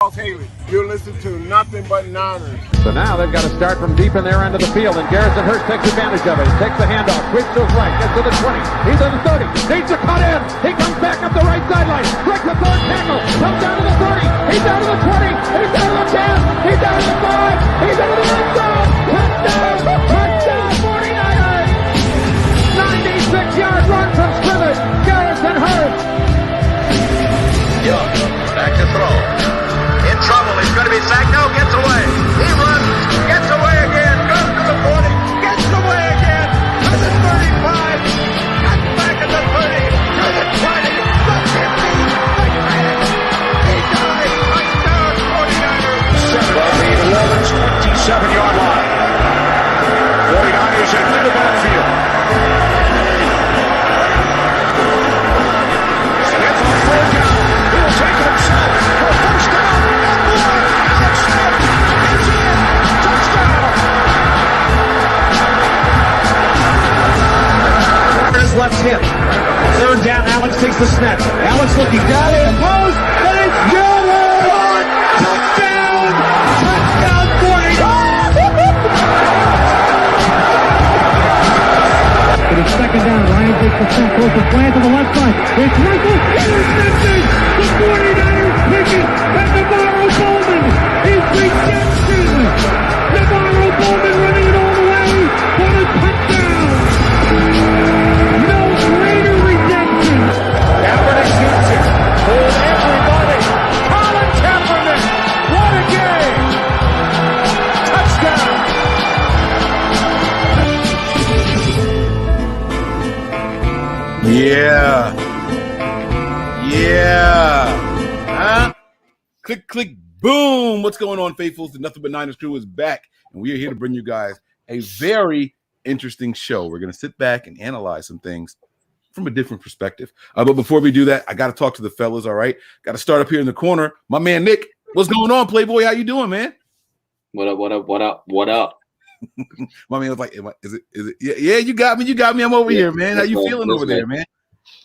Haley. You listen to Nothing But Niners. So now they've got to start from deep in their end of the field, and Garrison Hurst takes advantage of it. He takes the handoff, sweeps to his right, gets to the 20. He's at the 30, needs to cut in. He comes back up the right sideline, breaks the third tackle, comes down to the 30. He's down to the 20. He's down to the 10. He's down to the 5. He's into the end zone. Touchdown! Touchdown! 49ers! 96-yard run from scrimmage. Garrison Hurst. Young, back to throw. In trouble, he's going to be sacked. No, gets away. He runs, gets away again, goes to the 40, gets away again, to the 35, cuts back at the 30, to the 20, the 50, the 10. He dies. Touchdown, 49ers. The Ravens 27-yard line. 49ers into the backfield. Smith on third down. He'll take it himself for a first down. Left hip. Third down, Alex takes the snap. Alex looking down in post, and it's good! Touchdown! Touchdown 49! But it's second down. Ryan takes the snap, goes to Plant to the left side. It's Michael, intercepted! The 49ers pick it, and Navarro Bowman is redemption! Navarro Bowman running it all the way for a touchdown! Kaepernick shoots it. Hold everybody. Colin Kaepernick. What a game. Touchdown. Yeah. Huh? Click, click, boom. What's going on, faithfuls? The Nothing But Niners crew is back, and we are here to bring you guys a very interesting show. We're going to sit back and analyze some things from a different perspective. But before we do that, I got to talk to the fellas, all right? Got to start up here in the corner. My man, Nick, what's going on, Playboy? How you doing, man? What up? My man was like, is it? Yeah, you got me. I'm over here, man. How you feeling over there, man?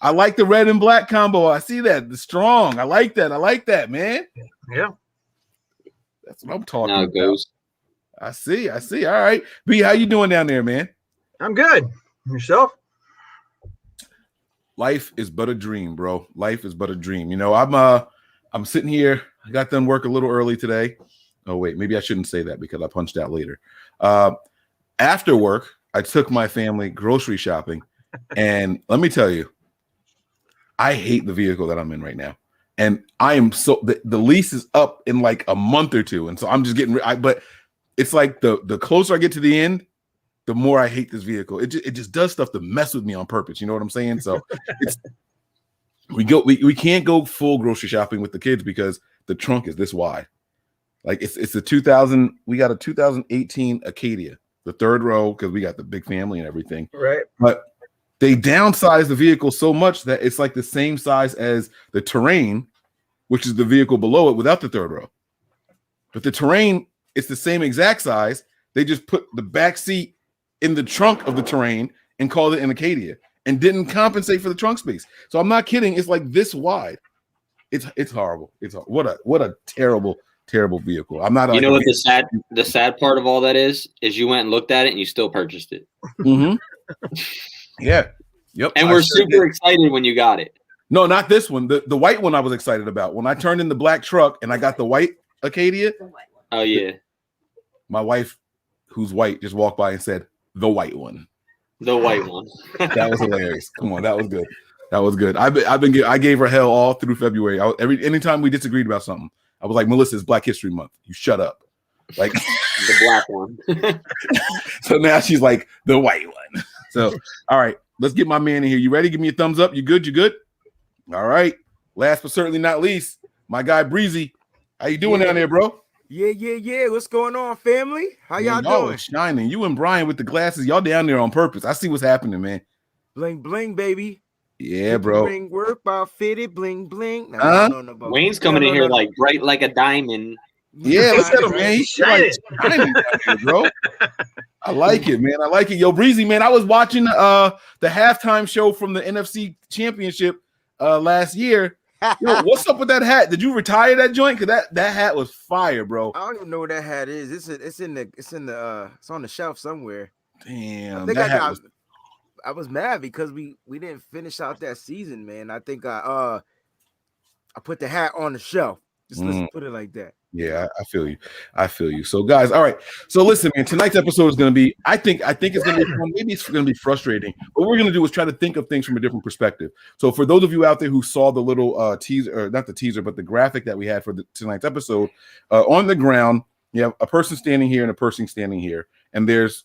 I like the red and black combo. I see that. The strong. I like that, man. Yeah. That's what I'm talking Now it about. goes. I see. All right. B, how you doing down there, man? I'm good. Yourself? Life is but a dream, bro. Life is but a dream. You know, I'm sitting here. I got done work a little early today. Oh, wait, maybe I shouldn't say that because I punched out later. After work, I took my family grocery shopping. And let me tell you, I hate the vehicle that I'm in right now. And I am the lease is up in like a month or two. And so I'm just but it's like the closer I get to the end, the more I hate this vehicle. It just does stuff to mess with me on purpose. You know what I'm saying? So we can't go full grocery shopping with the kids because the trunk is this wide. Like it's a we got a 2018 Acadia, the third row, because we got the big family and everything. Right. But they downsized the vehicle so much that it's like the same size as the Terrain, which is the vehicle below it without the third row. But the Terrain, it's the same exact size. They just put the back seat in the trunk of the Terrain and called it an Acadia and didn't compensate for the trunk space. So I'm not kidding. It's like this wide. It's horrible. What a terrible vehicle. I'm not. You know what the sad part of all that is you went and looked at it and you still purchased it. Mm-hmm. Yeah. Yep. And we're super excited when you got it. No, not this one. The white one I was excited about. When I turned in the black truck and I got the white Acadia. Oh yeah. My wife, who's white, just walked by and said, "The white one." The white one. That was hilarious. Come on, that was good. I gave her hell all through February. Anytime we disagreed about something, I was like, "Melissa, it's Black History Month. You shut up." Like the black one. So now she's like the white one. So all right, let's get my man in here. You ready? Give me a thumbs up. You good? All right. Last but certainly not least, my guy Breezy. How you doing down there, bro? Yeah. What's going on, family? How y'all doing? Shining. You and Brian with the glasses. Y'all down there on purpose. I see what's happening, man. Bling, bling, baby. Yeah, bro. Ring work, about fitted, bling, bling. No, Wayne's coming in here like bright like a diamond. Yeah, look at him, man. He's shining down here, bro. I like it, man. I like it. Yo, Breezy, man, I was watching the halftime show from the NFC Championship last year, Yo, what's up with that hat? Did you retire that joint? Cause that hat was fire, bro. I don't even know what that hat is. It's on the shelf somewhere. Damn, I was mad because we didn't finish out that season, man. I think I put the hat on the shelf. Just let's put it like that. Yeah, I feel you. So, guys, all right. So, listen, man. Tonight's episode is going to be. I think it's going to be fun. Maybe it's going to be frustrating. What we're going to do is try to think of things from a different perspective. So, for those of you out there who saw the little teaser, or not the teaser, but the graphic that we had for tonight's episode, on the ground, you have a person standing here and a person standing here, and there's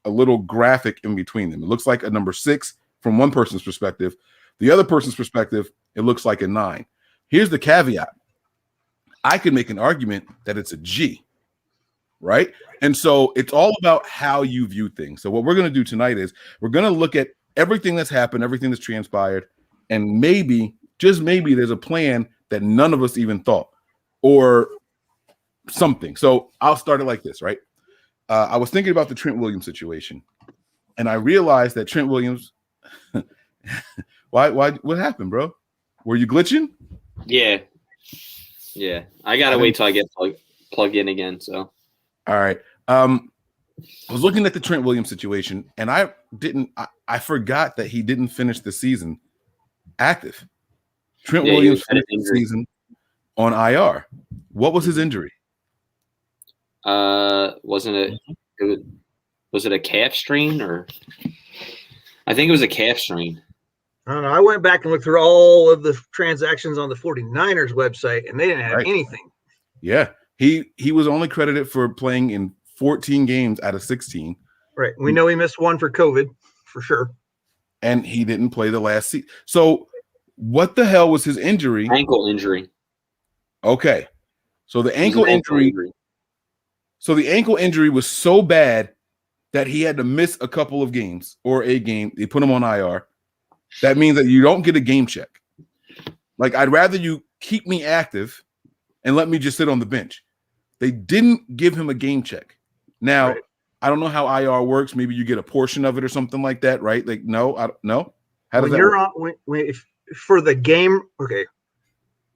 a little graphic in between them. It looks like a number 6 from one person's perspective. The other person's perspective, it looks like a 9. Here's the caveat. I could make an argument that it's a G, right? And so it's all about how you view things. So what we're going to do tonight is we're going to look at everything that's happened, everything that's transpired, and maybe, just maybe, there's a plan that none of us even thought or something. So I'll start it like this, right? I was thinking about the Trent Williams situation, and I realized that Trent Williams why what happened, bro? Were you glitching? Yeah, I gotta wait till I get plugged in again. So, all right. I was looking at the Trent Williams situation, and I forgot that he didn't finish the season active. Trent Williams finished the season on IR. What was his injury? Was it a calf strain, or I think it was a calf strain. I don't know. I went back and looked through all of the transactions on the 49ers website, and they didn't have anything. Yeah. He was only credited for playing in 14 games out of 16. Right. We know he missed one for COVID, for sure. And he didn't play the last season. So what the hell was his injury? Ankle injury. Okay. So the ankle injury. So the ankle injury was so bad that he had to miss a couple of games or a game. They put him on IR. That means that you don't get a game check. Like, I'd rather you keep me active and let me just sit on the bench. They didn't give him a game check. Now, I don't know how IR works. Maybe you get a portion of it or something like that, right? Like, no. How does that work? If for the game, okay,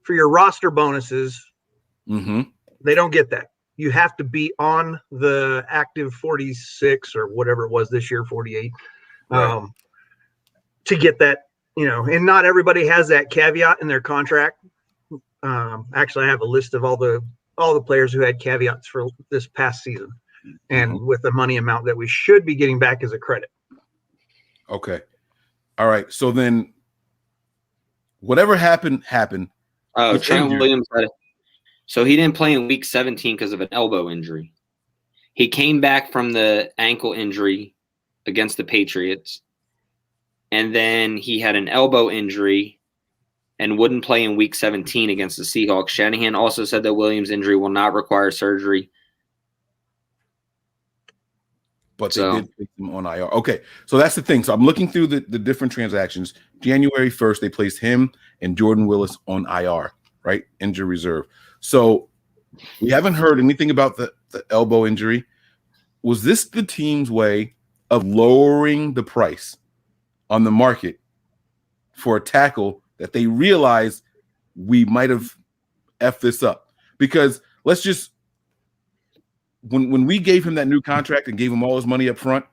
for your roster bonuses, they don't get that. You have to be on the active 46 or whatever it was this year, 48. Right. To get that, and not everybody has that caveat in their contract. Actually, I have a list of all the players who had caveats for this past season, and with the money amount that we should be getting back as a credit. Okay. All right. So then whatever happened. Oh, Trent Williams so he didn't play in week 17 because of an elbow injury. He came back from the ankle injury against the Patriots. And then he had an elbow injury and wouldn't play in week 17 against the Seahawks. Shanahan also said that Williams' injury will not require surgery. But they did place him on IR. Okay, so that's the thing. So I'm looking through the different transactions. January 1st, they placed him and Jordan Willis on IR, right? Injury reserve. So we haven't heard anything about the elbow injury. Was this the team's way of lowering the price on the market for a tackle that they realize we might have effed this up? Because let's just, when we gave him that new contract and gave him all his money up front,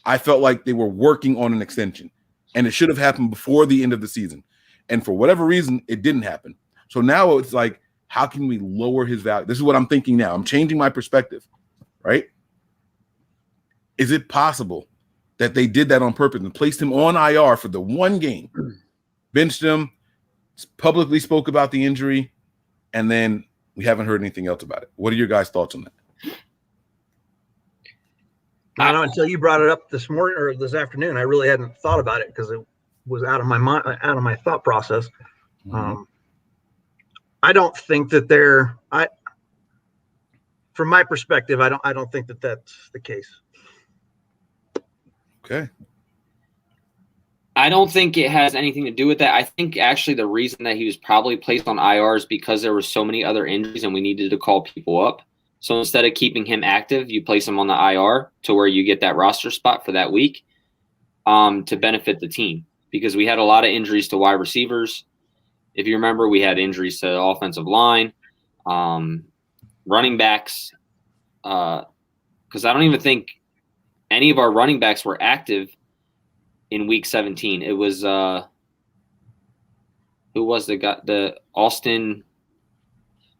I felt like they were working on an extension, and it should have happened before the end of the season. And for whatever reason, it didn't happen. So now it's like, how can we lower his value? This is what I'm thinking now. I'm changing my perspective, right? Is it possible that they did that on purpose and placed him on IR for the one game, benched him, publicly spoke about the injury, and then we haven't heard anything else about it? What are your guys' thoughts on that? I don't know, until you brought it up this morning or this afternoon. I really hadn't thought about it because it was out of my mind, out of my thought process. I don't think that from my perspective, I don't think that that's the case. Okay. I don't think it has anything to do with that. I think actually the reason that he was probably placed on IR is because there were so many other injuries and we needed to call people up. So instead of keeping him active, you place him on the IR to where you get that roster spot for that week to benefit the team, because we had a lot of injuries to wide receivers. If you remember, we had injuries to the offensive line, running backs, because I don't even think any of our running backs were active in week 17. It was who was the guy? The Austin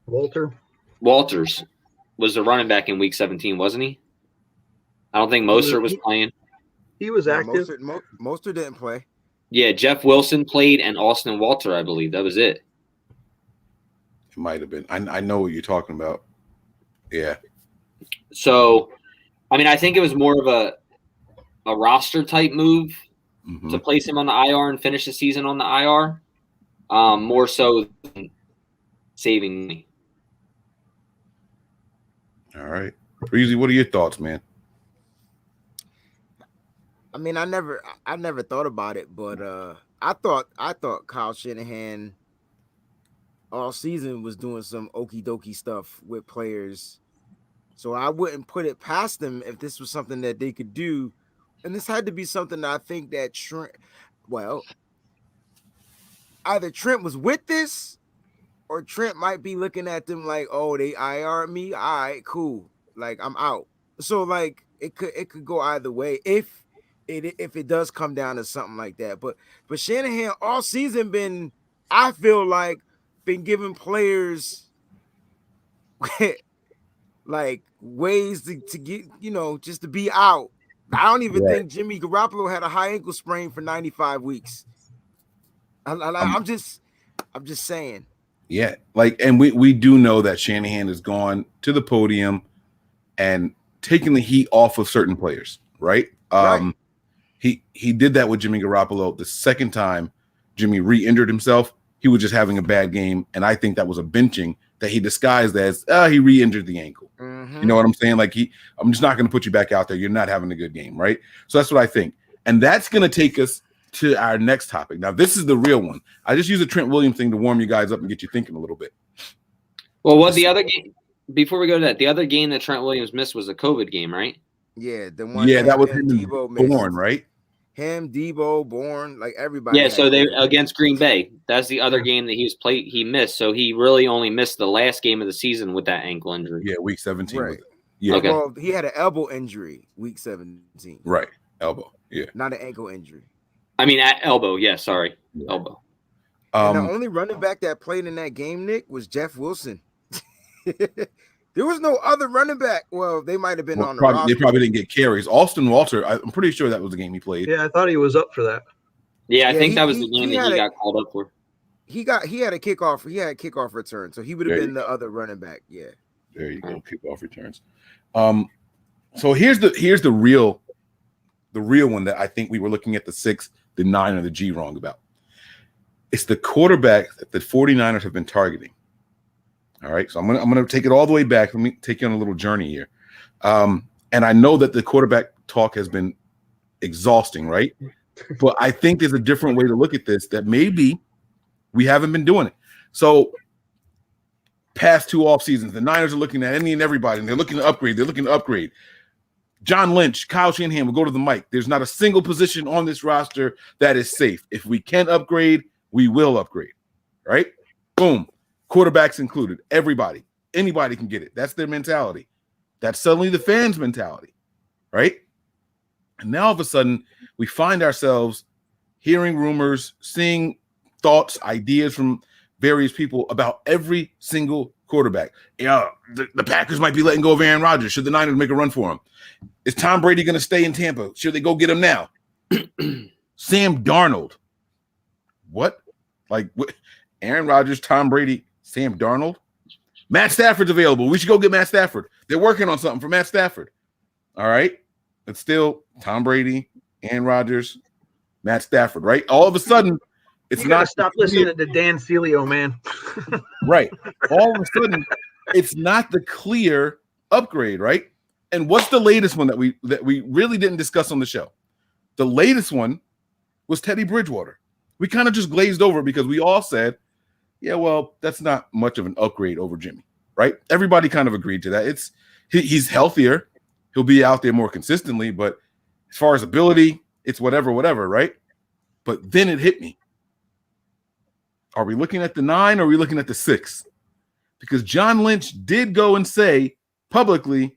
Walters was the running back in week 17, wasn't he? I don't think Mostert was playing. He was active. Mostert didn't play. Yeah, Jeff Wilson played and Austin Walter, I believe. That was it. It might have been. I know what you're talking about. Yeah. So, I mean, I think it was more of a roster type move to place him on the IR and finish the season on the IR, more so than saving money. All right. Breezy, what are your thoughts, man? I mean, I never thought about it, but I thought Kyle Shanahan all season was doing some okie dokie stuff with players. So I wouldn't put it past them if this was something that they could do. And this had to be something that I think that either Trent was with this or Trent might be looking at them like, oh, they IR me. All right, cool. Like, I'm out. So like it could go either way if it does come down to something like that. But Shanahan all season I feel like been giving players like ways to get, just to be out. I don't even think Jimmy Garoppolo had a high ankle sprain for 95 weeks. I'm just saying. Yeah, and we do know that Shanahan has gone to the podium and taken the heat off of certain players, right? Right. He did that with Jimmy Garoppolo. The second time Jimmy re-injured himself, he was just having a bad game, and I think that was a benching that he disguised as he re-injured the ankle. Mm-hmm. You know what I'm saying? Like I'm just not going to put you back out there. You're not having a good game, right? So that's what I think, and that's going to take us to our next topic. Now, this is the real one. I just use a Trent Williams thing to warm you guys up and get you thinking a little bit. Well, what the other game? Before we go to that, the other game that Trent Williams missed was a COVID game, right? Yeah, the one. Yeah, that was him and Debo missed. Bourne, right? Him, Debo, Bourne, like everybody. Yeah, so they against Green Bay. That's the other game that he missed. So he really only missed the last game of the season with that ankle injury. Yeah, week 17. Right. Yeah. Okay. Well, he had an elbow injury week 17. Right. Elbow. Yeah. Not an ankle injury. I mean, at elbow. Yeah, sorry. Elbow. And the only running back that played in that game, Nick, was Jeff Wilson. There was no other running back. Well, they might have been on the roster. They probably didn't get carries. Austin Walter, I'm pretty sure that was the game he played. Yeah, I thought he was up for that. Yeah, I think that was the game that he got called up for. He had a kickoff. He had a kickoff return, so he would have been the other running back. Yeah. There you go. Kickoff returns. So here's the real one that I think we were looking at the 6, the 9, or the G wrong about. It's the quarterback that the 49ers have been targeting. All right, so I'm gonna take it all the way back. Let me take you on a little journey here. And I know that the quarterback talk has been exhausting, right? But I think there's a different way to look at this that maybe we haven't been doing it. So past 2 off seasons, the Niners are looking at any and everybody, and they're looking to upgrade. John Lynch, Kyle Shanahan will go to the mic. There's not a single position on this roster that is safe. If we can upgrade, we will upgrade. Right? Boom. Quarterbacks included. Everybody. Anybody can get it. That's their mentality. That's suddenly the fans' mentality. Right? And now all of a sudden, we find ourselves hearing rumors, seeing thoughts, ideas from various people about every single quarterback. Yeah, the Packers might be letting go of Aaron Rodgers. Should the Niners make a run for him? Is Tom Brady going to stay in Tampa? Should they go get him now? Sam Darnold. What? Like what? Aaron Rodgers, Tom Brady, Sam Darnold? Matt Stafford's available. We should go get Matt Stafford. They're working on something for Matt Stafford. All right. But still, Tom Brady, Aaron Rodgers, Matt Stafford, right? All of a sudden, it's not. Stop listening to Dan Celio, man. Right. All of a sudden, it's not the clear upgrade, right? And what's the latest one that we really didn't discuss on the show? The latest one was Teddy Bridgewater. We kind of just glazed over because we all said, yeah, well, that's not much of an upgrade over Jimmy, right? Everybody kind of agreed to that. He's healthier. He'll be out there more consistently, but as far as ability, it's whatever, right? But then it hit me. Are we looking at the 9 or are we looking at the 6? Because John Lynch did go and say publicly,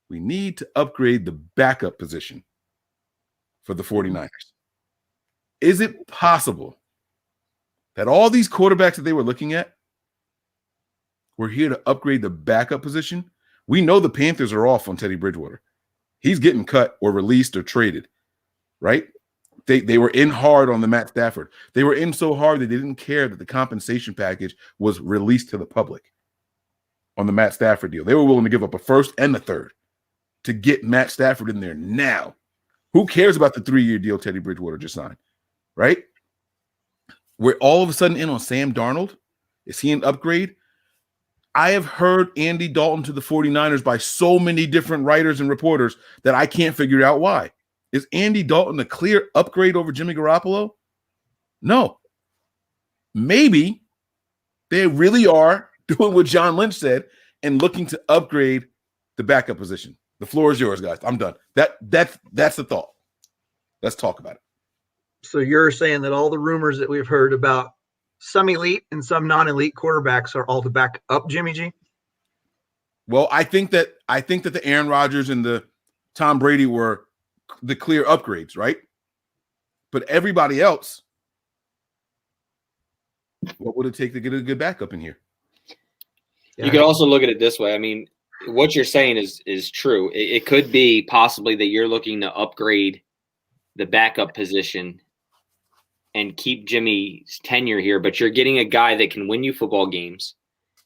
we need to upgrade the backup position for the 49ers. Is it possible that all these quarterbacks that they were looking at were here to upgrade the backup position? We know the Panthers are off on Teddy Bridgewater. He's getting cut or released or traded, right? They were in hard on the Matt Stafford. They were in so hard that they didn't care that the compensation package was released to the public on the Matt Stafford deal. They were willing to give up a first and a third to get Matt Stafford in there now. Who cares about the 3-year deal Teddy Bridgewater just signed, right? We're all of a sudden in on Sam Darnold. Is he an upgrade? I have heard Andy Dalton to the 49ers by so many different writers and reporters that I can't figure out why. Is Andy Dalton a clear upgrade over Jimmy Garoppolo? No. Maybe they really are doing what John Lynch said and looking to upgrade the backup position. The floor is yours, guys. I'm done. That's the thought. Let's talk about it. So you're saying that all the rumors that we've heard about some elite and some non-elite quarterbacks are all to back up Jimmy G? Well, I think that the Aaron Rodgers and the Tom Brady were the clear upgrades, right? But everybody else, what would it take to get a good backup in here? You could also look at it this way. I mean, what you're saying is true. It could be possibly that you're looking to upgrade the backup position and keep Jimmy's tenure here, but you're getting a guy that can win you football games.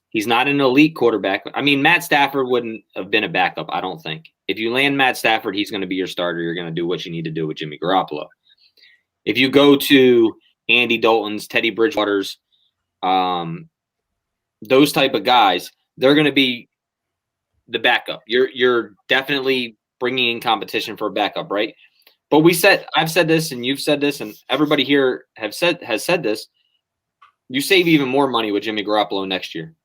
He's not an elite quarterback. I mean, Matt Stafford wouldn't have been a backup, I don't think. If you land Matt Stafford, he's going to be your starter. You're going to do what you need to do with Jimmy Garoppolo. If you go to Andy Dalton's, Teddy Bridgewater's, those type of guys, they're going to be the backup. You're definitely bringing in competition for a backup, right? But I've said this, and you've said this, and everybody here has said this. You save even more money with Jimmy Garoppolo next year.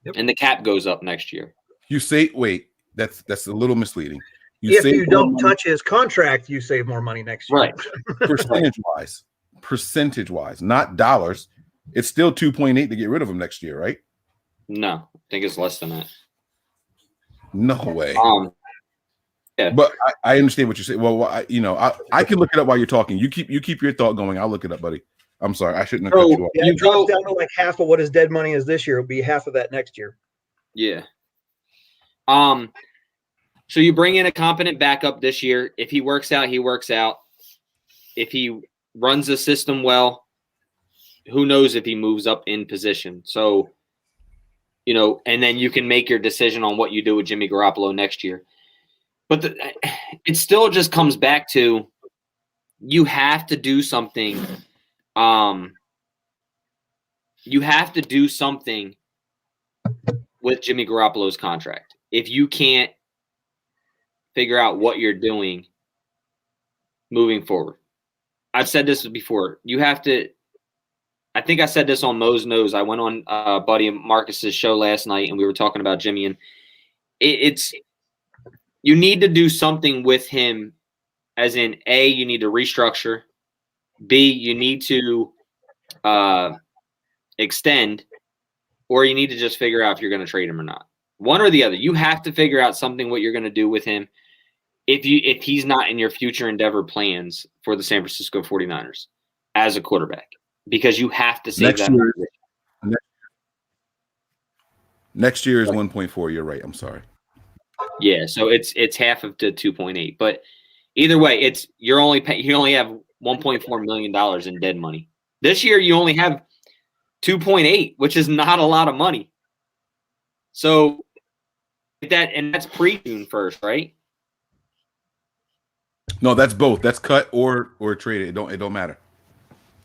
Yep. And the cap goes up next year. You say, wait, that's a little misleading. If you don't touch his contract, you save more money next year. Right. Percentage wise, not dollars. It's still 2.8 to get rid of him next year, right? No, I think it's less than that. No way. Yeah. But I understand what you're saying. Well, I can look it up while you're talking. You keep your thought going. I'll look it up, buddy. I'm sorry. I shouldn't have cut you off. Yeah, it drops down to like half of what his dead money is this year. It'll be half of that next year. Yeah. So you bring in a competent backup this year. If he works out, he works out. If he runs the system well, who knows if he moves up in position. So, and then you can make your decision on what you do with Jimmy Garoppolo next year. But it still just comes back to you have to do something. You have to do something with Jimmy Garoppolo's contract. If you can't figure out what you're doing moving forward. I've said this before. You have to – I think I said this on Mo's Nose. I went on Buddy Marcus's show last night, and we were talking about Jimmy. And it's – you need to do something with him as in, A, you need to restructure. B, you need to extend, or you need to just figure out if you're going to trade him or not. One or the other. You have to figure out something what you're going to do with him if he's not in your future endeavor plans for the San Francisco 49ers as a quarterback, because you have to save that. Next year is 1.4. You're right. I'm sorry. Yeah, so it's half of the 2.8. But either way, you only have $1.4 million in dead money. This year you only have 2.8, which is not a lot of money. So that's pre-June 1st, right? No, that's both. That's cut or traded. It don't matter.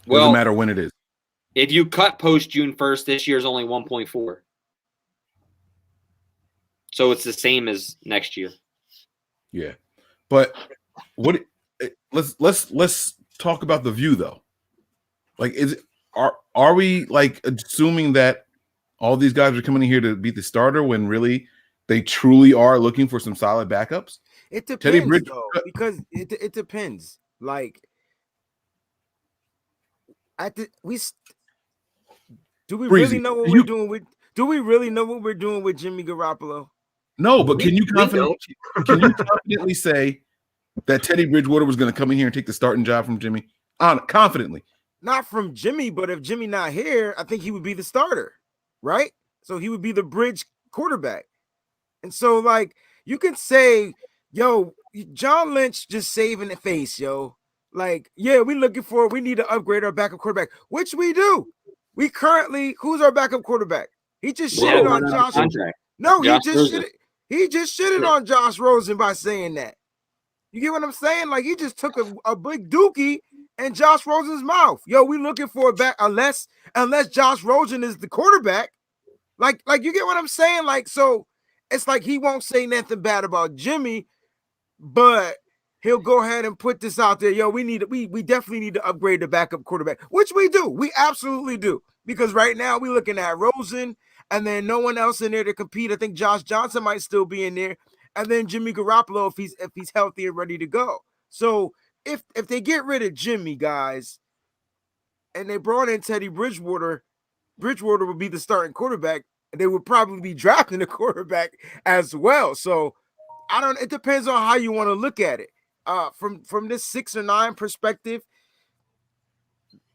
It doesn't matter when it is. If you cut post June 1st, this year's only 1.4. So it's the same as next year. Yeah. But let's talk about the view though. Like are we like assuming that all these guys are coming in here to beat the starter when really they truly are looking for some solid backups? It depends, though, because it depends. Like, Do we Breezy, really know what we're doing with? Do we really know what we're doing with Jimmy Garoppolo? No, but can you confidently say that Teddy Bridgewater was going to come in here and take the starting job from Jimmy? Confidently. Not from Jimmy, but if Jimmy not here, I think he would be the starter, right? So he would be the bridge quarterback. And so, like, you can say, yo, John Lynch just saving the face, yo. Like, yeah, we need to upgrade our backup quarterback, which we do. We currently, who's our backup quarterback? He just shitted on Josh. No, he just shitted on Josh Rosen by saying that. You get what I'm saying? Like, he just took a big dookie in Josh Rosen's mouth. Yo, we looking for a back unless Josh Rosen is the quarterback. Like you get what I'm saying? Like, so it's like he won't say nothing bad about Jimmy, but he'll go ahead and put this out there. Yo, we definitely need to upgrade the backup quarterback, which we do. We absolutely do. Because right now we're looking at Rosen and then no one else in there to compete. I think Josh Johnson might still be in there. And then Jimmy Garoppolo if he's healthy and ready to go. So if they get rid of Jimmy, guys, and they brought in Teddy Bridgewater would be the starting quarterback, and they would probably be drafting a quarterback as well. So it depends on how you want to look at it. From this 6 or 9 perspective,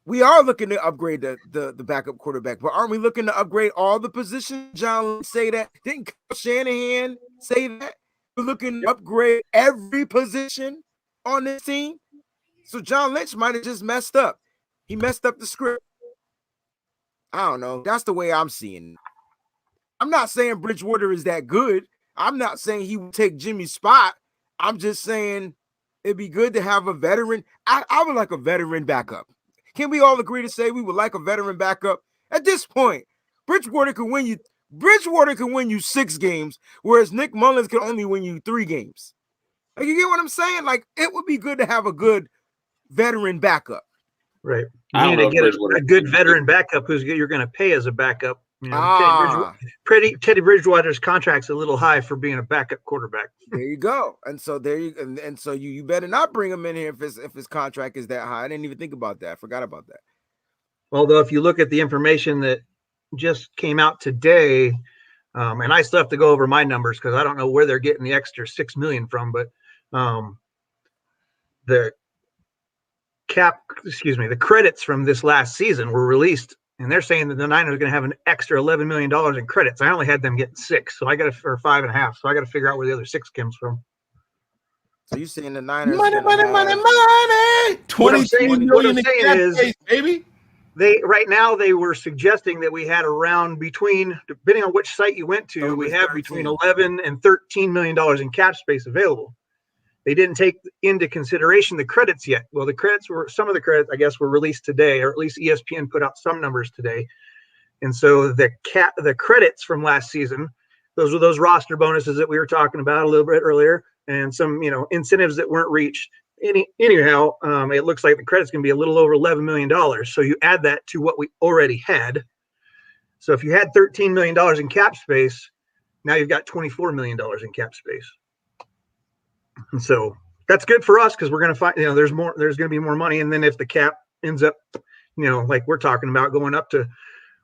we are looking to upgrade the backup quarterback, but aren't we looking to upgrade all the positions? John say that. Didn't Kyle Shanahan say that? We're looking to upgrade every position on this team. So John Lynch might have just messed up. He messed up the script. I don't know. That's the way I'm seeing it. I'm not saying Bridgewater is that good. I'm not saying he would take Jimmy's spot. I'm just saying it'd be good to have a veteran. I would like a veteran backup. Can we all agree to say we would like a veteran backup? At this point, Bridgewater can win you 6 games, whereas Nick Mullins can only win you 3 games. Like, you get what I'm saying? Like, it would be good to have a good veteran backup. Right. You need to get a good veteran backup who's you're going to pay as a backup. You know, Teddy Bridgewater's contract's a little high for being a backup quarterback. There you go. And so you better not bring him in here if his contract is that high. I didn't even think about that. I forgot about that. Although if you look at the information that just came out today, and I still have to go over my numbers because I don't know where they're getting the extra $6 million from, but the credits from this last season were released. And they're saying that the Niners are going to have an extra $11 million in credits. I only had them getting 6, so I got to for 5.5. So I got to figure out where the other 6 comes from. So you're saying the Niners? Money. What I'm saying is, baby. Right now they were suggesting that we had around between, depending on which site you went to, we have between 11 and $13 million in cap space available. They didn't take into consideration the credits yet. Well, some of the credits, I guess, were released today, or at least ESPN put out some numbers today. And so the credits from last season, those were those roster bonuses that we were talking about a little bit earlier, and some, incentives that weren't reached. Anyhow, it looks like the credits can be a little over $11 million. So you add that to what we already had. So if you had $13 million in cap space, now you've got $24 million in cap space. And so that's good for us because we're going to find, there's going to be more money. And then if the cap ends up, like we're talking about going up to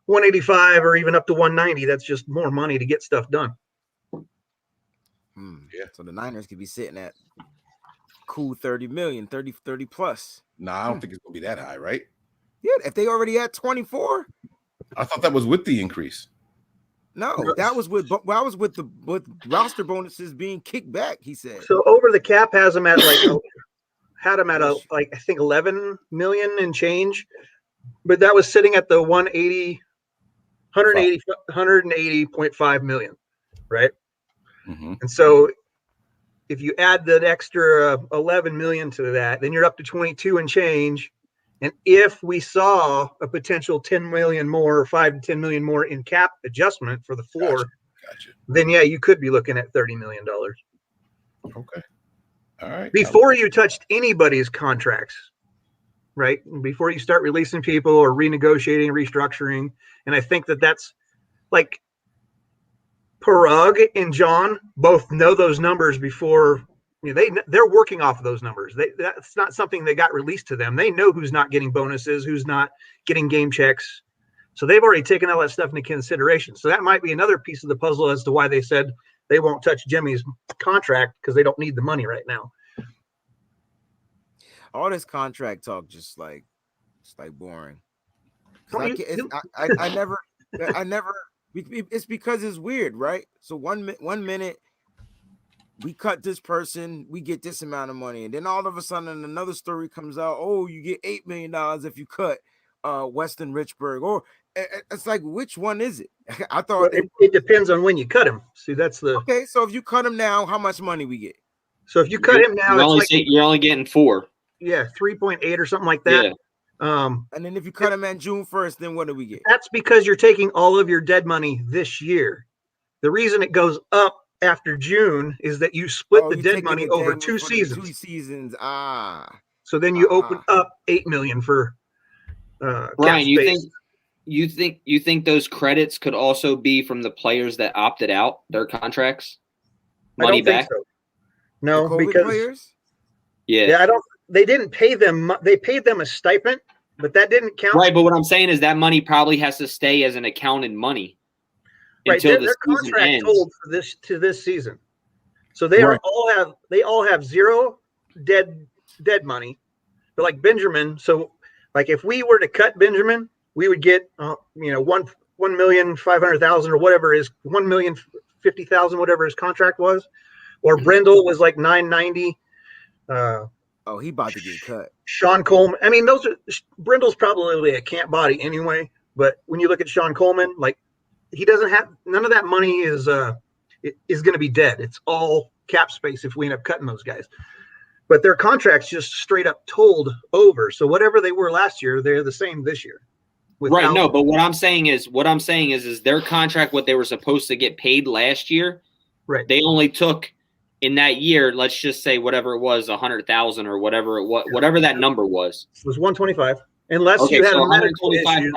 185 or even up to 190, that's just more money to get stuff done. Yeah. So the Niners could be sitting at cool 30 plus. Nah, I don't think it's going to be that high, right? Yeah. If they already had 24. I thought that was with the increase. No, that was with roster bonuses being kicked back, he said. So over the cap has them at I think 11 million and change, but that was sitting at the 180.5 million, right? Mm-hmm. And so if you add that extra 11 million to that, then you're up to 22 and change. And if we saw a potential 10 million more, or 5 to 10 million more in cap adjustment for the floor, gotcha. Then yeah, you could be looking at $30 million. Okay. All right. Before you touched anybody's contracts, right? Before you start releasing people or renegotiating, restructuring. And I think that's like Parag and John both know those numbers before. They're working off of those numbers. That's not something that got released to them. They know who's not getting bonuses, who's not getting game checks. So they've already taken all that stuff into consideration. So that might be another piece of the puzzle as to why they said they won't touch Jimmy's contract, because they don't need the money right now. All this contract talk just like boring. I never. It's because it's weird, right? So one minute we cut this person, we get this amount of money, and then all of a sudden another story comes out. Oh, you get $8 million if you cut Weston Richburg. Or it's like, which one is it? I thought it depends on when you cut him. See, that's the okay. So if you cut him now, how much money we get? So if you cut him now, you're only getting 4. Yeah, 3.8 or something like that. Yeah. And then if you cut him on June 1st, then what do we get? That's because you're taking all of your dead money this year. The reason it goes up after June is that you split the dead money over 2 seasons. 2 seasons. So then you open up $8 million for Brian, you think those credits could also be from the players that opted out their contracts? Money back? So. No, because players? Yeah, I don't. They didn't pay them. They paid them a stipend, but that didn't count. Right, but what I'm saying is that money probably has to stay as an accounted money until the season contract ends. told for this season. So they all have zero dead money. But like Benjamin, so like if we were to cut Benjamin, we would get $1,500,000 or whatever is $1,050,000 whatever his contract was, or Brindle was like $990. He about to get cut. Sean Coleman. I mean, Brindle's probably a camp body anyway. But when you look at Sean Coleman, like he doesn't have none of that money is going to be dead. It's all cap space if we end up cutting those guys. But their contracts just straight up told over. So whatever they were last year, they're the same this year. Right. No, but what I'm saying is their contract, what they were supposed to get paid last year. Right. They only took in that year, let's just say whatever it was, 100,000 or whatever it was, whatever that number was. It was 125. Unless you had a medical issue.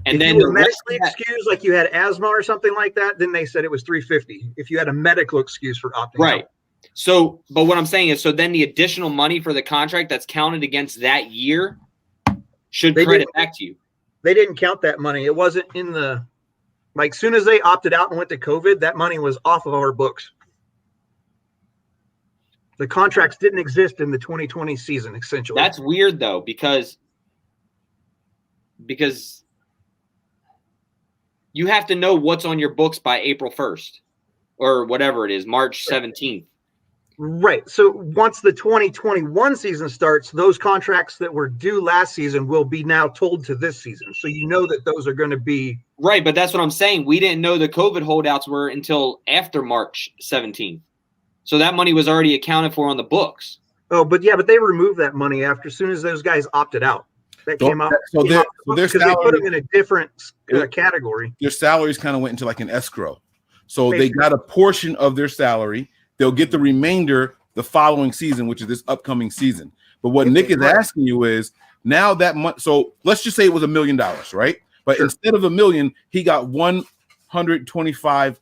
And if then you were medically excused, like you had asthma or something like that, then they said it was 350. If you had a medical excuse for opting out. So, but what I'm saying is, so then the additional money for the contract that's counted against that year should credit back to you. They didn't count that money. It wasn't in the like. Soon as they opted out and went to COVID, that money was off of our books. The contracts didn't exist in the 2020 season, essentially. That's weird though, because you have to know what's on your books by April 1st or whatever it is, March 17th. Right. So once the 2021 season starts, those contracts that were due last season will be now told to this season. So you know that those are going to be. Right. But that's what I'm saying. We didn't know the COVID holdouts were until after March 17th. So that money was already accounted for on the books. Oh, but they removed that money as soon as those guys opted out. That came out. So their salary, they put them in a different category. Their salaries kind of went into like an escrow. So they got a portion of their salary. They'll get the remainder the following season, which is this upcoming season. But what Nick is asking you is now that month. So let's just say it was $1 million, right? But instead of $1 million, he got $125,000.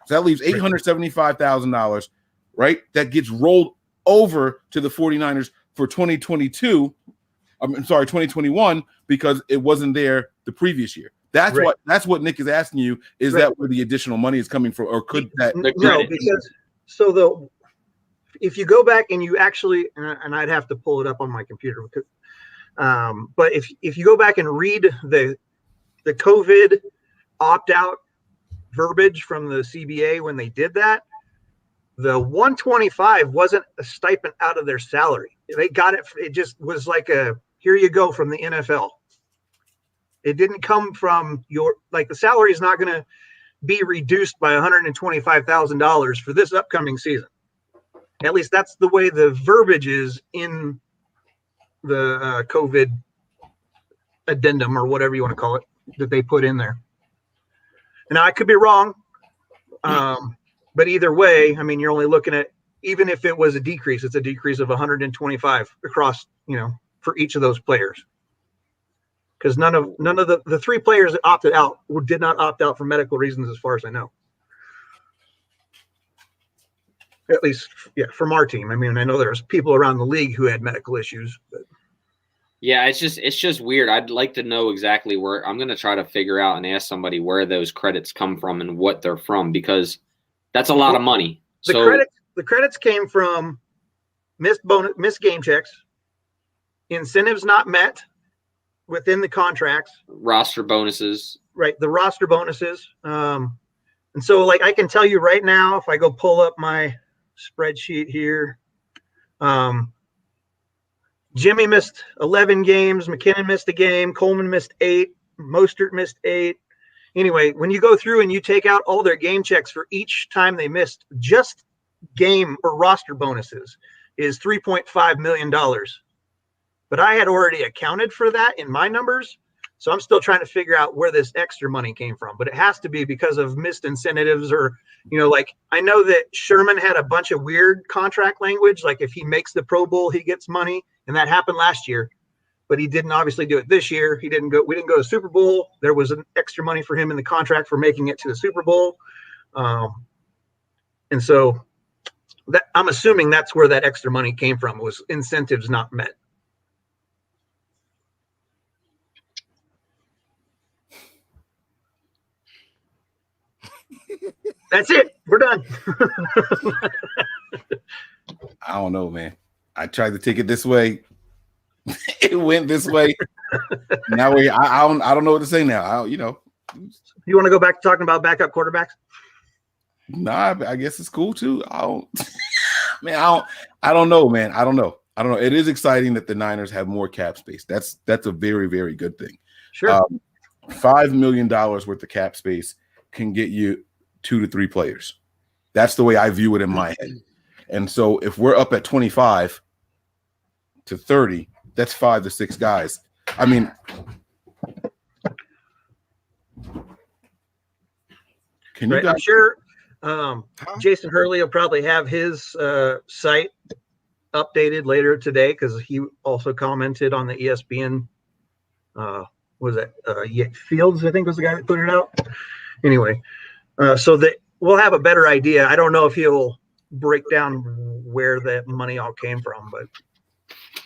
So that leaves $875,000, right? That gets rolled over to the 49ers for 2021 because it wasn't there the previous year. That's what Nick is asking you. Is that where the additional money is coming from, or could that? No, because if you go back and you actually, and I'd have to pull it up on my computer, because, but if you go back and read the COVID opt-out verbiage from the CBA when they did that, the 125 wasn't a stipend out of their salary. They got it. It just was like here you go from the NFL. It didn't come from the salary is not going to be reduced by $125,000 for this upcoming season. At least that's the way the verbiage is in the COVID addendum or whatever you want to call it that they put in there. Now I could be wrong, but either way, I mean, you're only looking at, even if it was a decrease, it's a decrease of 125 across, for each of those players. Because none of the 3 players that opted out did not opt out for medical reasons, as far as I know. At least, from our team. I mean, I know there's people around the league who had medical issues. But. Yeah, it's just weird. I'd like to know exactly where. I'm going to try to figure out and ask somebody where those credits come from and what they're from, because that's a lot of money. The credits came from missed game checks, incentives not met within the contracts, roster bonuses. Right, the roster bonuses. And so, like, I can tell you right now, if I go pull up my spreadsheet here, Jimmy missed 11 games. McKinnon missed a game. Coleman missed 8. Mostert missed 8. Anyway, when you go through and you take out all their game checks for each time they missed, just game or roster bonuses is $3.5 million. But I had already accounted for that in my numbers. So I'm still trying to figure out where this extra money came from. But it has to be because of missed incentives, or, like, I know that Sherman had a bunch of weird contract language. Like, if he makes the Pro Bowl, he gets money. And that happened last year, but he didn't obviously do it this year. We didn't go to Super Bowl. There was an extra money for him in the contract for making it to the Super Bowl. And so that, I'm assuming that's where that extra money came from, was incentives not met. That's it. We're done. I don't know, man. I tried to take it this way. It went this way. Now I don't know what to say now. You want to go back to talking about backup quarterbacks? Nah, I guess it's cool too. I don't know, man. I don't know. It is exciting that the Niners have more cap space. That's a very, very good thing. Sure. $5 million worth of cap space can get you 2 to 3 players. That's the way I view it in my head. And so if we're up at 25 to 30, that's 5 to 6 guys. I mean, can you guys? I'm sure Jason Hurley will probably have his site updated later today, because he also commented on the ESPN. Fields, I think, was the guy that put it out. Anyway, so that we'll have a better idea. I don't know if he'll break down where that money all came from, but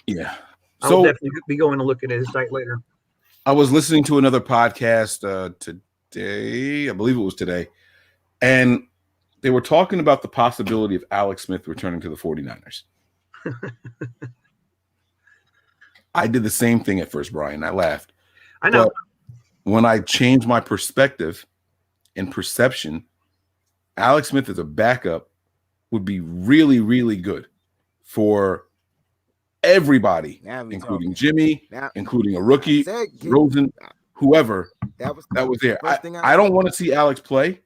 yeah, I'll definitely be going to look at his site later. I was listening to another podcast today, I believe it was today, and they were talking about the possibility of Alex Smith returning to the 49ers. I did the same thing at first, Brian. I laughed. I know. But when I changed my perspective and perception, Alex Smith as a backup would be really, really good for everybody, including Jimmy, including a rookie, Rosen, whoever that was there. I don't want to see Alex play,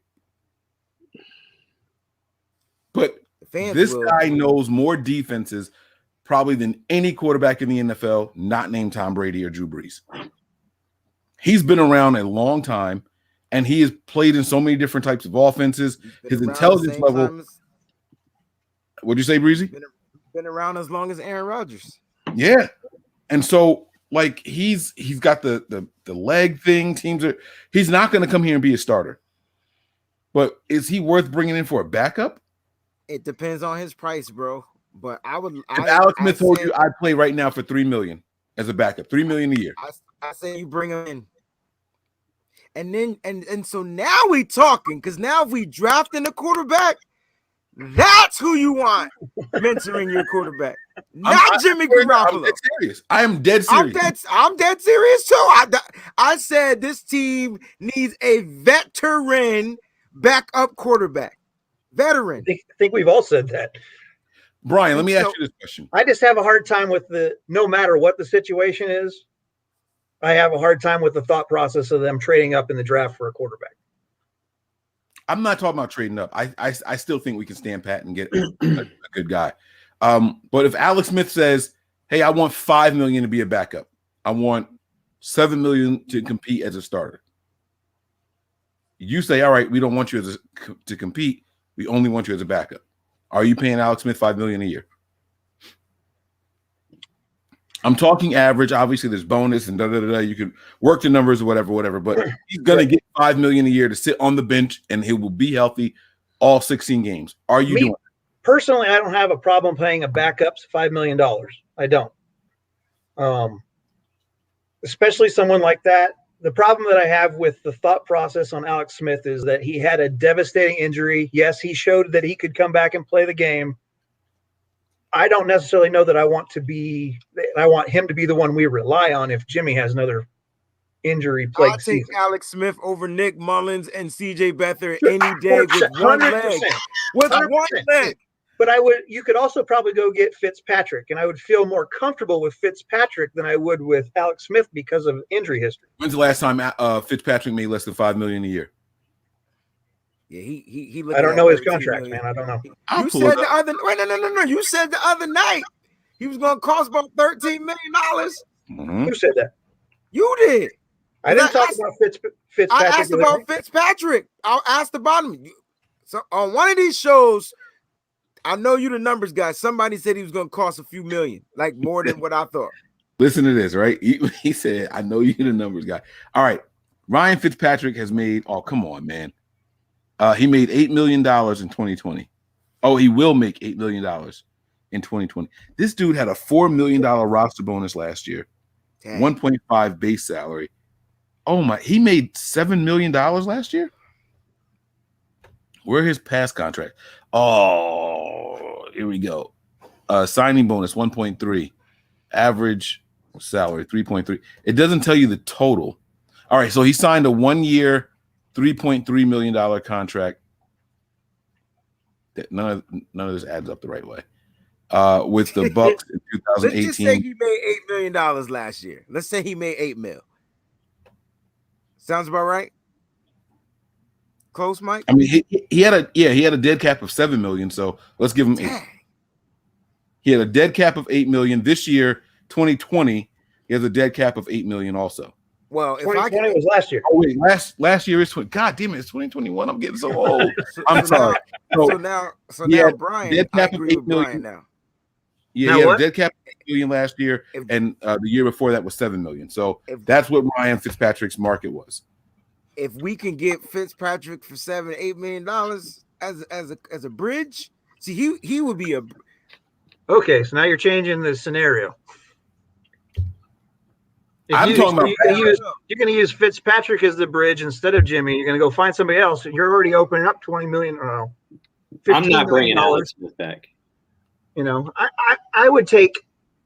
but this guy knows more defenses probably than any quarterback in the NFL, not named Tom Brady or Drew Brees. He's been around a long time, and he has played in so many different types of offenses. His intelligence level. What'd you say, Breezy? Been around as long as Aaron Rodgers. Yeah, and so like he's got the leg thing. He's not going to come here and be a starter. But is he worth bringing in for a backup? It depends on his price, bro. But If Alex Smith told you I'd play right now for $3 million as a backup, $3 million a year. I say you bring him in. And then and so now we talking, because now if we drafting a quarterback, that's who you want mentoring your quarterback, not Jimmy Garoppolo. I'm dead serious. I am dead serious. I'm dead serious too. I said this team needs a veteran backup quarterback. Veteran. I think we've all said that. Brian, let me ask you this question. I just have a hard time with no matter what the situation is, I have a hard time with the thought process of them trading up in the draft for a quarterback. I'm not talking about trading up. I still think we can stand pat and get a good guy. But if Alex Smith says, hey, I want $5 million to be a backup, I want $7 million to compete as a starter. You say, all right, we don't want you to compete. We only want you as a backup. Are you paying Alex Smith $5 million a year? I'm talking average. Obviously, there's bonus and da-da-da-da. You can work the numbers or whatever. But he's going to get $5 million a year to sit on the bench, and he will be healthy all 16 games. Are you doing it? Personally, I don't have a problem paying a backup $5 million. I don't. especially someone like that. The problem that I have with the thought process on Alex Smith is that he had a devastating injury. Yes, he showed that he could come back and play the game. I don't necessarily know that I want him to be the one we rely on if Jimmy has another injury-plagued I'll take season. Alex Smith over Nick Mullins and CJ Beathard any day with one 100%. leg. With 100%. one leg. But you could also probably go get Fitzpatrick, and I would feel more comfortable with Fitzpatrick than I would with Alex Smith because of injury history. When's the last time Fitzpatrick made less than $5 million a year? Yeah, he. I don't know his contract, man. I don't know. You said the other. Wait, no. You said the other night he was going to cost about $13 million. Mm-hmm. Who said that? You did. I didn't talk about Fitzpatrick. I asked about Fitzpatrick. I asked about him. So on one of these shows, I know you the numbers guy. Somebody said he was going to cost a few million, like more than what I thought. Listen to this, right? He said, I know you the numbers guy. All right. Ryan Fitzpatrick has made, oh, come on, man. He made $8 million in 2020. Oh, he will make $8 million in 2020. This dude had a $4 million roster bonus last year, 1.5 base salary. Oh, my. He made $7 million last year? Where his past contract? Oh, here we go. Signing bonus 1.3, average salary 3.3. It doesn't tell you the total. All right, so he signed a 1-year, $3.3 million contract. None of this adds up the right way. With the Bucks in 2018. Let's just say he made $8 million last year. Let's say he made $8 million. Sounds about right. Close, Mike. I mean, he had a dead cap of $7 million. So let's give him $8 million. He had a dead cap of $8 million this year. 2020, he has a dead cap of $8 million also. Well, if 2020 was last year. Oh wait, last year is 20. God damn it, it's 2021. I'm getting so old. I'm sorry. So now, Brian, dead cap I of agree $8 with million. Brian now. Yeah, he had a dead cap of $8 million last year, and the year before that was $7 million. So that's what Ryan Fitzpatrick's market was. If we can get Fitzpatrick for $7-8 million as a bridge, see, he would be a. Okay, so now you're changing the scenario. I'm talking about you're going to use Fitzpatrick as the bridge instead of Jimmy. You're going to go find somebody else. You're already opening up $20 million. I'm not bringing Alex Smith back. You know, I would take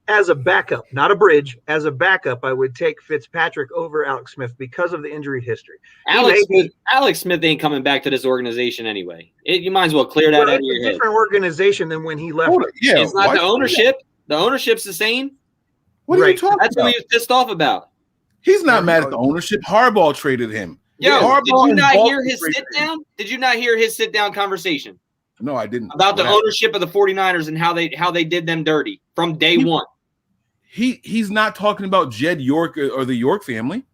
as a backup, not a bridge. As a backup, I would take Fitzpatrick over Alex Smith because of the injury history. Alex Smith ain't coming back to this organization anyway. You might as well clear that out of your head. It's a different organization than when he left. Yeah, it's not the ownership. The ownership's the same. What are you talking That's about? what he was pissed off about. He's not mad at the ownership. Harbaugh traded him. Yo, did you not hear his sit down? Did you not hear his sit down conversation? No, I didn't. About the ownership of the 49ers and how they did them dirty from day one. He's not talking about Jed York or the York family.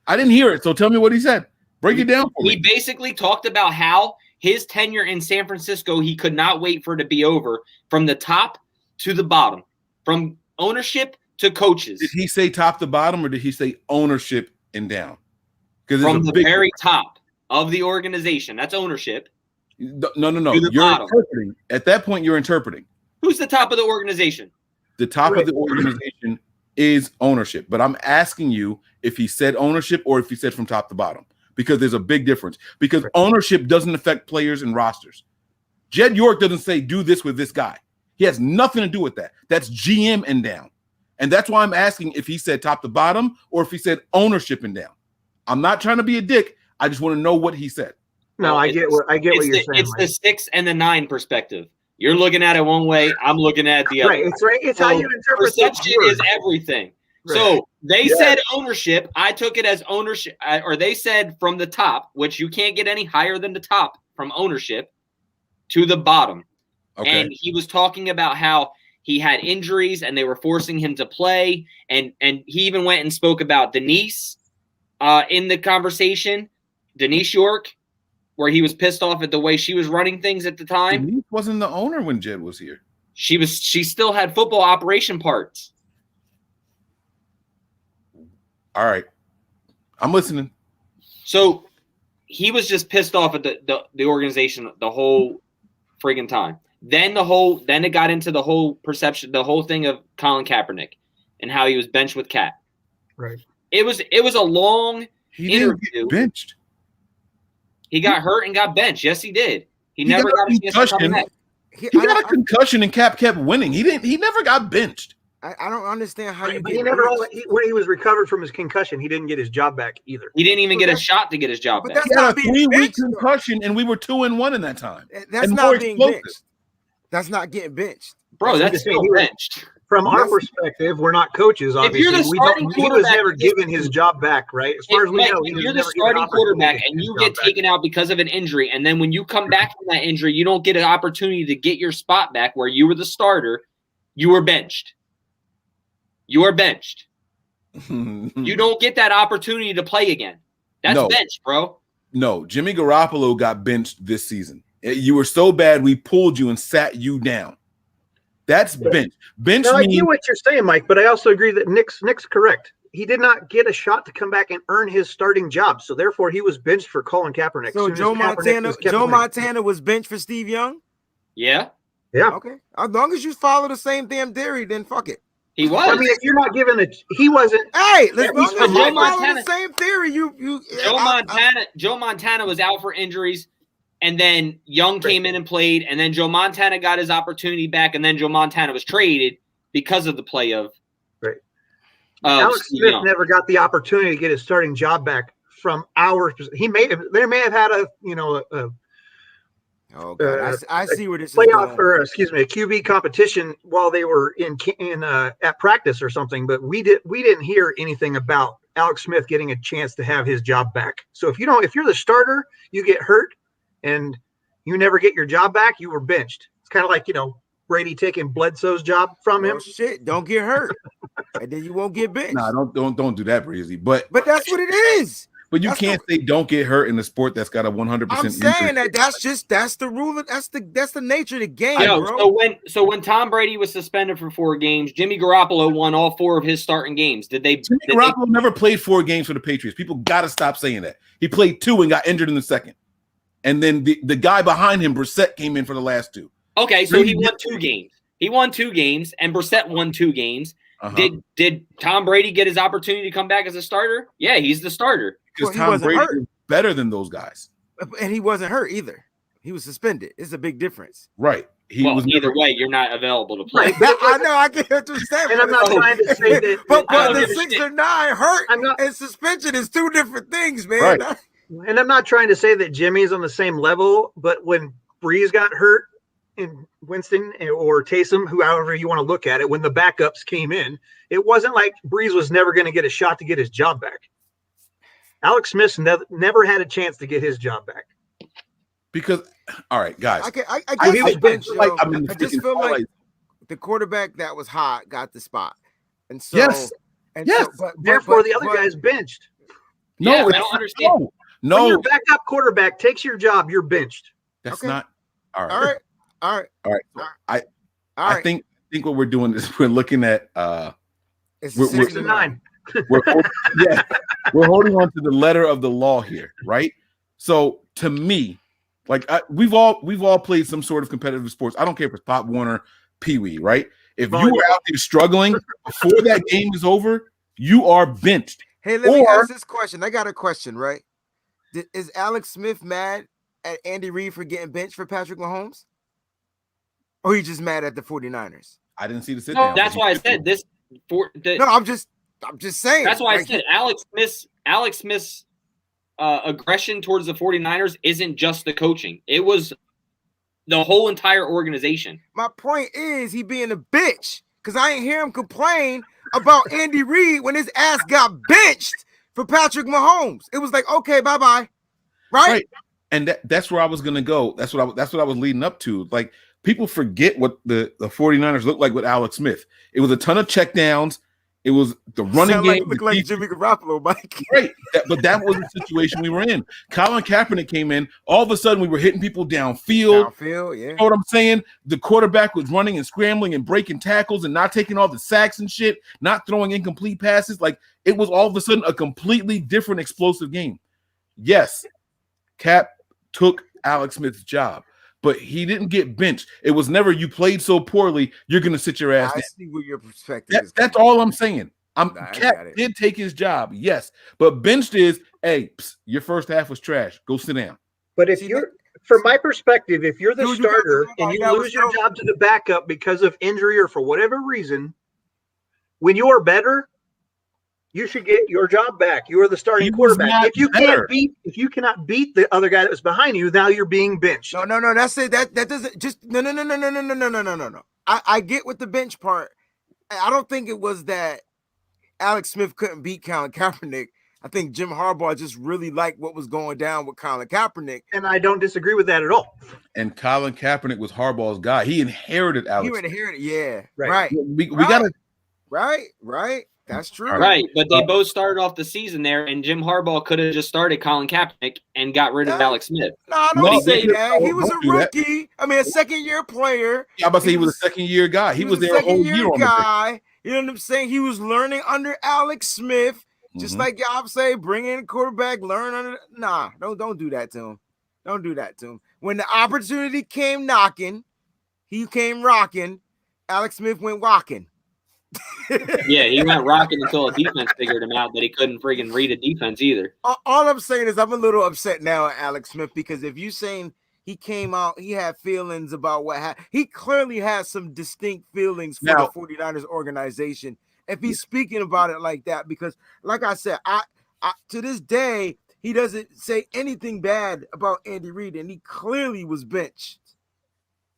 I didn't hear it, so tell me what he said. Break it down for me. He basically talked about how his tenure in San Francisco, he could not wait for it to be over from the top to the bottom, from ownership to coaches. Did he say top to bottom, or did he say ownership and down? From the very top of the organization. That's ownership. No. You're interpreting. At that point, you're interpreting. Who's the top of the organization? The top of the organization is ownership. But I'm asking you if he said ownership or if he said from top to bottom, because there's a big difference. Because ownership doesn't affect players and rosters. Jed York doesn't say do this with this guy. He has nothing to do with that. That's GM and down. And that's why I'm asking if he said top to bottom or if he said ownership and down. I'm not trying to be a dick. I just want to know what he said. No, I get what you're saying. It's the 6 and the 9 perspective. You're looking at it one way. I'm looking at it the other. It's how you interpret perception is everything. Right. So they said ownership. I took it as ownership, or they said from the top, which you can't get any higher than the top from ownership to the bottom. Okay. And he was talking about how he had injuries and they were forcing him to play. And he even went and spoke about Denise in the conversation, Denise York, where he was pissed off at the way she was running things at the time. Denise wasn't the owner when Jed was here. She still had football operation parts. All right. I'm listening. So he was just pissed off at the organization the whole friggin' time. Then it got into the whole perception, the whole thing of Colin Kaepernick and how he was benched with Cat. Right. It was a long interview. Didn't get benched. He got hurt and got benched. Yes, he did. He never got a chance to come back. He got a concussion and kept winning. He never got benched. I don't understand how you But get when he was recovered from his concussion, he didn't get his job back either. He didn't even get a shot to get his job back. He had a 3-week concussion, and we were 2-1 in that time. That's not being benched. That's not getting benched. Bro, that's still benched. From our perspective, we're not coaches, obviously. If you're the starting he was never given his job back, right? As far as we know, if you're the starting quarterback and you get taken out because of an injury, and then when you come back from that injury, you don't get an opportunity to get your spot back where you were the starter, you were benched. You are benched. You don't get that opportunity to play again. That's benched, bro. No, Jimmy Garoppolo got benched this season. You were so bad, we pulled you and sat you down. That's bench. Bench. I get what you're saying, Mike, but I also agree that Nick's correct. He did not get a shot to come back and earn his starting job, so therefore he was benched for Colin Kaepernick. So Joe Montana was benched for Steve Young? Yeah. Yeah. Okay. As long as you follow the same damn theory, then fuck it. He was. I mean, if you're not given he wasn't. Hey, as long as you follow the same theory, Joe Montana was out for injuries. And then Young came in and played, and then Joe Montana got his opportunity back, and then Joe Montana was traded because of the play of Alex Smith never got the opportunity to get his starting job back from our. They may have had a I see where this playoff is or a QB competition while they were in at practice or something, but we didn't hear anything about Alex Smith getting a chance to have his job back. So if you're the starter, you get hurt and you never get your job back, you were benched. It's kind of like, Brady taking Bledsoe's job from him. Shit, don't get hurt. And then you won't get benched. Nah, don't do that, Breezy. But that's what it is. But you can't say don't get hurt in a sport that's got a 100%. I'm saying that's the rule. That's the nature of the game, bro. So when Tom Brady was suspended for 4 games, Jimmy Garoppolo won all 4 of his starting games. Jimmy Garoppolo never played 4 games for the Patriots. People got to stop saying that. He played 2 and got injured in the second. And then the guy behind him, Brissett, came in for the last 2. Okay, so he won 2 games. He won 2 games, and Brissett won 2 games. Uh-huh. Did Tom Brady get his opportunity to come back as a starter? Yeah, he's the starter. Because Tom Brady was better than those guys. And he wasn't hurt either. He was suspended. It's a big difference. Right. Either way, you're not available to play. Right. I know. I get what you're saying. And I'm not trying to say that. but the 6 or 9 hurt and suspension is 2 different things, man. Right. And I'm not trying to say that Jimmy's on the same level, but when Breeze got hurt and Winston or Taysom, however you want to look at it, when the backups came in, it wasn't like Breeze was never going to get a shot to get his job back. Alex Smith never had a chance to get his job back. Because, all right, guys. I just feel like the quarterback that was hot got the spot. And so, yes. But therefore, the other guy's benched. No, I don't understand. No. When your backup quarterback takes your job, you're benched. That's not all right. All right. I think what we're doing is we're looking at it's 6-9. We're holding on to the letter of the law here, right? So to me, like we've all played some sort of competitive sports. I don't care if it's Pop Warner, Pee Wee, right? If you were out there struggling before that game is over, you are benched. Hey, let me ask this question. I got a question, right? Is Alex Smith mad at Andy Reid for getting benched for Patrick Mahomes? Or he just mad at the 49ers? I didn't see the sit down. That's why I said this. No, I'm just saying. That's why I said Alex Smith's aggression towards the 49ers isn't just the coaching. It was the whole entire organization. My point is he being a bitch because I ain't hear him complain about Andy Reid when his ass got benched for Patrick Mahomes. It was like, okay, bye-bye. Right? And that's where I was going to go. That's what I was leading up to. Like, people forget what the 49ers looked like with Alex Smith. It was a ton of checkdowns. It was the running game. Looked like Jimmy Garoppolo, Mike. Right. But that was the situation we were in. Colin Kaepernick came in. All of a sudden, we were hitting people downfield. Yeah. You know what I'm saying? The quarterback was running and scrambling and breaking tackles and not taking all the sacks and shit, not throwing incomplete passes. Like, it was all of a sudden a completely different explosive game. Yes, Cap took Alex Smith's job, but he didn't get benched. It was never you played so poorly, you're going to sit your ass down. I see where your perspective is. That's all I'm saying. Cap did take his job, yes, but benched is, hey, your first half was trash. Go sit down. But if from my perspective, if you're the starter and you lose your job to the backup because of injury or for whatever reason, when you're better, you should get your job back. You are the starting quarterback. If you cannot beat the other guy that was behind you, now you're being benched. No. That's it. That doesn't just no. I get with the bench part. I don't think it was that Alex Smith couldn't beat Colin Kaepernick. I think Jim Harbaugh just really liked what was going down with Colin Kaepernick. And I don't disagree with that at all. And Colin Kaepernick was Harbaugh's guy. He inherited Alex. He inherited, yeah. Right. We got to. Right. That's true. Right. But they both started off the season there, and Jim Harbaugh could have just started Colin Kaepernick and got rid ofAlex Smith. No, don't say that. He was a rookie. I mean, a second-year player. Yeah, I'm about to say he was a second-year guy. He was there a whole year on guy. You know what I'm saying? He was learning under Alex Smith. Just like y'all say, bring in a quarterback, learn under. Nah, don't do that to him. Don't do that to him. When the opportunity came knocking, he came rocking. Alex Smith went walking. Yeah, he went rocking until a defense figured him out that he couldn't friggin' read a defense either. All I'm saying is I'm a little upset now at Alex Smith because if you saying he came out, he had feelings about what happened. He clearly has some distinct feelings for the 49ers organization. If he's speaking about it like that, because like I said, I to this day, he doesn't say anything bad about Andy Reid, and he clearly was benched.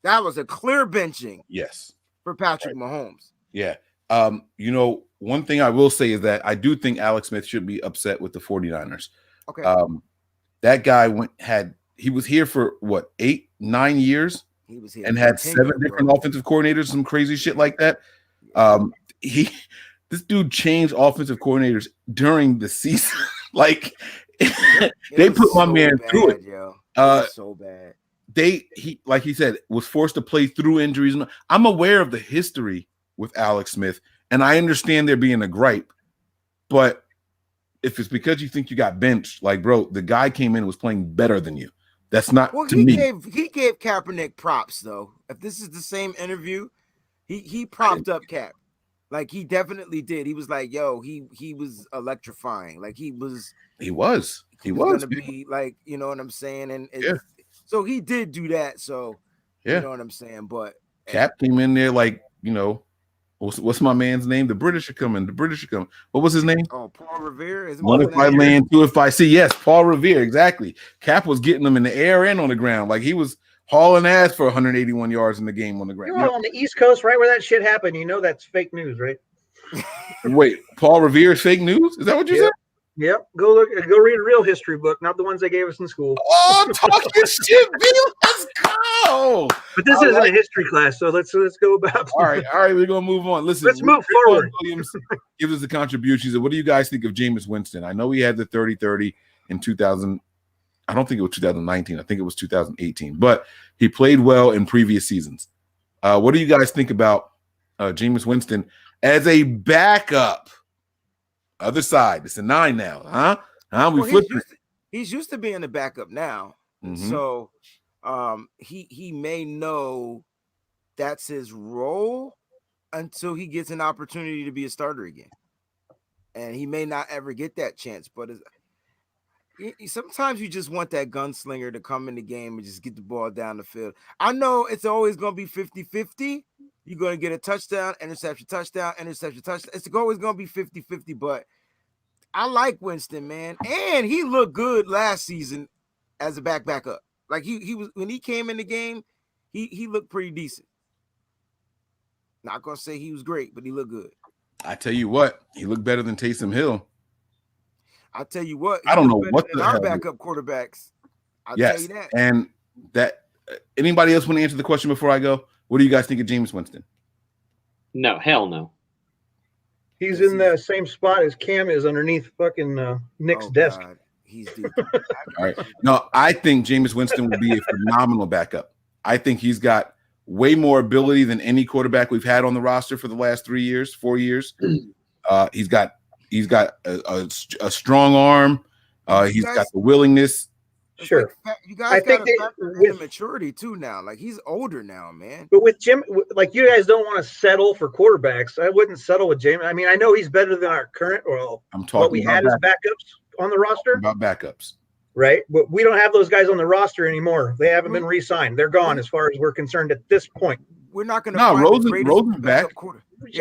That was a clear benching. Yes. For Patrick Mahomes. Yeah. One thing I will say is that I do think Alex Smith should be upset with the 49ers. Okay. That guy he was here for what, 8-9 years? He was here and had 7 different offensive coordinators, some crazy shit like that. This dude changed offensive coordinators during the season. Like they put my man through it. Yo. It was so bad. He like he said was forced to play through injuries. I'm aware of the history with Alex Smith, and I understand there being a gripe, but if it's because you think you got benched, like bro, the guy came in and was playing better than you. That's not to me. He gave Kaepernick props though. If this is the same interview, he propped up Cap. Like he definitely did. He was like, "Yo, he was electrifying. Like he was gonna be like, you know what I'm saying?" And so he did do that. So you know what I'm saying. But Cap came in there like, what's my man's name? The British are coming. What was his name? Oh, Paul Revere. One if I land, two if I see. Yes, Paul Revere. Exactly. Cap was getting them in the air and on the ground. Like he was hauling ass for 181 yards in the game on the ground. You're on the East Coast, right where that shit happened. You know that's fake news, right? Wait, Paul Revere is fake news? Is that what you said? Yep. Go read a real history book, not the ones they gave us in school. Oh, talk your shit, Bill. Let's go. But this isn't a history class, so let's go about. All right, we're gonna move on. Listen, let's move forward. Williams gives us a contribution. What do you guys think of Jameis Winston? I know he had the 30-30 in 2000. I don't think it was 2019. I think it was 2018. But he played well in previous seasons. What do you guys think about Jameis Winston as a backup? Other side. It's a 9 now, huh? Well, he's used to being a backup now. Mm-hmm. So he may know that's his role until he gets an opportunity to be a starter again. And he may not ever get that chance, but sometimes you just want that gunslinger to come in the game and just get the ball down the field. I know it's always going to be 50-50. You're going to get a touchdown, interception, touchdown, interception, touchdown. It's always going to be 50-50, but I like Winston, man. And he looked good last season as a backup. Like he was when he came in the game, he looked pretty decent. Not going to say he was great, but he looked good. I tell you what, he looked better than Taysom Hill. I tell you what, I don't know what our backup quarterbacks. I'll tell you that. And that anybody else want to answer the question before I go? What do you guys think of Jameis Winston? No, hell no. He's in the same spot as Cam is underneath fucking Nick's desk. God. He's deep. All right. No, I think Jameis Winston will be a phenomenal backup. I think he's got way more ability than any quarterback we've had on the roster for the last 4 years. He's got a strong arm. He's got the willingness. Sure. Like, you guys got to factor in maturity too now. Like, he's older now, man. But with Jim, like, you guys don't want to settle for quarterbacks. I wouldn't settle with Jameis. I mean, I know he's better than our current, I'm talking what we had as backups on the roster. About backups. Right. But we don't have those guys on the roster anymore. They haven't been re-signed. They're gone as far as we're concerned at this point. We're not going to. No, Rosen's back.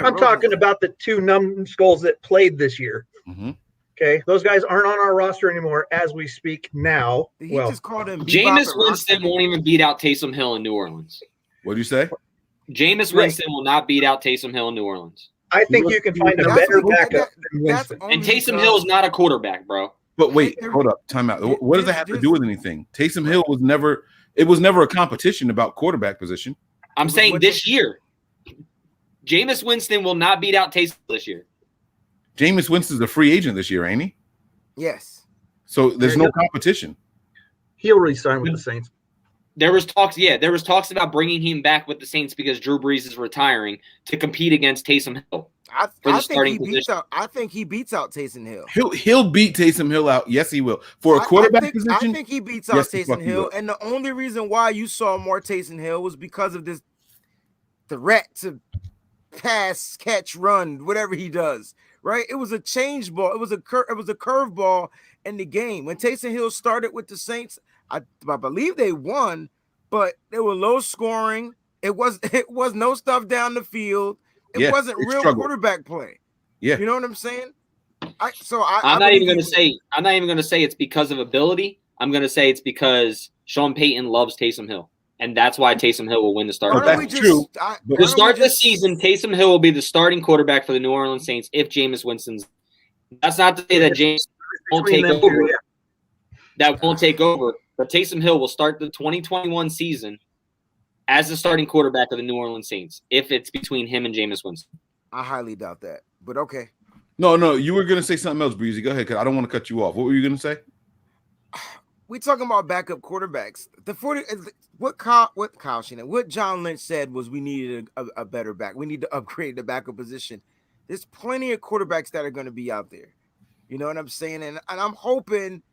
I'm talking about the two numbskulls that played this year. Mm-hmm. Okay, those guys aren't on our roster anymore as we speak now. Just called him Jameis Winston won't even beat out Taysom Hill in New Orleans. What'd you say? Jameis Winston will not beat out Taysom Hill in New Orleans. I think you can find a better backup than Winston. And Taysom Hill is not a quarterback, bro. But wait, hold up, time out. What does that have to do with anything? Taysom Hill was never a competition about quarterback position. I'm saying this year, Jameis Winston will not beat out Taysom this year. Jameis Winston's a free agent this year, ain't he? Yes. So there's no competition. He'll re-sign with the Saints. There was talks about bringing him back with the Saints because Drew Brees is retiring to compete against Taysom Hill for the starting position. I think he beats out Taysom Hill. He'll beat Taysom Hill out. Yes, he will. For a quarterback position, I think he beats out Taysom Hill. And the only reason why you saw more Taysom Hill was because of this threat to pass, catch, run, whatever he does. Right? It was a change ball. It was a curve ball in the game. When Taysom Hill started with the Saints, I believe they won, but they were low scoring. It was no stuff down the field. It wasn't real quarterback play. Yeah. You know what I'm saying? I'm not even going to say it's because of ability. I'm going to say it's because Sean Payton loves Taysom Hill. And that's why Taysom Hill will win the starting. That's true. To start the season, Taysom Hill will be the starting quarterback for the New Orleans Saints if Jameis Winston's. That's not to say that James won't take over. That won't take over. But Taysom Hill will start the 2021 season as the starting quarterback of the New Orleans Saints if it's between him and Jameis Winston. I highly doubt that. But okay. No, you were going to say something else, Breezy. Go ahead, because I don't want to cut you off. What were you going to say? We talking about backup quarterbacks. What John Lynch said was we needed a better back. We need to upgrade the backup position. There's plenty of quarterbacks that are going to be out there. You know what I'm saying? And I'm hoping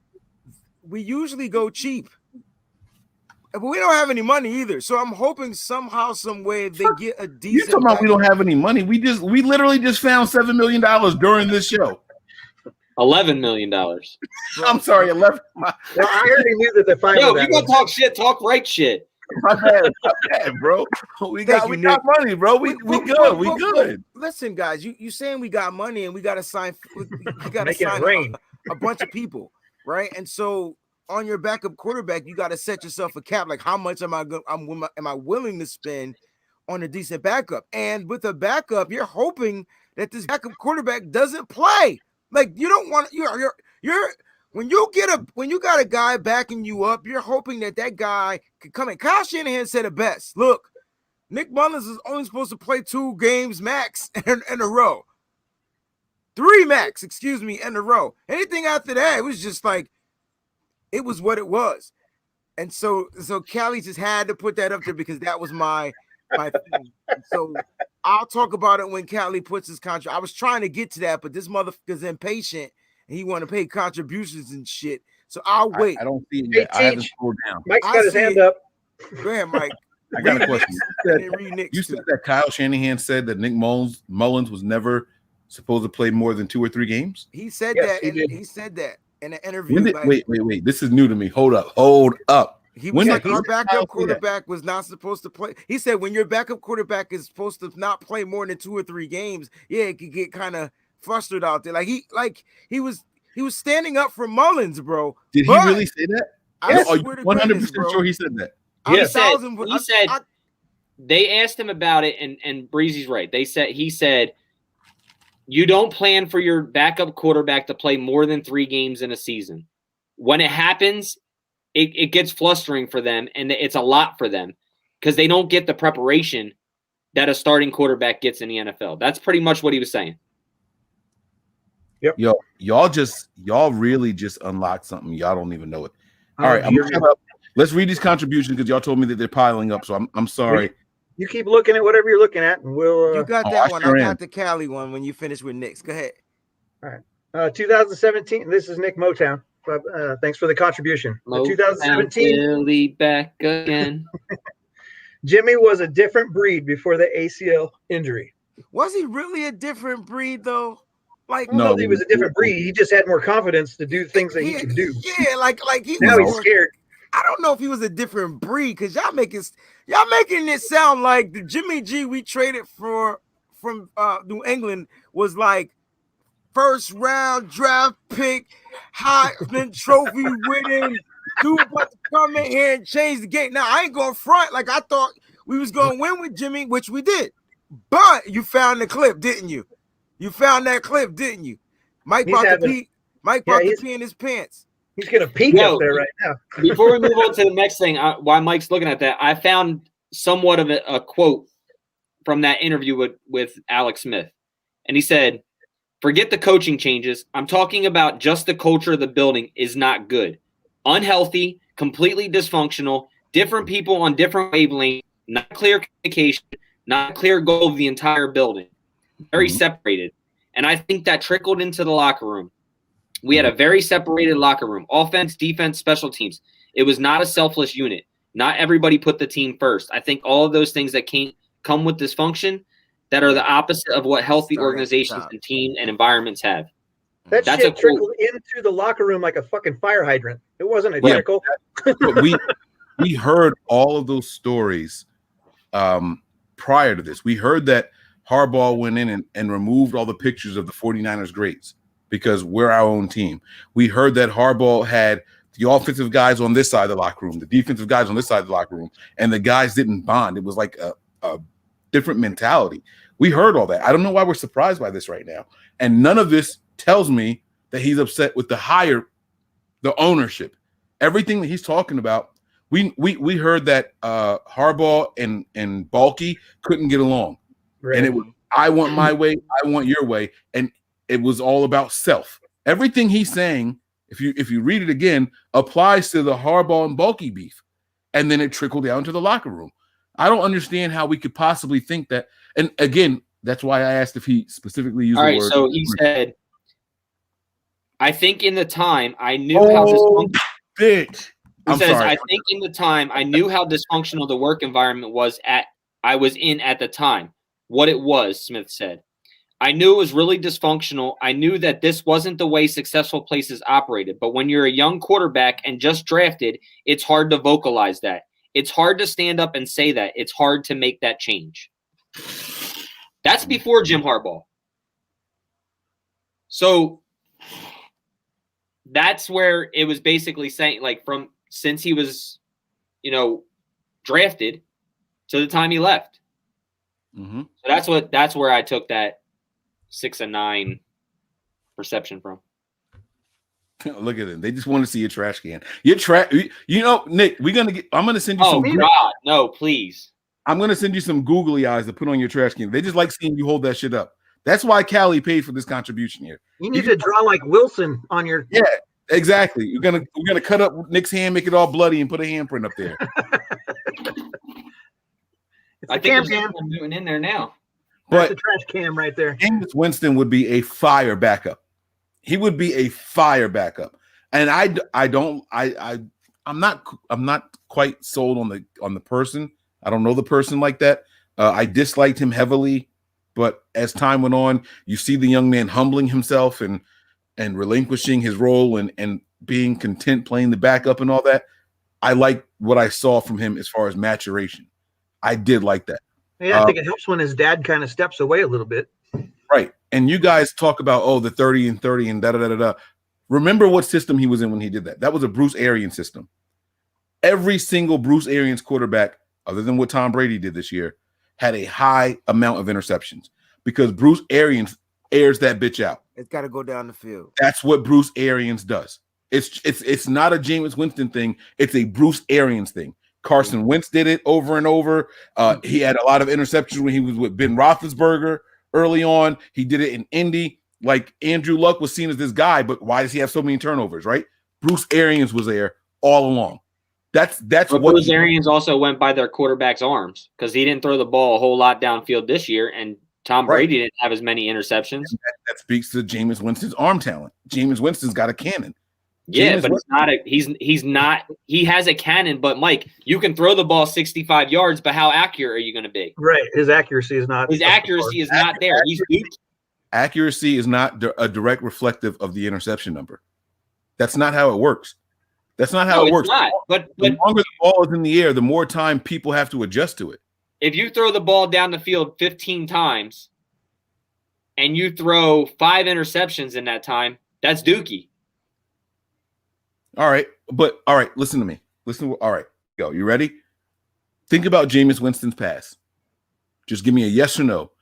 we usually go cheap. But we don't have any money either. So I'm hoping somehow, some way they get a decent. You're talking about we don't have any money. We literally just found $7 million during this show. $11 million. I'm sorry, 11. Well, I already knew that the final. Yo, you gonna talk shit? Talk right shit. My bad, bro. We got money, bro. We good. We good. Listen, guys, you saying we got money and we got to sign. We got to sign a bunch of people, right? And so on your backup quarterback, you got to set yourself a cap. Like, how much am I willing to spend on a decent backup? And with a backup, you're hoping that this backup quarterback doesn't play. Like, you don't want you're when you got a guy backing you up, you're hoping that guy could come in. Kyle Shanahan said it best. Look, Nick Mullins is only supposed to play 2 games max in a row. 3 max, in a row. Anything after that, it was just like it was what it was. And so Callie just had to put that up there because that was my thing. So I'll talk about it when Callie puts his contract. I was trying to get to that, but this motherfucker's impatient and he want to pay contributions and shit. So I'll wait. I don't see it yet. I haven't scrolled down. Mike's got his hand up. Go ahead, Mike. I got a question. You said that Kyle Shanahan said that Nick Mullins was never supposed to play more than 2 or 3 games? He said that. He said that in an interview. Wait. This is new to me. Hold up. He was like, our backup quarterback was not supposed to play. He said, when your backup quarterback is supposed to not play more than 2 or 3 games, it could get kind of frustrated out there. He was standing up for Mullins, bro. Did he really say that? Are you 100% sure he said that? Yes. He said they asked him about it, and Breezy's right. He said, you don't plan for your backup quarterback to play more than 3 games in a season. When it happens, it gets flustering for them, and it's a lot for them because they don't get the preparation that a starting quarterback gets in the NFL. That's pretty much what he was saying. Yep. Y'all really just unlocked something. Y'all don't even know it. All right, I'm gonna shut up. Let's read these contributions because y'all told me that they're piling up. So I'm sorry. You keep looking at whatever you're looking at, and we'll. You got that one. Sure I got the Cali one when you finish with Knicks. Go ahead. All right. 2017. This is Nick Motown. Thanks for the contribution. Mo 2017, Billy back again. Jimmy was a different breed before the ACL injury. Was he really a different breed though? Like, I don't know that he was a different breed. He just had more confidence to do things that he could do. Yeah, like he now was he's scared. I don't know if he was a different breed because y'all making it sound like the Jimmy G we traded from New England was like first round draft pick, Heisman Trophy winning dude about to come in here and change the game. Now I ain't going front like I thought we was going to win with Jimmy, which we did. But you found the clip, didn't you? You found that clip, didn't you? Mike about to pee in his pants. He's gonna peek up there right now. Before we move on to the next thing, while Mike's looking at that, I found somewhat of a quote from that interview with Alex Smith. And he said, "Forget the coaching changes. I'm talking about just the culture of the building is not good. Unhealthy, completely dysfunctional, different people on different wavelengths, not clear communication, not a clear goal of the entire building. Very separated." And I think that trickled into the locker room. We had a very separated locker room, offense, defense, special teams. It was not a selfless unit. Not everybody put the team first. I think all of those things that come with dysfunction that are the opposite of what healthy organizations and team and environments have. That's shit trickled into the locker room like a fucking fire hydrant. It wasn't a trickle. we heard all of those stories prior to this. We heard that Harbaugh went in and removed all the pictures of the 49ers greats because we're our own team. We heard that Harbaugh had the offensive guys on this side of the locker room, the defensive guys on this side of the locker room, and the guys didn't bond. It was like a different mentality. We heard all that. I don't know why we're surprised by this right now. And none of this tells me that he's upset with the ownership. Everything that he's talking about, we heard that Harbaugh and Balky couldn't get along. Right. And it was, I want my way, I want your way. And it was all about self. Everything he's saying, if you read it again, applies to the Harbaugh and Balky beef. And then it trickled down to the locker room. I don't understand how we could possibly think that. And again, that's why I asked if he specifically used the word. So he said, I think in the time I knew how dysfunctional. Bitch. He says, I think in the time I knew how dysfunctional the work environment was I was in at the time. What it was, Smith said. I knew it was really dysfunctional. I knew that this wasn't the way successful places operated. But when you're a young quarterback and just drafted, it's hard to vocalize that. It's hard to stand up and say that. It's hard to make that change. That's before Jim Harbaugh. So that's where it was basically saying, like, from since he was, drafted to the time he left. Mm-hmm. So that's where I took that 6 and 9 perception from. Look at it. They just want to see your trash can. Your trash. Nick, I'm gonna send you some. Oh God, no, please. I'm gonna send you some googly eyes to put on your trash can. They just like seeing you hold that shit up. That's why Callie paid for this contribution here. You need to draw like Wilson on your. Yeah, exactly. We're gonna cut up Nick's hand, make it all bloody, and put a handprint up there. I think I'm doing in there now. That's a trash can right there. Jameis Winston would be a fire backup. He would be a fire backup, and I'm not quite sold on the person. I don't know the person like that. I disliked him heavily, but as time went on, you see the young man humbling himself and relinquishing his role and being content playing the backup and all that. I like what I saw from him as far as maturation. I did like that. Yeah, I think it helps when his dad kind of steps away a little bit. Right. And you guys talk about, the 30 and 30 and da-da-da-da-da. Remember what system he was in when he did that. That was a Bruce Arians system. Every single Bruce Arians quarterback, other than what Tom Brady did this year, had a high amount of interceptions because Bruce Arians airs that bitch out. It's got to go down the field. That's what Bruce Arians does. It's not a Jameis Winston thing. It's a Bruce Arians thing. Carson Wentz did it over and over. He had a lot of interceptions when he was with Ben Roethlisberger early on. He did it in Indy. Like Andrew Luck was seen as this guy, but why does he have so many turnovers, right? Bruce Arians was there all along. That's but what Bruce Arians also went by their quarterback's arms because he didn't throw the ball a whole lot downfield this year, and Tom Brady didn't have as many interceptions. That speaks to Jameis Winston's arm talent. Jameis Winston's got a cannon. Yeah, but he's not. He has a cannon, but Mike, you can throw the ball 65 yards, but how accurate are you going to be? Right. His accuracy is not. His accuracy is not there. He's Duke. Accuracy is not a direct reflective of the interception number. That's not how it works. That's not how it works. Not. But the longer the ball is in the air, the more time people have to adjust to it. If you throw the ball down the field 15 times and you throw 5 interceptions in that time, that's Dookie. All right. Listen to me. All right. Go. You ready? Think about Jameis Winston's pass. Just give me a yes or no.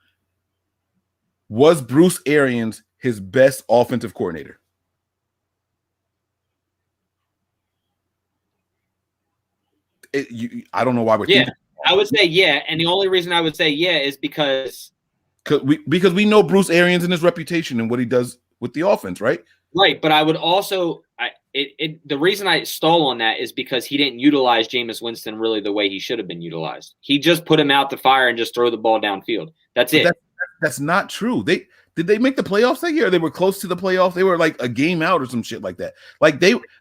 Was Bruce Arians his best offensive coordinator? I don't know why we're thinking. I would say yeah, and the only reason I would say yeah is because we know Bruce Arians and his reputation and what he does with the offense, right? Right, but I would also the reason I stall on that is because he didn't utilize Jameis Winston really the way he should have been utilized. He just put him out the fire and just throw the ball downfield. That's it. That's not true. Did they make the playoffs that year? They were close to the playoffs. They were like a game out or some shit like that.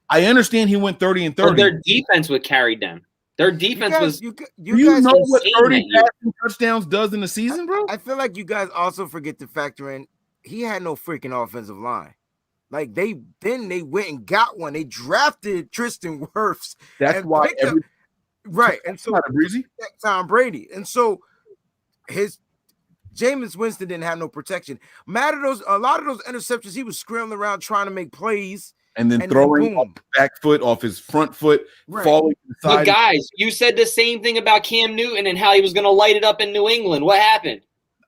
I understand he went 30 and 30. But their defense would carry them. Their defense was. You guys know what 30 passing touchdowns does in the season, bro? I feel like you guys also forget to factor in he had no freaking offensive line. Like they went and got one. They drafted Tristan Wirfs. That's why right. And so breezy Tom Brady. And so Jameis Winston didn't have no protection. A lot of those interceptions, he was scrambling around trying to make plays. And then throwing off the back foot, off his front foot, falling to the side. But guys, you said the same thing about Cam Newton and how he was going to light it up in New England. What happened?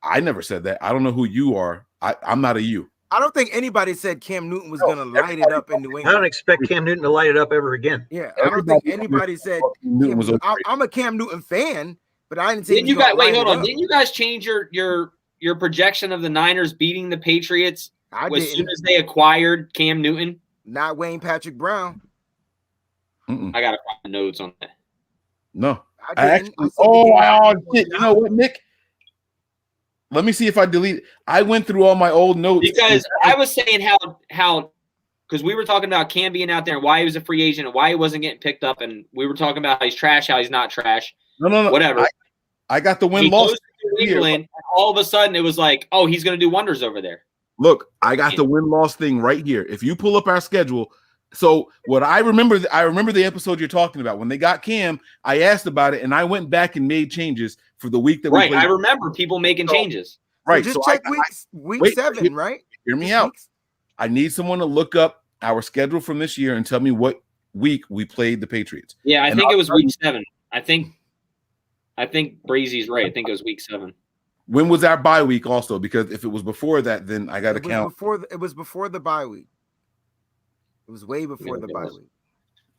I never said that. I don't know who you are. I'm not a you. I don't think anybody said Cam Newton was going to light it up in New England. I don't expect Cam Newton to light it up ever again. Yeah, I don't think anybody said Newton was okay. I'm a Cam Newton fan, but I didn't say. Didn't you guys wait? Hold on. Didn't you guys change your projection of the Niners beating the Patriots as soon as they acquired Cam Newton? Not Wayne Patrick Brown. Mm-mm. I gotta find the notes on that. No, shit! You know what, Nick? Let me see if I delete it. I went through all my old notes because I was saying how because we were talking about Cam being out there and why he was a free agent and why he wasn't getting picked up, and we were talking about how he's trash, how he's not trash. No. Whatever. I got the win-loss. England, all of a sudden it was like, oh, he's going to do wonders over there. Look, I got the win-loss thing right here. If you pull up our schedule, so what I remember the episode you're talking about. When they got Cam, I asked about it, and I went back and made changes for the week that we played. I remember people making changes. Right. So just check week 7, right? Hear me out. I need someone to look up our schedule from this year and tell me what week we played the Patriots. Yeah, I think it was week 7. I think Brazy's right. I think it was week 7. When was our bye week also? Because if it was before that, then I got to count. It was before the bye week. It was way before the bye week.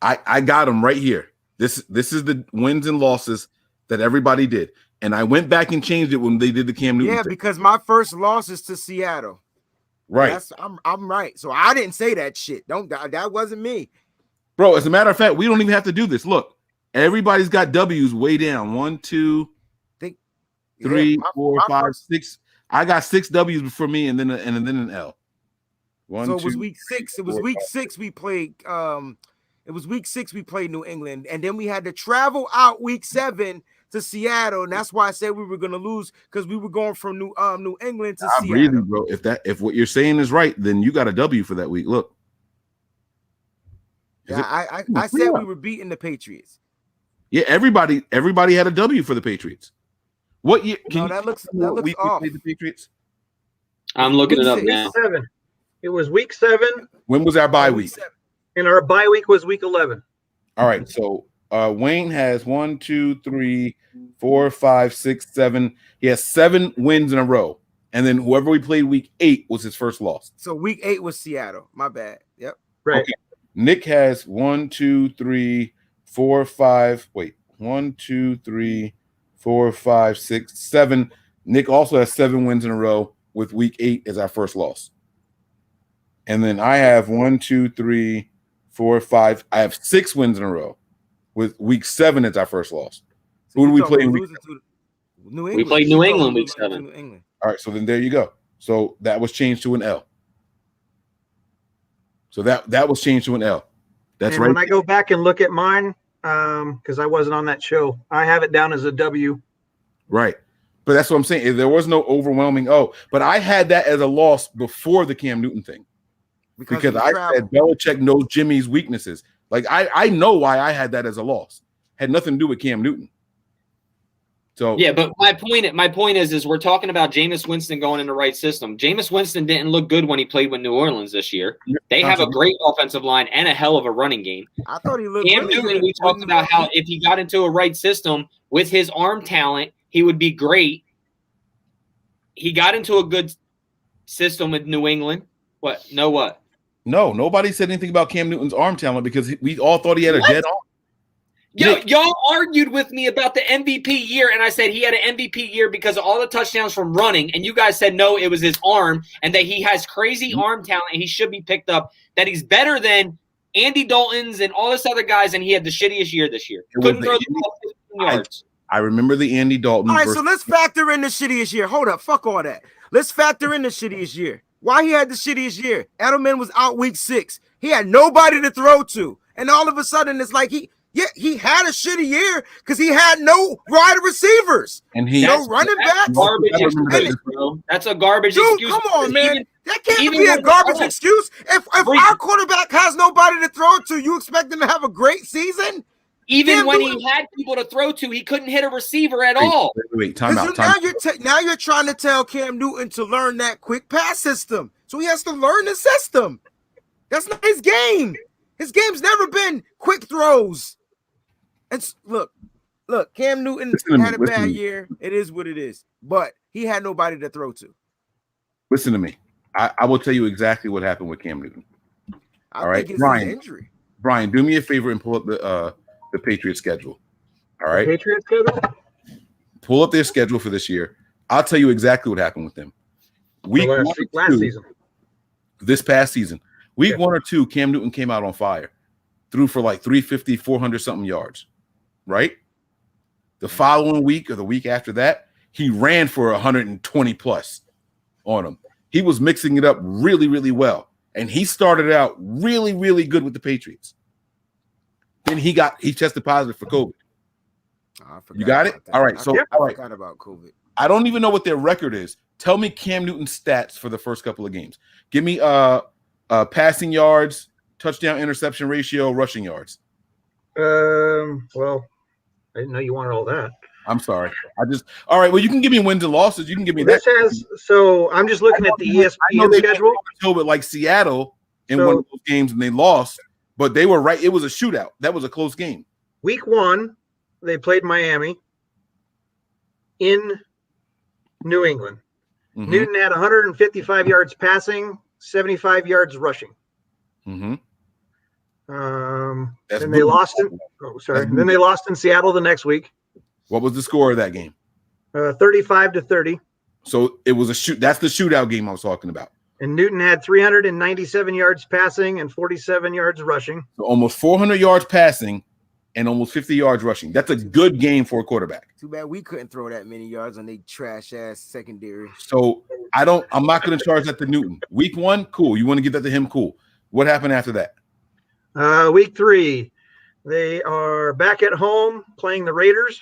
I got them right here. This is the wins and losses that everybody did. And I went back and changed it when they did the Cam Newton thing. Because my first loss is to Seattle. Right. I'm right. So I didn't say that shit. That wasn't me. Bro, as a matter of fact, we don't even have to do this. Look, everybody's got W's way down. 1, 2, 3, 4, 5, 6. I got 6 W's for me and then an L. So it was week 6. It was week 6 we played. It was week 6 we played New England, and then we had to travel out week 7 to Seattle, and that's why I said we were going to lose because we were going from New England to Seattle. Breathing, bro. If what you're saying is right, then you got a W for that week. Look. I said we were beating the Patriots. Yeah, everybody had a W for the Patriots. What year? That looks off. We played the Patriots? I'm looking it up now. Week 7. It was week 7. When was our bye week? And our bye week was week 11. All right, so Wayne has 1, 2, 3, 4, 5, 6, 7. He has 7 wins in a row. And then whoever we played week 8 was his first loss. So week 8 was Seattle. My bad. Yep. Right. Okay. Nick has 1, 2, 3, 4, 5. Wait, 1, 2, 3, 4, 5, 6, 7. Nick also has 7 wins in a row with week 8 as our first loss. And then I have 1, 2, 3, 4, 5. I have 6 wins in a row with week 7 as our first loss. So who do we play in week 7? New England. We played New England week 7. All right, so then there you go. So that was changed to an L. So that was changed to an L. That's and right. When I go back and look at mine, because I wasn't on that show, I have it down as a W. Right. But that's what I'm saying. There was no overwhelming but I had that as a loss before the Cam Newton thing. Because I said Belichick knows Jimmy's weaknesses. Like I know why I had that as a loss. Had nothing to do with Cam Newton. So yeah, but my point is we're talking about Jameis Winston going in the right system. Jameis Winston didn't look good when he played with New Orleans this year. They have a great offensive line and a hell of a running game. I thought he looked Cam Newton, we talked about how if he got into a right system with his arm talent, he would be great. He got into a good system with New England. What? No, nobody said anything about Cam Newton's arm talent because we all thought he had a dead arm. Y'all argued with me about the MVP year, and I said he had an MVP year because of all the touchdowns from running, and you guys said no, it was his arm, and that he has crazy arm talent, and he should be picked up, that he's better than Andy Dalton's and all this other guys, and he had the shittiest year this year. Couldn't throw the ball 15 yards. I remember the Andy Dalton. All right, so let's factor in the shittiest year. Hold up, fuck all that. Let's factor in the shittiest year. Why he had the shittiest year? Edelman was out week 6. He had nobody to throw to, and all of a sudden it's like he had a shitty year because he had no wide receivers and no running backs. Garbage excuse, bro. That's a garbage excuse. Come on, man. That can't be a garbage excuse. If our quarterback has nobody to throw to, you expect him to have a great season? Even when he had people to throw to, he couldn't hit a receiver at all. Wait, time out. Now you're trying to tell Cam Newton to learn that quick pass system. So he has to learn the system. That's not his game. His game's never been quick throws. And look, Cam Newton had a bad year. It is what it is. But he had nobody to throw to. Listen to me. I will tell you exactly what happened with Cam Newton. All right, Brian. Injury. Brian, do me a favor and pull up the Patriots schedule. All right. Patriots schedule? Pull up their schedule for this year. I'll tell you exactly what happened with them. Last season. This past season. Week 1 or 2, Cam Newton came out on fire. Threw for like 350, 400 something yards. Right? The following week or the week after that, he ran for 120 plus on him. He was mixing it up really, really well. And he started out really, really good with the Patriots. Then he tested positive for COVID. You got it? All right. So I forgot about COVID. I don't even know what their record is. Tell me Cam Newton's stats for the first couple of games. Give me passing yards, touchdown interception ratio, rushing yards. Well, I didn't know you wanted all that. I'm sorry. All right. Well, you can give me wins and losses. You can give me this that. So I'm just looking at the ESPN schedule. With like Seattle in one of those games and they lost, but they were right. It was a shootout. That was a close game. Week 1, they played Miami in New England. Mm-hmm. Newton had 155 yards passing, 75 yards rushing. Mm-hmm. Then they lost Then they lost in Seattle the next week. What was the score of that game? 35-30. So it was that's the shootout game I was talking about. And Newton had 397 yards passing and 47 yards rushing. So almost 400 yards passing and almost 50 yards rushing. That's a good game for a quarterback. Too bad we couldn't throw that many yards on they trash ass secondary. So I'm not going to charge that to Newton. Week 1, cool. You want to give that to him? Cool. What happened after that? Week 3, they are back at home playing the Raiders,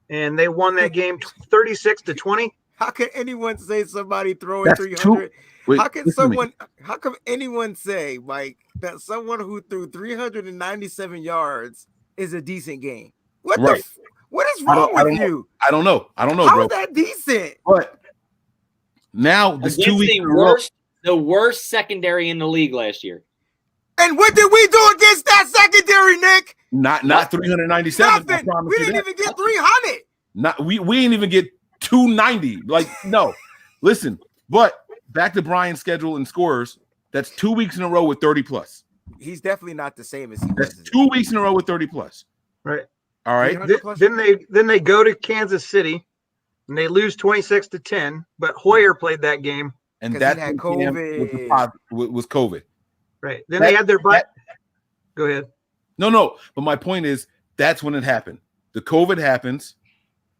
and they won that game 36-20. How can anyone say somebody throwing 300? How come anyone say, Mike, that someone who threw 397 yards is a decent game? What is wrong with you? I don't know. How bro. Is that decent? But now this 2 weeks the worst secondary in the league last year. And what did we do against that secondary, Nick? Not 397. Nothing. We didn't even get 300. We didn't even get 290. Like, no. Listen, but back to Brian's schedule and scorers. That's 2 weeks in a row with 30 plus. He's definitely not the same as he was. That's 2 weeks in a row with 30 plus. Right. All right. Then they go to Kansas City and they lose 26-10. But Hoyer played that game. And that had COVID. Was COVID. Right. Then they had their butt. Go ahead. No. But my point is, that's when it happened. The COVID happens.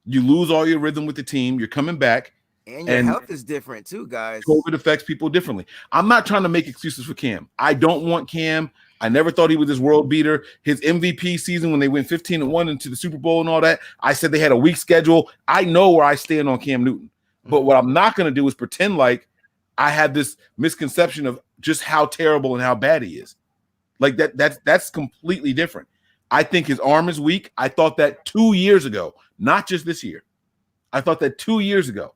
You lose all your rhythm with the team. You're coming back. And your health is different too, guys. COVID affects people differently. I'm not trying to make excuses for Cam. I don't want Cam. I never thought he was this world beater. His MVP season when they went 15-1 into the Super Bowl and all that, I said they had a weak schedule. I know where I stand on Cam Newton. But what I'm not going to do is pretend like I had this misconception of just how terrible and how bad he is. Like that's completely different. I think his arm is weak. I thought that 2 years ago, not just this year. I thought that 2 years ago.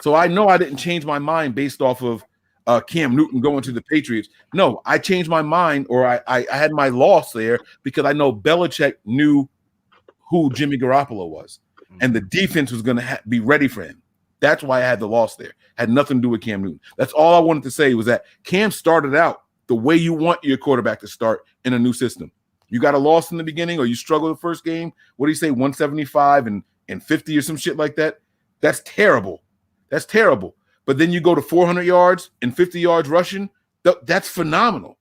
So I know I didn't change my mind based off of Cam Newton going to the Patriots. No, I changed my mind, or I had my loss there because I know Belichick knew who Jimmy Garoppolo was, and the defense was going to be ready for him. That's why I had the loss there. Had nothing to do with Cam Newton. That's all I wanted to say was that Cam started out the way you want your quarterback to start in a new system. You got a loss in the beginning, or you struggle the first game. What do you say, 175 and 50 or some shit like that? That's terrible. That's terrible. But then you go to 400 yards and 50 yards rushing. That's phenomenal.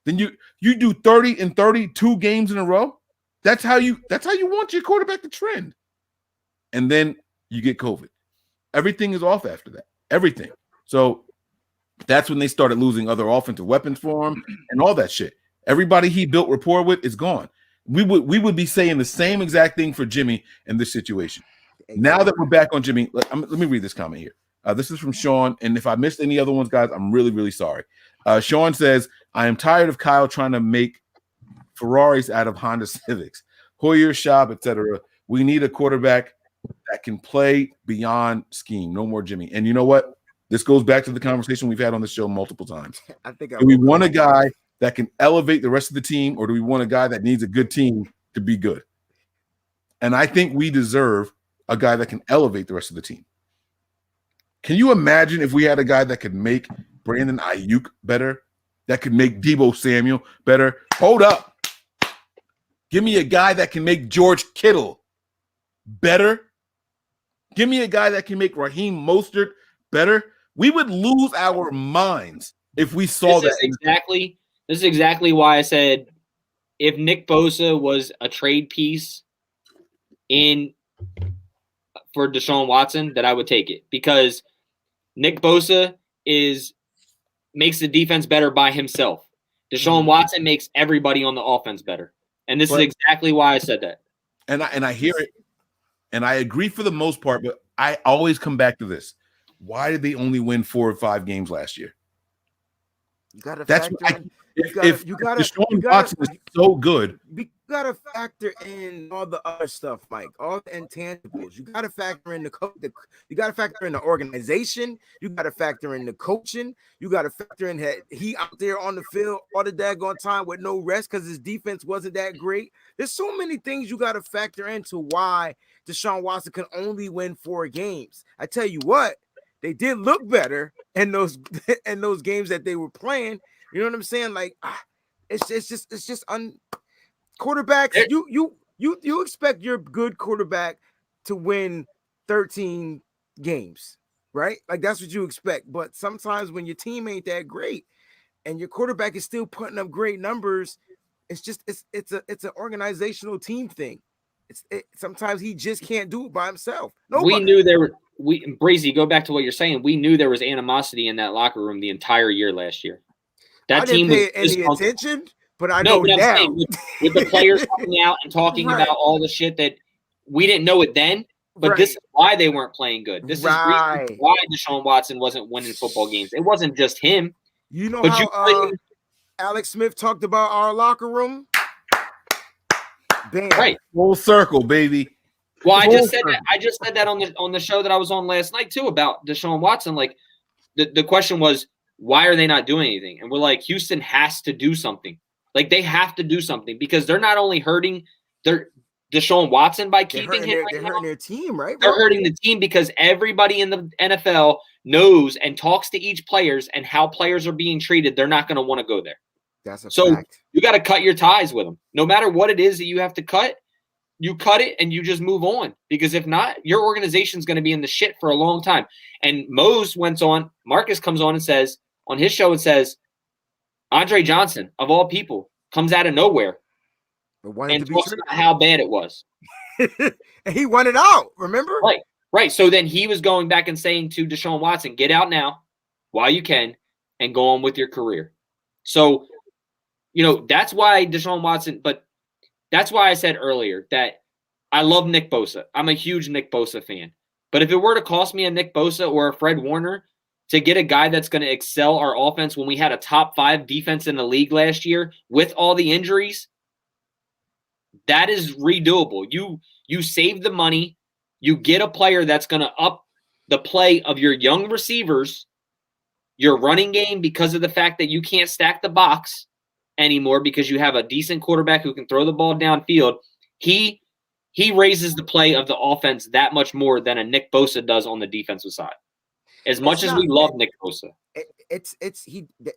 Then you do 30 and 32 games in a row. That's how you want your quarterback to trend. And then you get COVID. Everything is off after that. Everything. So that's when they started losing other offensive weapons for him and all that shit. Everybody he built rapport with is gone. We would be saying the same exact thing for Jimmy in this situation. Now that we're back on Jimmy, let me read this comment here. This is from Sean, and if I missed any other ones, guys, I'm really, really sorry. Sean says, I am tired of Kyle trying to make Ferraris out of Honda Civics. Hoyer, Schaub, etc. We need a quarterback that can play beyond scheme. No more Jimmy. And you know what? This goes back to the conversation we've had on the show multiple times. Do we want a guy that can elevate the rest of the team, or do we want a guy that needs a good team to be good? And I think we deserve a guy that can elevate the rest of the team. Can you imagine if we had a guy that could make Brandon Ayuk better, that could make Deebo Samuel better? Hold up. Give me a guy that can make George Kittle better. Give me a guy that can make Raheem Mostert better. We would lose our minds if we saw that. This is exactly why I said if Nick Bosa was a trade piece for Deshaun Watson, that I would take it, because Nick Bosa makes the defense better by himself. Deshaun Watson makes everybody on the offense better. And this is exactly why I said that. And I hear it, and I agree for the most part, but I always come back to this. Why did they only win 4 or 5 games last year? You got to factor in. If Deshaun Watson is so good, you got to factor in all the other stuff, Mike. All the intangibles. You got to factor in you got to factor in the organization. You got to factor in the coaching. You got to factor in that he out there on the field all the daggone time with no rest because his defense wasn't that great. There's so many things you got to factor into why Deshaun Watson can only win 4 games. I tell you what, they did look better in those games that they were playing. You know what I'm saying? Like, it's just quarterbacks. You expect your good quarterback to win 13 games, right? Like that's what you expect. But sometimes when your team ain't that great and your quarterback is still putting up great numbers, it's an organizational team thing. Sometimes he just can't do it by himself. We knew Breezy, go back to what you're saying. We knew there was animosity in that locker room the entire year last year. That team didn't pay any attention, but I know now. With the players coming out and talking about all the shit that we didn't know it then, but this is why they weren't playing good. This is why Deshaun Watson wasn't winning football games. It wasn't just him. You know how Alex Smith talked about our locker room? Bam. Right. Full circle, baby. Well, I just said that on the show that I was on last night too about Deshaun Watson. Like the question was, why are they not doing anything? And we're like, Houston has to do something. Like they have to do something because they're not only hurting their Deshaun Watson by keeping him. They're hurting their team, right? They're hurting the team because everybody in the NFL knows and talks to each players and how players are being treated. They're not going to want to go there. That's a fact. You got to cut your ties with them. No matter what it is that you have to cut, you cut it and you just move on. Because if not, your organization's going to be in the shit for a long time. And Marcus comes on and says, on his show, it says, Andre Johnson, of all people, comes out of nowhere and talks about how bad it was. And he won it out, remember? Right. Right. So then he was going back and saying to Deshaun Watson, get out now while you can and go on with your career. So, that's why Deshaun Watson, but that's why I said earlier that I love Nick Bosa. I'm a huge Nick Bosa fan. But if it were to cost me a Nick Bosa or a Fred Warner to get a guy that's going to excel our offense when we had a top 5 defense in the league last year with all the injuries, that is redoable. You save the money. You get a player that's going to up the play of your young receivers, your running game, because of the fact that you can't stack the box anymore because you have a decent quarterback who can throw the ball downfield. He raises the play of the offense that much more than a Nick Bosa does on the defensive side. As much as we love Nick Bosa.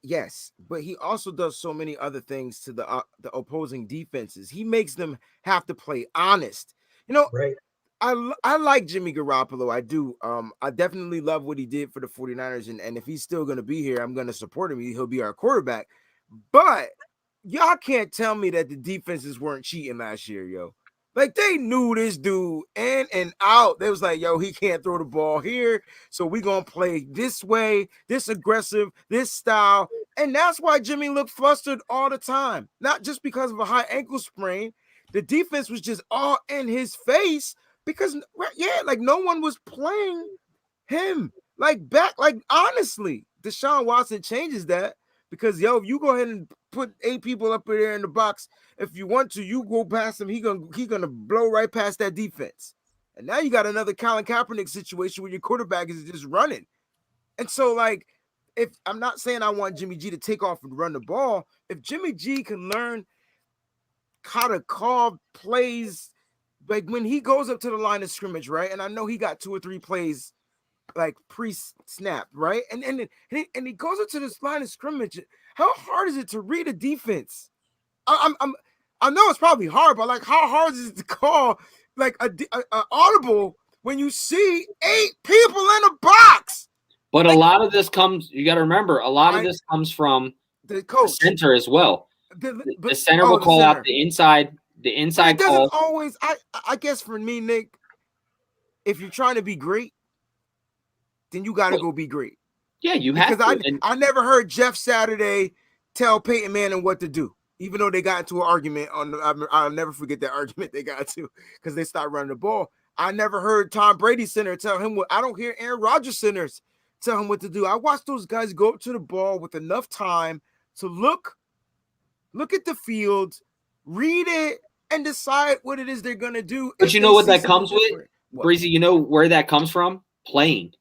Yes, but he also does so many other things to the opposing defenses. He makes them have to play honest. Right. I like Jimmy Garoppolo. I do. I definitely love what he did for the 49ers. And if he's still going to be here, I'm going to support him. He'll be our quarterback. But y'all can't tell me that the defenses weren't cheating last year, yo. Like, they knew this dude in and out. They was like, yo, he can't throw the ball here. So we're going to play this way, this aggressive, this style. And that's why Jimmy looked flustered all the time. Not just because of a high ankle sprain. The defense was just all in his face. Because, like, no one was playing him. Like, honestly, Deshaun Watson changes that because, if you go ahead and put 8 people up there in the box, if you want to, you go past him, he gonna blow right past that defense. And now you got another Colin Kaepernick situation where your quarterback is just running. And so, like, if I'm not saying I want Jimmy G to take off and run the ball, if Jimmy G can learn how to call plays, like when he goes up to the line of scrimmage, right? And I know he got 2 or 3 plays like pre-snap, right? And he goes up to this line of scrimmage. How hard is it to read a defense? I know it's probably hard, but like, how hard is it to call like a audible when you see 8 people in a box? But like, a lot of this comes. You got to remember, a lot of this comes from the coach, the center as well. The center will call out the inside. The inside call. Always. I guess for me, Nick, if you're trying to be great, then you got to go be great. Yeah, you have to. Because I never heard Jeff Saturday tell Peyton Manning what to do, even though they got into an argument I'll never forget that argument they got into because they started running the ball. I never heard Tom Brady center tell him what. I don't hear Aaron Rodgers centers tell him what to do. I watched those guys go up to the ball with enough time to look at the field, read it, and decide what it is they're going to do. But you know what that comes with? Breezy, you know where that comes from? Playing.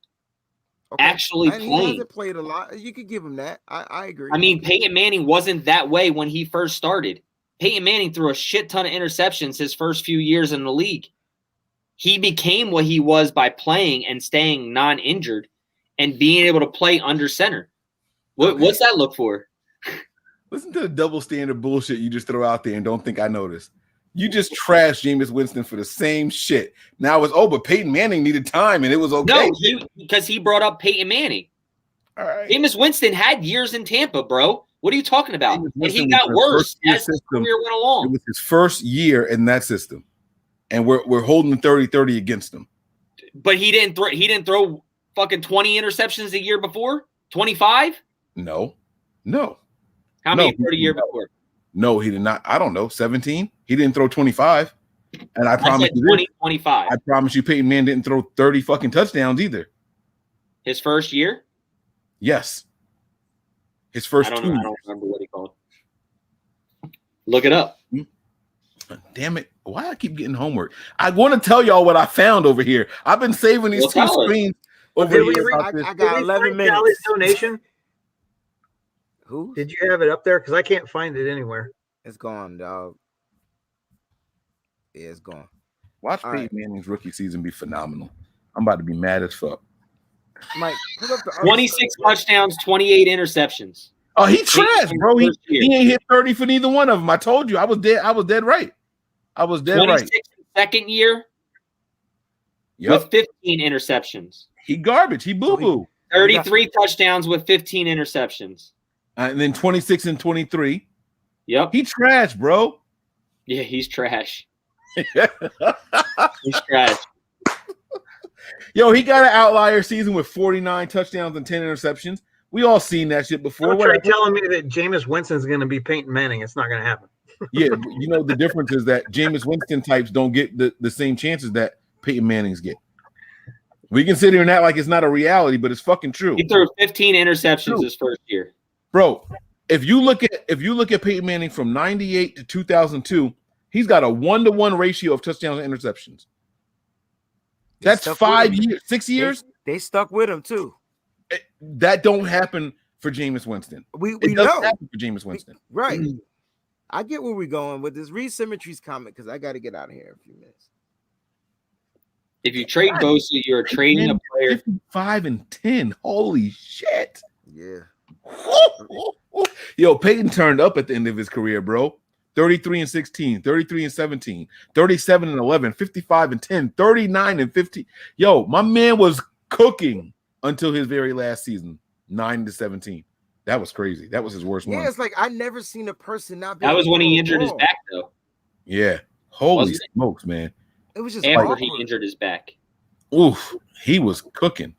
Okay. Actually playing. He hasn't played a lot. You could give him that. I agree. I mean, Peyton Manning wasn't that way when he first started. Peyton Manning threw a shit ton of interceptions his first few years in the league. He became what he was by playing and staying non-injured and being able to play under center. What's that look for? Listen to the double standard bullshit you just throw out there and don't think I noticed. You just trashed Jameis Winston for the same shit. Now it's, but Peyton Manning needed time and it was okay. No, because he brought up Peyton Manning. All right. Jameis Winston had years in Tampa, bro. What are you talking about? And he got worse as his career went along. It was his first year in that system. And we're holding 30-30 against him. But he didn't throw fucking 20 interceptions a year before? 25? No. How many 30 year before? No, he did not. I don't know. 17? He didn't throw 25. And I promise you 20, 25. I promise you Peyton Manning didn't throw 30 fucking touchdowns either. His first year? Yes. His first 2 years. I don't remember what he called. Look it up. Damn it. Why I keep getting homework? I want to tell y'all what I found over here. I've been saving these 2 screens over here. I got 11 minutes. Callie's donation? Who? Did you have it up there? Because I can't find it anywhere. It's gone, dog. Yeah, it's gone. Watch Peyton Manning's rookie season be phenomenal. I'm about to be mad as fuck. Mike, put up the 26 touchdowns, 28 interceptions. Oh, he trash, bro. He ain't hit 30 for neither one of them. I told you. I was dead right. I was dead 26 right. Second year with 15 interceptions. He garbage. He boo-boo. 33 touchdowns with 15 interceptions. And then 26 and 23. Yep. He trash, bro. Yeah, he's trash. He's trash. Yo, he got an outlier season with 49 touchdowns and 10 interceptions. We all seen that shit before. Don't try telling me that Jameis Winston is going to be Peyton Manning. It's not going to happen. Yeah, you know the difference is that Jameis Winston types don't get the same chances that Peyton Manning's get. We can sit here and act like it's not a reality, but it's fucking true. He threw 15 interceptions his first year. Bro, if you look at Peyton Manning from 98 to 2002, he's got a 1-to-1 ratio of touchdowns and interceptions. That's 5 years, 6 years. They stuck with him too. That don't happen for Jameis Winston. We it know doesn't happen for Jameis Winston. Right. I get where we're going with this. Read Symmetry's comment because I got to get out of here in a few minutes. If you trade Bosa, you're trading a player 55 and 10. Holy shit. Yeah. Yo, Peyton turned up at the end of his career, bro. 33 and 16, 33 and 17, 37 and 11, 55 and 10, 39 and 50. Yo, my man was cooking until his very last season, 9 to 17. That was crazy. That was his worst one. Yeah, it's like I never seen a person not be. That was when he injured his back, though. Yeah. Holy smokes, man. It was just after he injured his back. Oof, he was cooking.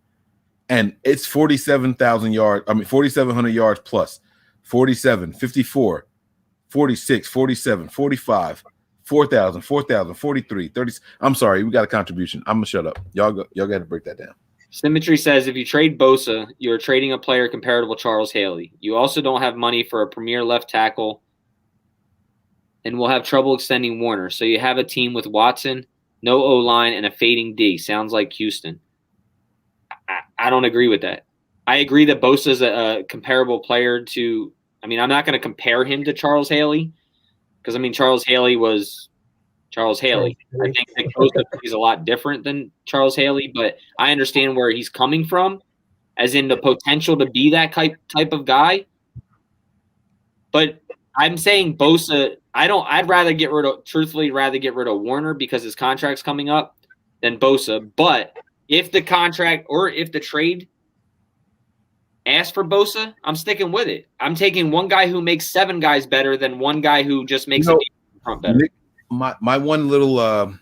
And it's 47,000 yards. I mean, 4,700 yards plus 47, 54, 46, 47, 45, 4,000, 4,000, 43, 30. I'm sorry, we got a contribution. I'm gonna shut up. Y'all got to break that down. Symmetry says if you trade Bosa, you're trading a player comparable to Charles Haley. You also don't have money for a premier left tackle, and will have trouble extending Warner. So you have a team with Watson, no O-line, and a fading D. Sounds like Houston. I don't agree with that. I agree that Bosa is a comparable player to – I mean, I'm not going to compare him to Charles Haley because, I mean, Charles Haley was Charles Haley. I think that Bosa is a lot different than Charles Haley, but I understand where he's coming from, as in the potential to be that type of guy. But I'm saying Bosa – I'd rather get rid of Warner because his contract's coming up than Bosa. But if the contract or if the trade asks for Bosa, I'm sticking with it. I'm taking one guy who makes 7 guys better than one guy who just makes a front better. My one little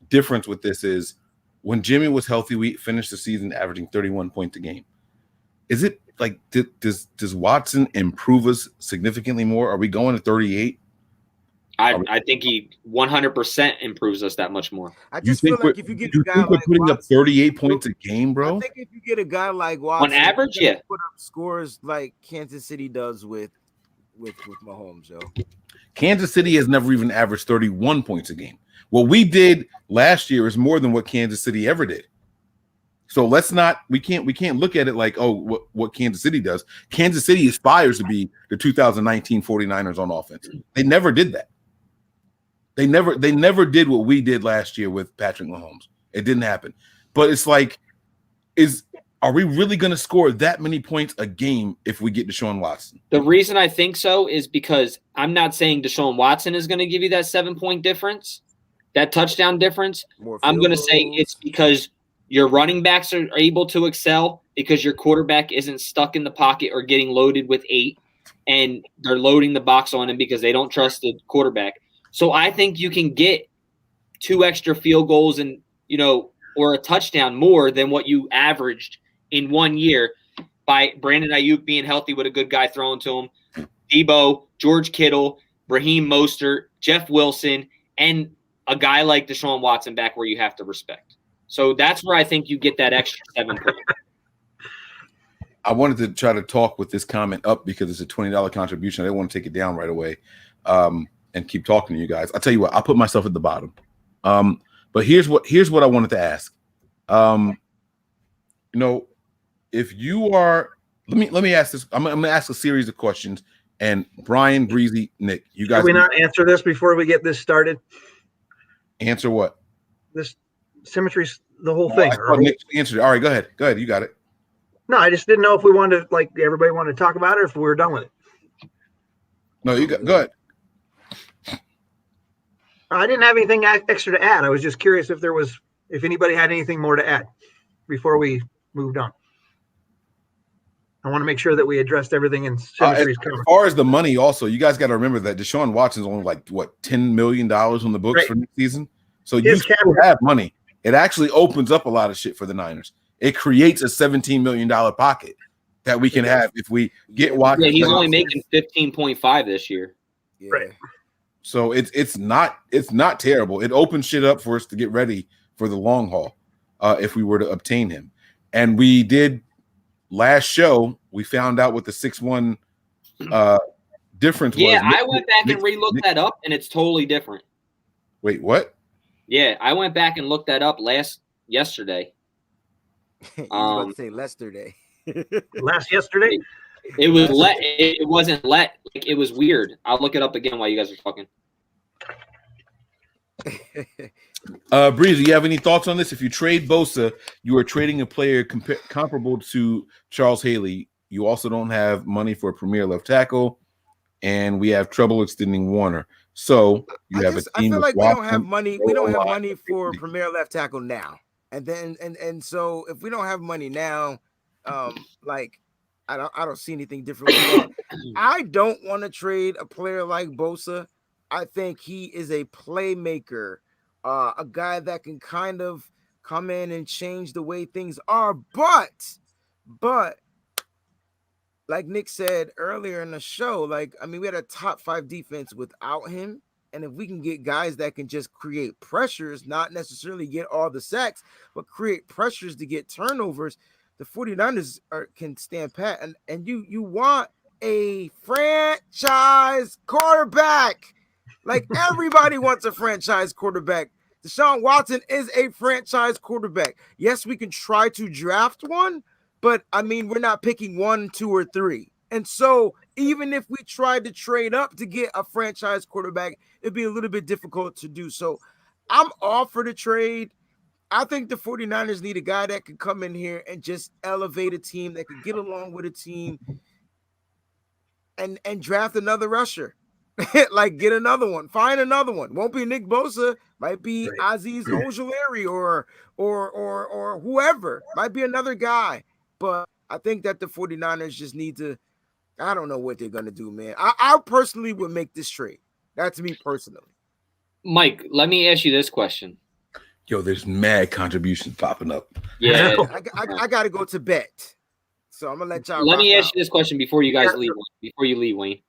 difference with this is when Jimmy was healthy, we finished the season averaging 31 points a game. Is it like does Watson improve us significantly more? Are we going to 38? I think he 100% improves us that much more. I just feel like if you get a guy like putting Watson, up 38 points a game, bro. I think if you get a guy like Watson, on average, yeah, put up scores like Kansas City does with Mahomes, yo. Kansas City has never even averaged 31 points a game. What we did last year is more than what Kansas City ever did. So we can't look at it like, oh, what Kansas City does. Kansas City aspires to be the 2019 49ers on offense. They never did that. They never did what we did last year with Patrick Mahomes. It didn't happen. But it's like, are we really going to score that many points a game if we get Deshaun Watson? The reason I think so is because I'm not saying Deshaun Watson is going to give you that 7-point difference, that touchdown difference. I'm going to say it's because your running backs are able to excel because your quarterback isn't stuck in the pocket or getting loaded with 8, and they're loading the box on him because they don't trust the quarterback. So I think you can get 2 extra field goals and, or a touchdown more than what you averaged in 1 year by Brandon Ayuk being healthy with a good guy throwing to him, Debo, George Kittle, Raheem Mostert, Jeff Wilson, and a guy like Deshaun Watson back where you have to respect. So that's where I think you get that extra 7 points. I wanted to try to talk with this comment up because it's a $20 contribution. I didn't want to take it down right away. And keep talking to you guys. I'll tell you what, I'll put myself at the bottom. But here's what I wanted to ask. If you are, let me ask this. I'm gonna ask a series of questions. And Brian, Breezy, Nick, you guys. Can we not answer this before we get this started? Answer what? This symmetry's the whole thing. Nick answered it. All right, go ahead. Go ahead. You got it. No, I just didn't know if we wanted to, everybody wanted to talk about it or if we were done with it. No, you go ahead. I didn't have anything extra to add. I was just curious if anybody had anything more to add before we moved on. I want to make sure that we addressed everything in Symmetry's cover. As far as the money, also, you guys got to remember that Deshaun Watson's only $10 million on the books for next season. So you still have money. it actually opens up a lot of shit for the Niners. It creates a $17 million pocket that we can have if we get Watson. Yeah, he's only making 15.5 this year. Yeah. Right. So it's not terrible. It opens shit up for us to get ready for the long haul if we were to obtain him. And we did last show. We found out what the 6'1" difference was. Yeah, I went back and re-looked that up, and it's totally different. Wait, what? Yeah, I went back and looked that up yesterday. You was about to say yesterday. Yesterday? It was it wasn't like it was weird. I'll look it up again while you guys are talking. Breezy, you have any thoughts on this? If you trade Bosa, you are trading a player comparable to Charles Haley. You also don't have money for a premier left tackle, and we have trouble extending Warner. So you have a team. I feel like Watson, we don't have money. We don't have money for premier left tackle now. And then and so if we don't have money now, like I don't see anything different with that. I don't want to trade a player like Bosa. I think he is a playmaker, a guy that can kind of come in and change the way things are. But like Nick said earlier in the show, we had a top 5 defense without him. And if we can get guys that can just create pressures, not necessarily get all the sacks, but create pressures to get turnovers, the 49ers can stand pat. And you want a franchise quarterback. Like everybody wants a franchise quarterback. Deshaun Watson is a franchise quarterback. Yes, we can try to draft one, but we're not picking 1, 2, or 3. And so even if we tried to trade up to get a franchise quarterback, it'd be a little bit difficult to do. So I'm all for the trade. I think the 49ers need a guy that can come in here and just elevate a team, that can get along with a team and draft another rusher. Like get another one, find another one. Won't be Nick Bosa, might be Azeez Ojulari or whoever. Might be another guy. But I think that the 49ers just need to, I don't know what they're going to do, man. I personally would make this trade. That's me personally. Mike, let me ask you this question. Yo, there's mad contributions popping up. Yeah. I got to go to bet. So I'm going to let y'all. Let me ask you this question before you guys leave. Before you leave, Wayne.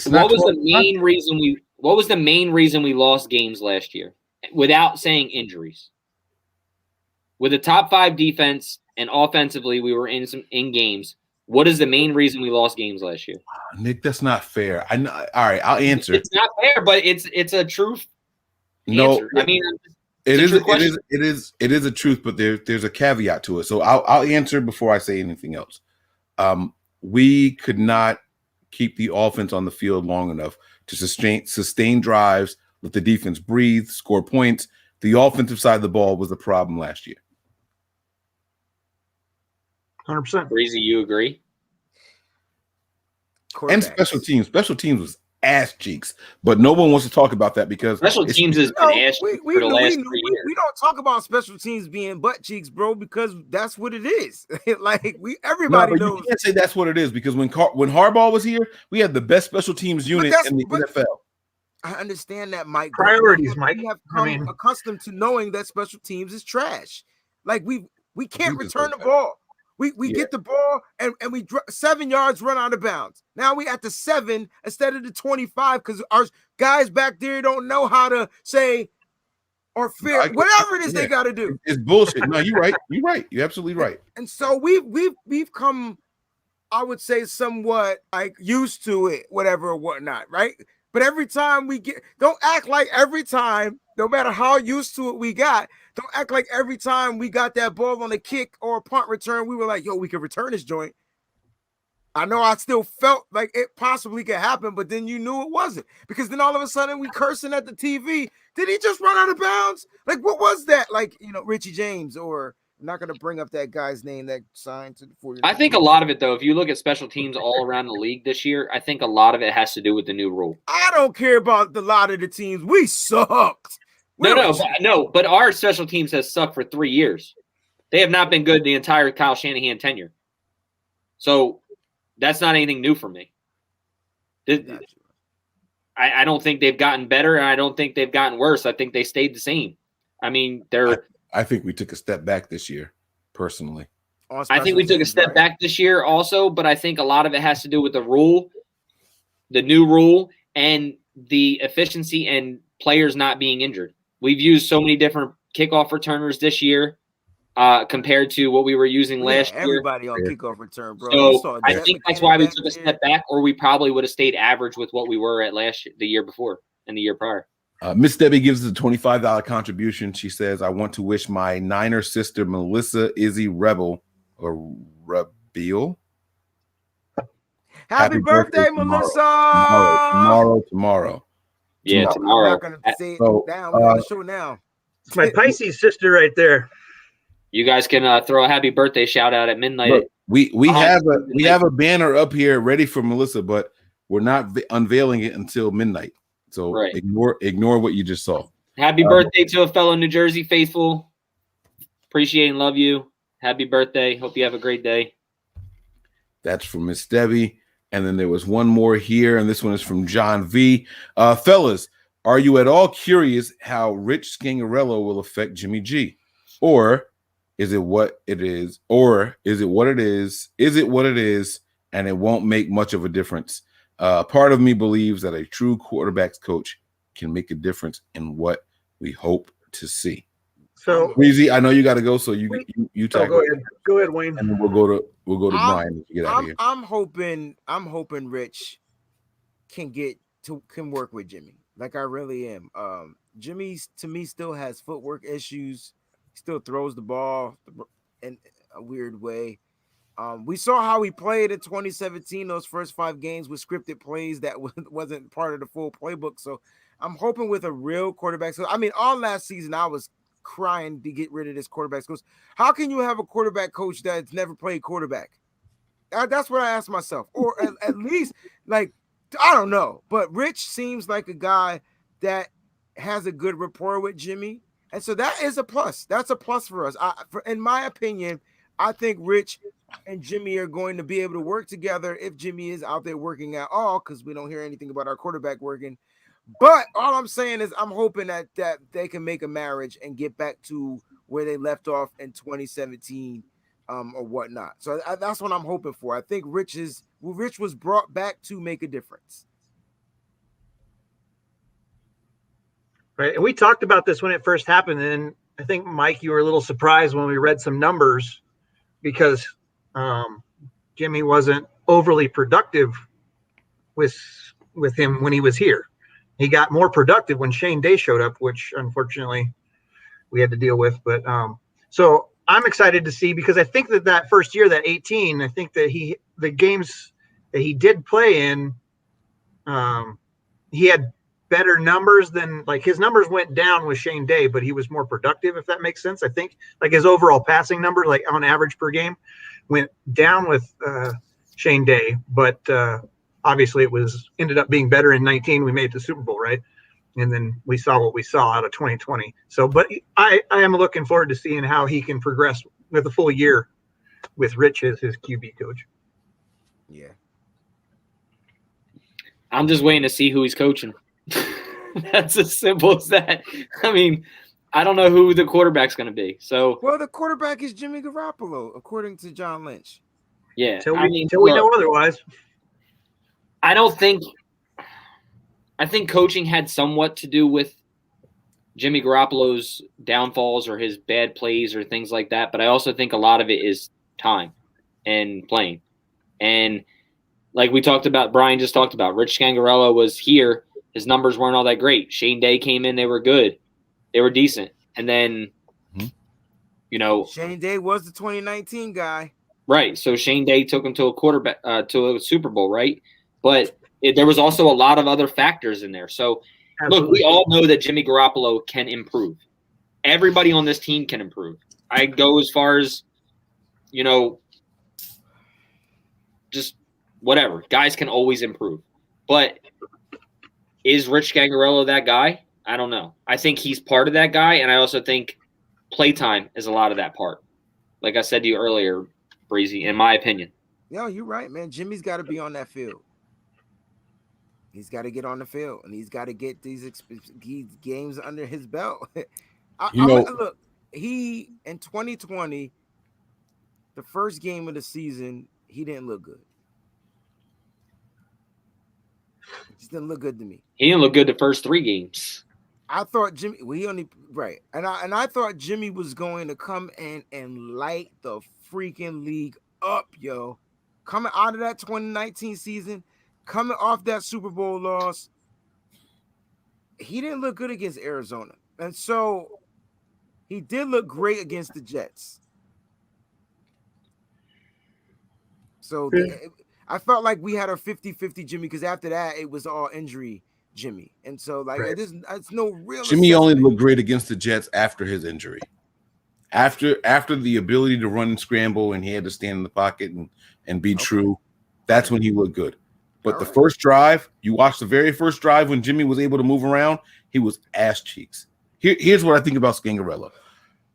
What was the main reason we lost games last year without saying injuries? With a top 5 defense and offensively, we were in games. What is the main reason we lost games last year? Nick, that's not fair. I know. All right, I'll answer. It's not fair, but it's a truth. No, answer. it is a truth, but there's a caveat to it. So I'll answer before I say anything else. We could not keep the offense on the field long enough to sustain drives, let the defense breathe, score points. The offensive side of the ball was the problem last year. 100%. Breezy, you agree? And special teams was ass cheeks, but no one wants to talk about that because special teams has been ass cheeks for the last 3 years. We don't talk about special teams being butt cheeks, bro, because that's what it is. Everybody knows. You can't say that's what it is because when Harbaugh was here, we had the best special teams unit in the NFL. I understand that, Mike. Priorities, Mike. We have come accustomed to knowing that special teams is trash. Like we can't return the ball. We get the ball and we 7 yards run out of bounds. Now we at the 7 instead of the 25 because our guys back there don't know how to say or fear whatever it is they got to do. It's bullshit. No, you're right. You're right. You're absolutely right. And so we've come, I would say, somewhat like used to it, whatever or whatnot, right? But every time don't act like every time, no matter how used to it we got, don't act like every time we got that ball on a kick or a punt return, we were like, yo, we could return this joint. I know I still felt like it possibly could happen, but then you knew it wasn't. Because then all of a sudden we cursing at the TV. Did he just run out of bounds? Like, what was that? Like, Richie James, or I'm not going to bring up that guy's name that signed to the 49ers. I think a lot of it, though, if you look at special teams all around the league this year, I think a lot of it has to do with the new rule. I don't care about the lot of the teams. We sucked. No, but our special teams has sucked for 3 years. They have not been good the entire Kyle Shanahan tenure. So that's not anything new for me. I I don't think they've gotten better, and I don't think they've gotten worse. I think they stayed the same. I mean, I think we took a step back this year, personally. I think we took a step back this year also, but I think a lot of it has to do with the new rule, and the efficiency and players not being injured. We've used so many different kickoff returners this year compared to what we were using last year. Everybody on kickoff return, bro. So I think that's why we took a step back, or we probably would have stayed average with what we were at the year before and the year prior. Miss Debbie gives us a $25 contribution. She says, I want to wish my Niner sister, Melissa Izzy Rebel, or Rebel. Happy birthday, Melissa! Tomorrow. Yeah, tomorrow. I'm not going to say it down. We're on the show now. It's my Pisces sister right there. You guys can throw a happy birthday shout out at midnight. Look, we have a banner up here ready for Melissa, but we're not unveiling it until midnight. So ignore what you just saw. Happy birthday to a fellow New Jersey faithful. Appreciate and love you. Happy birthday. Hope you have a great day. That's from Miss Debbie. And then there was one more here, and this one is from John V. Fellas, are you at all curious how Rich Scangarello will affect Jimmy G? Or is it what it is? Or is it what it is? Is it what it is? And it won't make much of a difference. Part of me believes that a true quarterbacks coach can make a difference in what we hope to see. So, Breezy, I know you got to go, so you talk. Go ahead, Wayne. And then we'll go to Brian to get out of here. I'm hoping Rich can work with Jimmy. Like I really am. Jimmy to me still has footwork issues. He still throws the ball in a weird way. We saw how he played in 2017, those first 5 games with scripted plays that wasn't part of the full playbook. So I'm hoping with a real quarterback. So, I mean, all last season, I was crying to get rid of this quarterback coach. How can you have a quarterback coach that's never played quarterback? That's what I asked myself. Or at least, like, I don't know. But Rich seems like a guy that has a good rapport with Jimmy. And so that is a plus. That's a plus for us. In my opinion, I think Rich and Jimmy are going to be able to work together if Jimmy is out there working at all, because we don't hear anything about our quarterback working. But all I'm saying is I'm hoping that they can make a marriage and get back to where they left off in 2017 or whatnot. So that's what I'm hoping for. I think Rich was brought back to make a difference. Right. And we talked about this when it first happened. And I think, Mike, you were a little surprised when we read some numbers because Jimmy wasn't overly productive with him when he was here. He got more productive when Shane Day showed up, which unfortunately we had to deal with. But so I'm excited to see, because I think that first year, that 18, I think that the games that he did play in, he had better numbers than, like, his numbers went down with Shane Day, but he was more productive, if that makes sense. I think like his overall passing number, like on average per game, went down with Shane Day, but obviously it ended up being better in 19. We made the Super Bowl, right? And then we saw what we saw out of 2020. So, but I am looking forward to seeing how he can progress with a full year with Rich as his QB coach. Yeah. I'm just waiting to see who he's coaching. That's as simple as that. I mean, I don't know who the quarterback's going to be. So, well, the quarterback is Jimmy Garoppolo, according to John Lynch. Yeah. Till we know otherwise. I think coaching had somewhat to do with Jimmy Garoppolo's downfalls or his bad plays or things like that. But I also think a lot of it is time and playing. And like Brian just talked about, Rich Scangarello was here. His numbers weren't all that great. Shane Day came in. They were good. They were decent. And then, Shane Day was the 2019 guy. Right. So Shane Day took him to a Super Bowl, right? But there was also a lot of other factors in there. So, Look, we all know that Jimmy Garoppolo can improve. Everybody on this team can improve. I go as far as, just whatever. Guys can always improve. But is Rich Scangarello that guy? I don't know. I think he's part of that guy, and I also think playtime is a lot of that part. Like I said to you earlier, Breezy, in my opinion. Yo, you're right, man. Jimmy's got to be on that field. He's got to get on the field, and he's got to get these games under his belt. Look, he in 2020, the first game of the season, he didn't look good. It just didn't look good to me. He didn't look good the first 3 games. I thought Jimmy. And I thought Jimmy was going to come in and light the freaking league up, yo. Coming out of that 2019 season. Coming off that Super Bowl loss, he didn't look good against Arizona. And so he did look great against the Jets. So I felt like we had a 50-50 Jimmy because after that, it was all injury Jimmy. And so, it's no real Jimmy only looked great against the Jets after his injury. After the ability to run and scramble and he had to stand in the pocket and be true, that's when he looked good. But the first drive, you watched the very first drive when Jimmy was able to move around, he was ass cheeks. Here's what I think about Scangarello.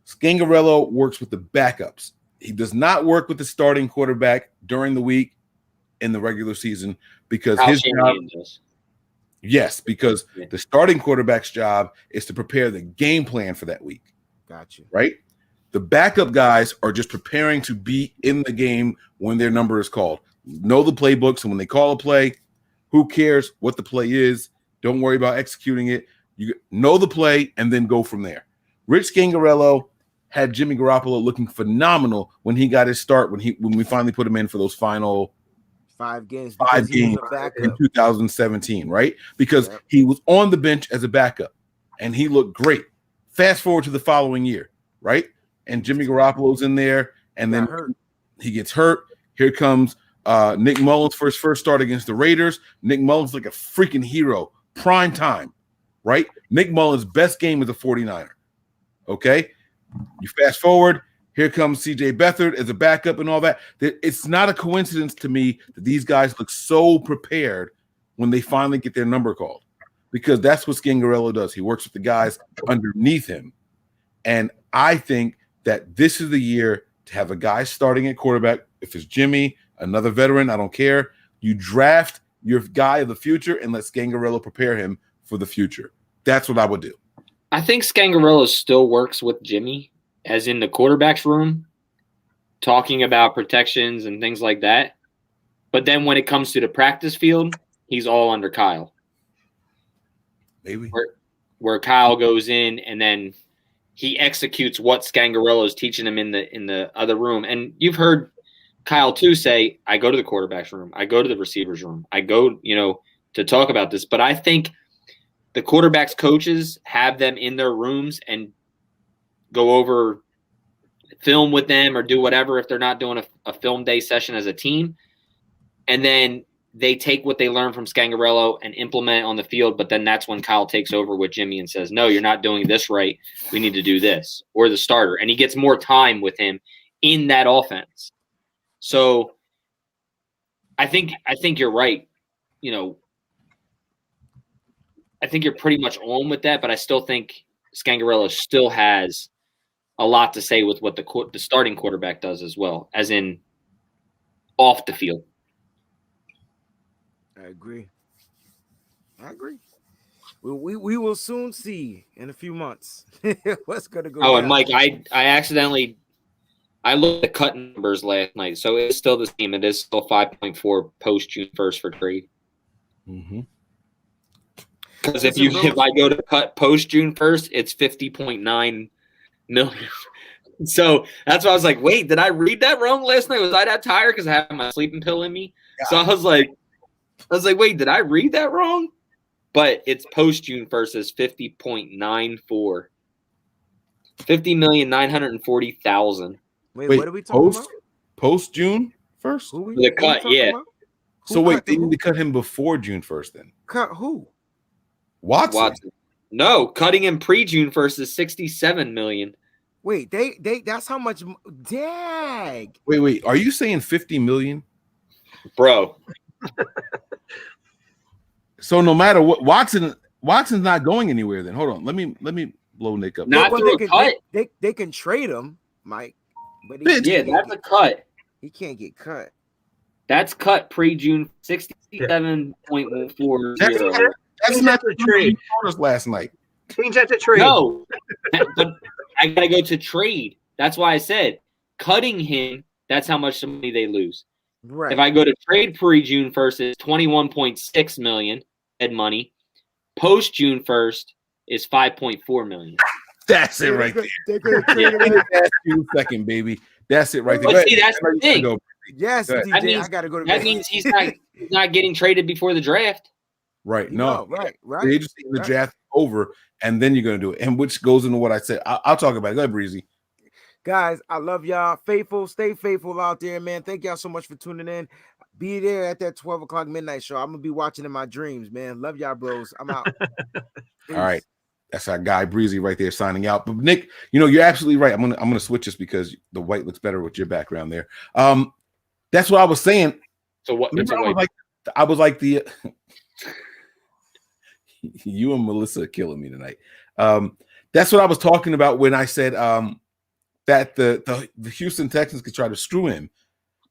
Scangarello works with the backups. He does not work with the starting quarterback during the week in the regular season because his job. Yes, because the starting quarterback's job is to prepare the game plan for that week. Gotcha. Right? The backup guys are just preparing to be in the game when their number is called. Know the playbook, so when they call a play, who cares what the play is? Don't worry about executing it. You know the play and then go from there. Rich Scangarello had Jimmy Garoppolo looking phenomenal when he got his start when we finally put him in for those final 5 games in 2017, right? Because he was on the bench as a backup and he looked great. Fast forward to the following year, right? And Jimmy Garoppolo's in there and then he gets hurt. Here comes Nick Mullins for his first start against the Raiders. Nick Mullins like a freaking hero. Prime time, right? Nick Mullins' best game as a 49er. Okay? You fast forward. Here comes C.J. Beathard as a backup and all that. It's not a coincidence to me that these guys look so prepared when they finally get their number called because that's what Scangarello does. He works with the guys underneath him. And I think that this is the year to have a guy starting at quarterback. If it's Jimmy, another veteran, I don't care. You draft your guy of the future and let Scangarello prepare him for the future. That's what I would do. I think Scangarello still works with Jimmy, as in the quarterback's room, talking about protections and things like that. But then when it comes to the practice field, he's all under Kyle. Maybe. Where Kyle goes in and then he executes what Scangarello is teaching him in the other room. And you've heard Kyle too say, I go to the quarterback's room. I go to the receiver's room. I go, to talk about this. But I think the quarterback's coaches have them in their rooms and go over film with them or do whatever if they're not doing a film day session as a team. And then they take what they learn from Scangarello and implement it on the field. But then that's when Kyle takes over with Jimmy and says, no, you're not doing this right. We need to do this. Or the starter. And he gets more time with him in that offense. So I think you're right. I think you're pretty much on with that, but I still think Scangarello still has a lot to say with what the starting quarterback does as well, as in off the field. I agree. We will soon see in a few months what's going to go. Oh, down. And Mike, I looked at cut numbers last night, so it's still the same. It is still 5.4 post June 1st for trade. Mm-hmm. Because if I go to cut post June 1st, it's 50.9 million. So that's why I was like, wait, did I read that wrong last night? Was I that tired because I have my sleeping pill in me? Yeah. So I was like, wait, did I read that wrong? But it's post June 1st is 50.94. 50,940,000. Wait, what are we talking about? Post June 1st? The cut, yeah. So wait, they need to cut him before June 1st then. Cut who? Watson. No, cutting him pre-June 1st is 67 million. Wait, they that's how much. Dag. Wait, are you saying 50 million? Bro. So no matter what, Watson's not going anywhere then. Hold on. Let me blow Nick up. Not through a cut. They can trade him, Mike. But that's a cut. He can't get cut. That's cut pre-June 67.40. That's not the trade you told us last night. Change that to trade. No, but I got to go to trade. That's why I said cutting him, that's how much money they lose. Right. If I go to trade pre-June 1st, it's $21.6 million dead money. Post-June 1st is $5.4 million. That's it right there. That's June 2nd, baby. That's it right there. But see, that's the thing. Yes, DJ, I got to go to That bed. means he's not getting traded before the draft. Right. No, No. right. The agency and the draft over, and then you're going to do it. And which goes into what I said. I'll talk about it. Go ahead, Breezy. Guys, I love y'all. Faithful, stay faithful out there, man. Thank y'all so much for tuning in. Be there at that 12 o'clock midnight show. I'm going to be watching in my dreams, man. Love y'all, bros. I'm out. All right. That's our guy Breezy right there signing out. But Nick, you're absolutely right. I'm gonna switch this because the white looks better with your background there. That's what I was saying. So what? I was like the you and Melissa are killing me tonight. That's what I was talking about when I said that the Houston Texans could try to screw him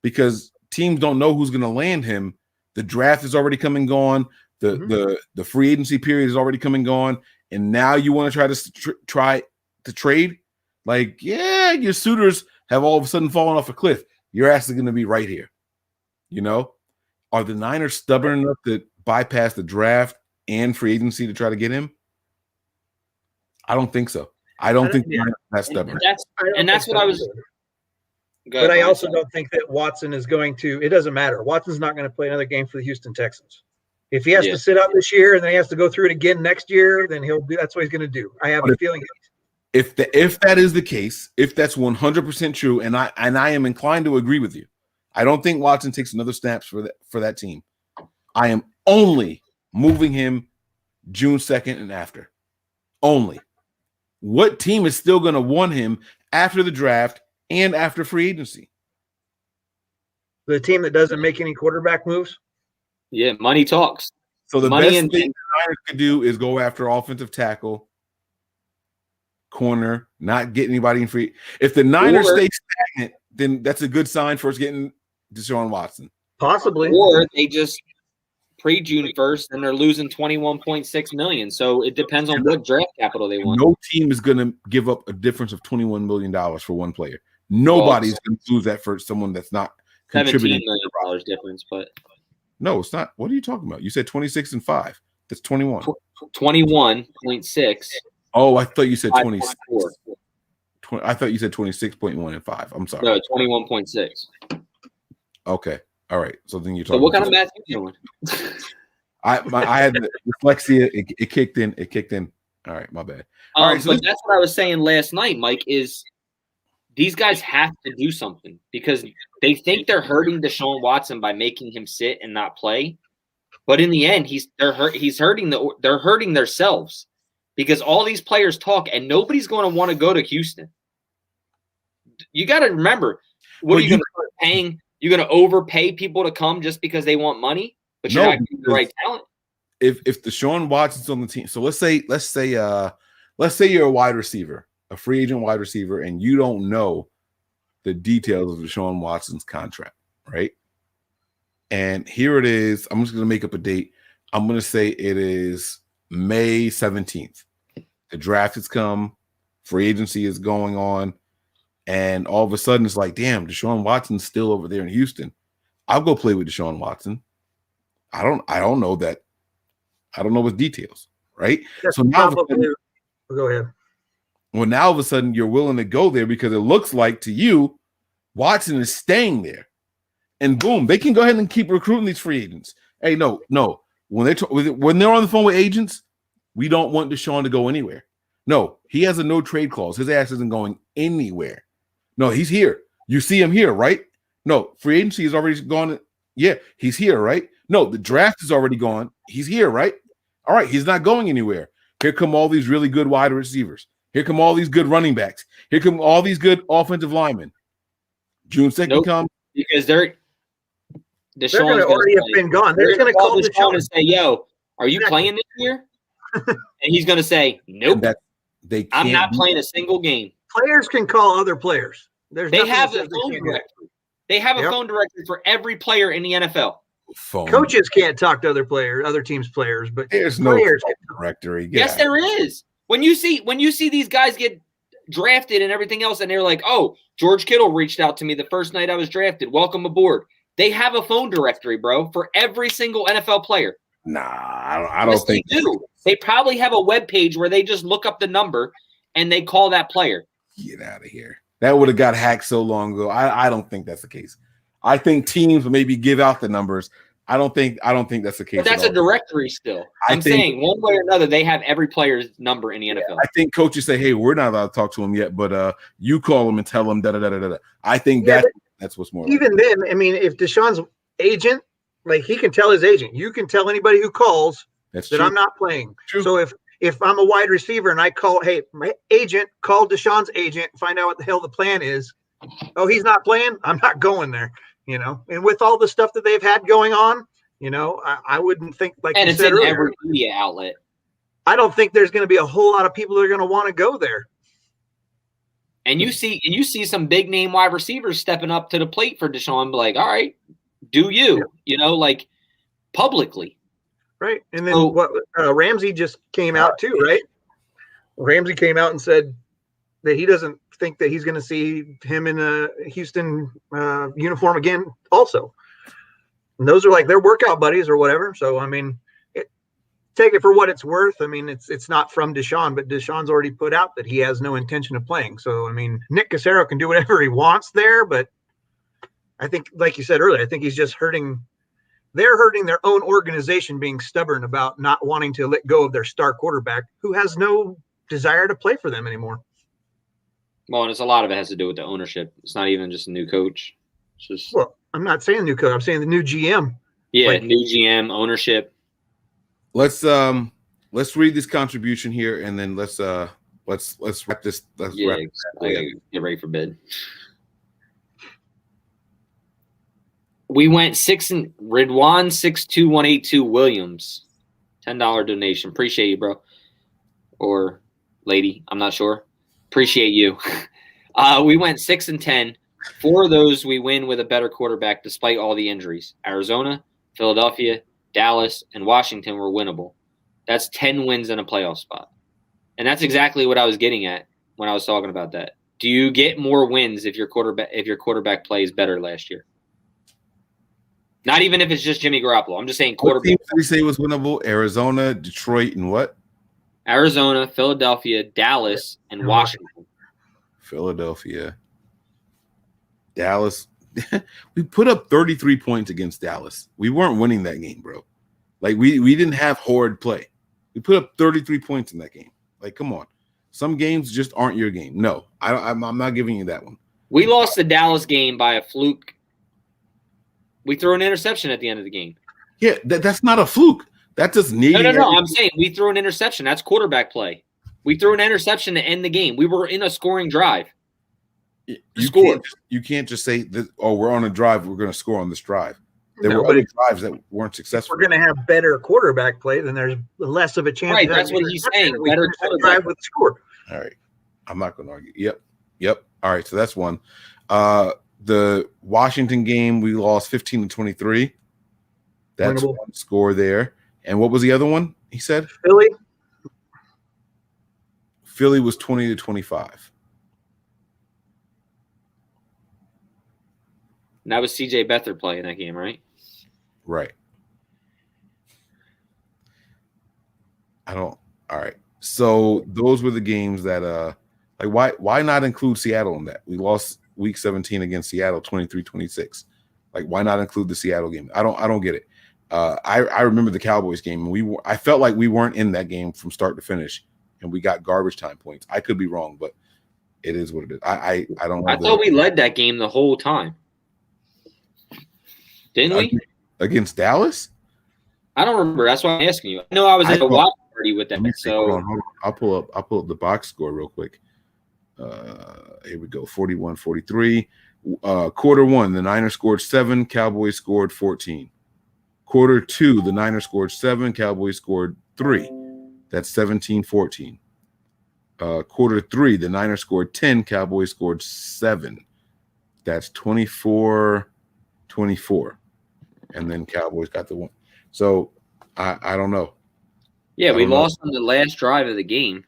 because teams don't know who's going to land him. The draft is already come and gone. The free agency period is already come and gone. And now you want to try to trade? Like, yeah, your suitors have all of a sudden fallen off a cliff. Your ass is going to be right here. Are the Niners stubborn enough to bypass the draft and free agency to try to get him? I don't think so. I don't think the Niners are that stubborn. That's what I was. But I also don't think that Watson is going to. It doesn't matter. Watson's not going to play another game for the Houston Texans. If he has to sit out this year and then he has to go through it again next year, then that's what he's going to do. I have a feeling. If that is the case, if that's 100% true, and I am inclined to agree with you, I don't think Watson takes another snaps for that team. I am only moving him June 2nd and after. Only. What team is still going to want him after the draft and after free agency? The team that doesn't make any quarterback moves? Yeah, money talks. So the best thing the Niners could do is go after offensive tackle, corner, not get anybody in free. If the Niners stay stagnant, then that's a good sign for us getting Deshaun Watson. Possibly. Or they just pre-June 1st and they're losing $21.6 million. So it depends on what draft capital they want. No team is going to give up a difference of $21 million for one player. Nobody's going to lose that for someone that's not contributing. $17 million difference, but no, it's not. What are you talking about? You said 26 and 5. That's 21. 21.6. Oh, I thought you said 26. I thought you said 26.1 and 5. I'm sorry. No, 21.6. Okay. All right. So then you're talking. So what kind of math are you doing? I had dyslexia. It kicked in. It kicked in. All right. My bad. All right. So but that's what I was saying last night, Mike, is these guys have to do something because they think they're hurting Deshaun Watson by making him sit and not play. But in the end, they're hurting themselves because all these players talk and nobody's going to want to go to Houston. You got to remember, what are you going to start paying? You're going to overpay people to come just because they want money, but you're not getting the right talent. If Deshaun Watson's on the team, so let's say you're a wide receiver, a free agent wide receiver, and you don't know the details of Deshaun Watson's contract, right? And here it is. I'm just going to make up a date. I'm going to say it is May 17th. The draft has come. Free agency is going on. And all of a sudden, it's like, damn, Deshaun Watson's still over there in Houston. I'll go play with Deshaun Watson. I don't know that. I don't know his details, right? That's so now, go ahead. Well, now all of a sudden, you're willing to go there because it looks like to you, Watson is staying there. And boom, they can go ahead and keep recruiting these free agents. Hey, no. When they're on the phone with agents, we don't want Deshaun to go anywhere. No, he has a no trade clause. His ass isn't going anywhere. No, he's here. You see him here, right? No, free agency is already gone. Yeah, he's here, right? No, the draft is already gone. He's here, right? All right, he's not going anywhere. Here come all these really good wide receivers. Here come all these good running backs. Here come all these good offensive linemen. June 2nd comes. Because they're going to already have been gone. They're going to call Deshaun and say, yo, are you playing this year? And he's going to say, nope. I'm not playing a single game. Players can call other players. They have their phone directory. They have a phone directory for every player in the NFL. Phone. Coaches can't talk to other teams' players, but there's no players directory. Yes, there is. When you see these guys get drafted and everything else, and they're like, "Oh, George Kittle reached out to me the first night I was drafted. Welcome aboard." They have a phone directory, bro, for every single NFL player. Nah, I don't think they do. They probably have a web page where they just look up the number and they call that player. Get out of here. That would have got hacked so long ago. I don't think that's the case. I think teams will maybe give out the numbers. I don't think that's the case. But that's a directory still. I'm saying one way or another, they have every player's number in the NFL. I think coaches say, "Hey, we're not allowed to talk to him yet, but you call them and tell them da da da da da." I think that's what's more. Even then, I mean, if Deshaun's agent, like he can tell his agent, you can tell anybody who calls that I'm not playing. True. So if I'm a wide receiver and I call, hey, my agent, call Deshaun's agent, find out what the hell the plan is. Oh, he's not playing. I'm not going there. And with all the stuff that they've had going on, I wouldn't think and it's in every media outlet. I don't think there's going to be a whole lot of people that are going to want to go there. And you see some big name wide receivers stepping up to the plate for Deshaun, be like, all right, do you, like publicly. Right. And then Ramsey just came out too, right? Ramsey came out and said that he doesn't think that he's going to see him in a Houston uniform again also. And those are like their workout buddies or whatever. So, I mean, take it for what it's worth. I mean, it's not from Deshaun, but Deshaun's already put out that he has no intention of playing. So, I mean, Nick Cassero can do whatever he wants there, but I think, like you said earlier, I think he's just hurting. They're hurting their own organization being stubborn about not wanting to let go of their star quarterback who has no desire to play for them anymore. Well, and a lot of it has to do with the ownership. It's not even just a new coach. It's just I'm not saying new coach. I'm saying the new GM. Yeah, new GM, ownership. Let's read this contribution here, and then let's wrap this. Get ready for bed. We went Ridwan 62182 Williams, $10 donation. Appreciate you, bro, or lady. I'm not sure. Appreciate you. We went 6-10. 4 of those we win with a better quarterback, despite all the injuries. Arizona, Philadelphia, Dallas, and Washington were winnable. That's 10 wins in a playoff spot. And that's exactly what I was getting at when I was talking about that. Do you get more wins if your quarterback plays better last year? Not even if it's just Jimmy Garoppolo. I'm just saying quarterback. What teams did we say was winnable? Arizona, Detroit, and what? Arizona, Philadelphia, Dallas, and Washington. Philadelphia, Dallas. We put up 33 points against Dallas. We weren't winning that game, bro. Like we didn't have horrid play. We put up 33 points in that game. Like, come on. Some games just aren't your game. No, I'm not giving you that one. We lost the Dallas game by a fluke. We threw an interception at the end of the game. Yeah, that's not a fluke. That just needing. No. I'm saying we threw an interception. That's quarterback play. We threw an interception to end the game. We were in a scoring drive. You can't just say that, we're on a drive. We're going to score on this drive. There were other drives that weren't successful. If we're going to have better quarterback play, then there's less of a chance. Right, that's what he's saying. Better drive with the score. All right. I'm not going to argue. Yep. All right, so that's one. The Washington game, we lost 15-23. That's winnable. One score there. And what was the other one? He said Philly was 20-25. And that was CJ Beathard playing that game, right? Right. All right. So those were the games that why not include Seattle in that? We lost week 17 against Seattle 23-26. Like, why not include the Seattle game? I don't get it. I remember the Cowboys game, and I felt like we weren't in that game from start to finish, and we got garbage time points. I could be wrong, but it is what it is. I don't know. I thought we led that game the whole time. Didn't we? Against Dallas? I don't remember. That's why I'm asking you. I know I was at a watch party with them. So hold on. I'll pull up the box score real quick. Here we go. 41-43. Quarter 1, the Niners scored 7, Cowboys scored 14. Quarter 2, the Niners scored 7, Cowboys scored 3. That's 17-14. Quarter 3, the Niners scored 10, Cowboys scored 7. That's 24-24. And then Cowboys got the one. So I don't know. Yeah, we lost on the last drive of the game.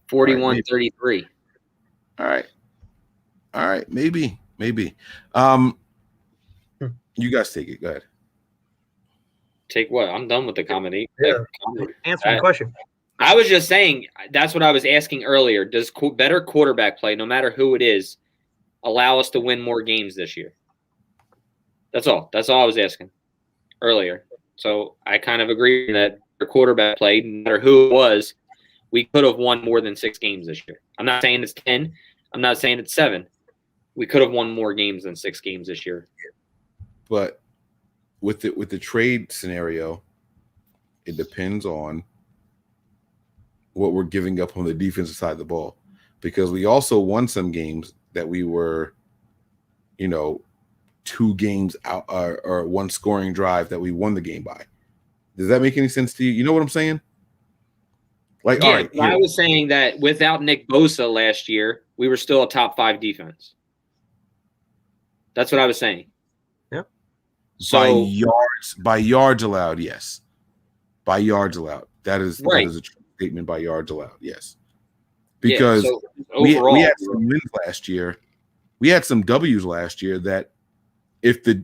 41-33. All right. Maybe. You guys take it. Go ahead. Take what? I'm done with the comedy. Yeah. Answer the question. I was just saying, that's what I was asking earlier. Does better quarterback play, no matter who it is, allow us to win more games this year? That's all. That's all I was asking earlier. So I kind of agree that the quarterback play, no matter who it was, we could have won more than 6 games this year. I'm not saying it's 10. I'm not saying it's 7. We could have won more games than 6 games this year. But with the trade scenario, it depends on what we're giving up on the defensive side of the ball, because we also won some games that we were, 2 games out or 1 scoring drive that we won the game by. Does that make any sense to you? You know what I'm saying? Like, all right, I was saying that without Nick Bosa last year, we were still a top 5 defense. That's what I was saying. Yep. So by yards allowed, yes. By yards allowed, that is right. That is a true statement. By yards allowed, yes. Because overall, we had some wins last year. We had some W's last year that if the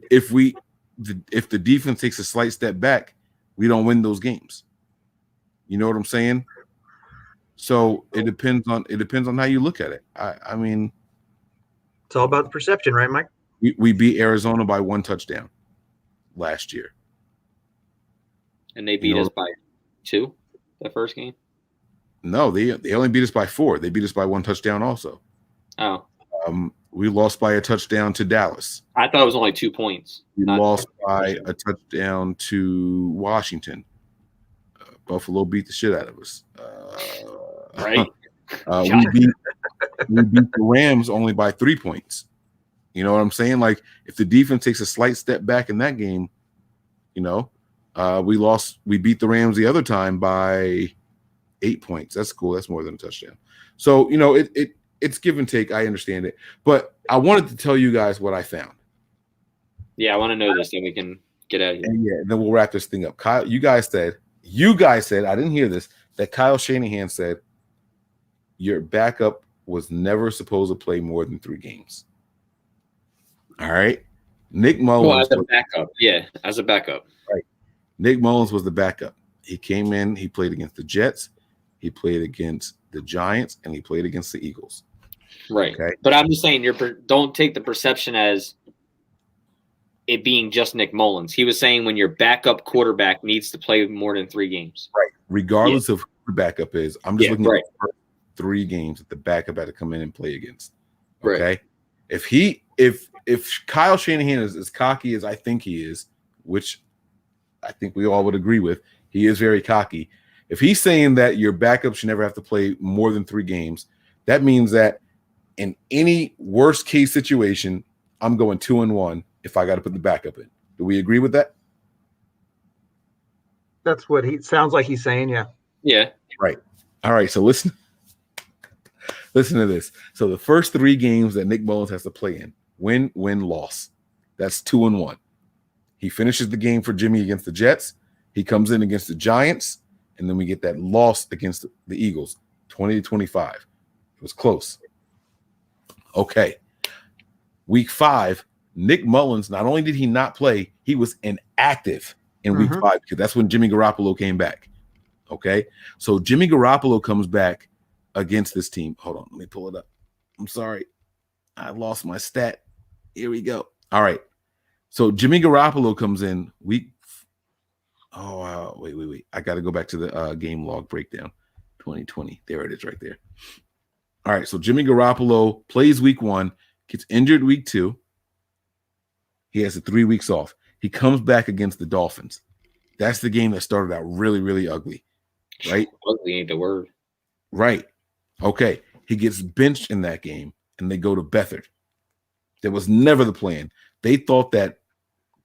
defense takes a slight step back, we don't win those games. You know what I'm saying? So it depends on how you look at it. I mean, it's all about the perception, right, Mike? We beat Arizona by 1 touchdown last year, and they beat us by 2 the first game. No, they only beat us by 4. They beat us by 1 touchdown also. Oh. We lost by a touchdown to Dallas. I thought it was only 2 points. We lost by a touchdown to Washington. Buffalo beat the shit out of us. Right. We beat the Rams only by 3 points. You know what I'm saying? Like, if the defense takes a slight step back in that game, we beat the Rams the other time by 8 points. That's cool. That's more than a touchdown. So, it's give and take. I understand it. But I wanted to tell you guys what I found. Yeah, I want to know this so we can get out of here. And then we'll wrap this thing up. Kyle, you guys said, I didn't hear this, that Kyle Shanahan said your backup was never supposed to play more than 3 games. All right. Nick Mullins. Well, as a backup. Yeah, as a backup. Right. Nick Mullins was the backup. He came in, he played against the Jets, he played against the Giants, and he played against the Eagles. Right. Okay. But I'm just saying, don't take the perception as it being just Nick Mullins. He was saying when your backup quarterback needs to play more than 3 games. Right. Regardless of who the backup is, I'm just looking right. at the first 3 games that the backup had to come in and play against. Right. Okay. If Kyle Shanahan is as cocky as I think he is, which I think we all would agree with, he is very cocky. If he's saying that your backup should never have to play more than 3 games, that means that in any worst case situation, I'm going 2-1 if I got to put the backup in. Do we agree with that? That's what he sounds like he's saying. Yeah. Yeah. Right. All right. So listen to this. So the first 3 games that Nick Mullins has to play in, win, loss. That's 2-1. He finishes the game for Jimmy against the Jets. He comes in against the Giants, and then we get that loss against the Eagles, 20-25. It was close. Okay. Week 5, Nick Mullins, not only did he not play, he was inactive in week 5 because that's when Jimmy Garoppolo came back. Okay. So Jimmy Garoppolo comes back against this team. Hold on. Let me pull it up. I'm sorry. I lost my stat. Here we go. All right. So Jimmy Garoppolo comes in week. Oh, wait. I got to go back to the game log breakdown. 2020. There it is right there. All right. So Jimmy Garoppolo plays week 1, gets injured week 2. He has 3 weeks off. He comes back against the Dolphins. That's the game that started out really, really ugly. Right? Ugly ain't the word. Right. Okay. He gets benched in that game, and they go to Beathard. That was never the plan. They thought that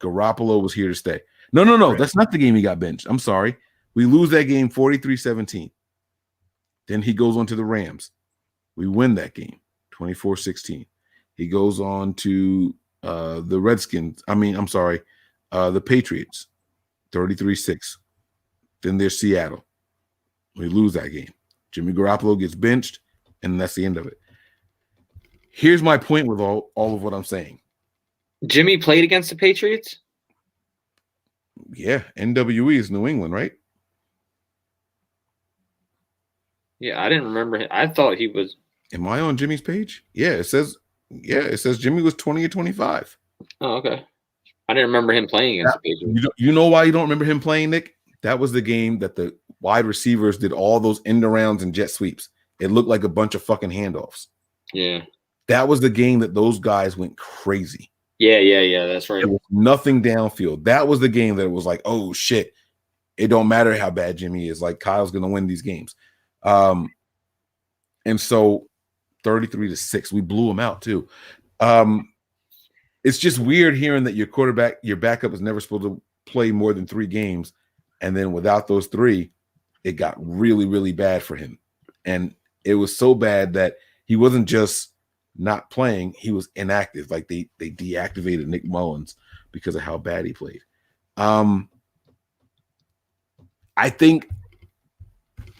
Garoppolo was here to stay. No. Right. That's not the game he got benched. I'm sorry. We lose that game 43-17. Then he goes on to the Rams. We win that game 24-16. He goes on to the Redskins. The Patriots, 33-6. Then there's Seattle. We lose that game. Jimmy Garoppolo gets benched, and that's the end of it. Here's my point with all of what I'm saying. Jimmy played against the Patriots? Yeah, NWE is New England, right? Yeah, I didn't remember him. I thought he was. Am I on Jimmy's page? Yeah, it says Jimmy was 20-25. Oh, okay. I didn't remember him playing against the Patriots. You know why you don't remember him playing, Nick? That was the game that the wide receivers did all those end arounds and jet sweeps. It looked like a bunch of fucking handoffs. Yeah. That was the game that those guys went crazy. Yeah. That's right. It was nothing downfield. That was the game that it was like, oh shit, it don't matter how bad Jimmy is. Like Kyle's gonna win these games. And so 33-6, we blew him out too. It's just weird hearing that your backup is never supposed to play more than 3 games, and then without those 3, it got really, really bad for him. And it was so bad that he wasn't just not playing, he was inactive. Like they deactivated Nick Mullins because of how bad he played. I think,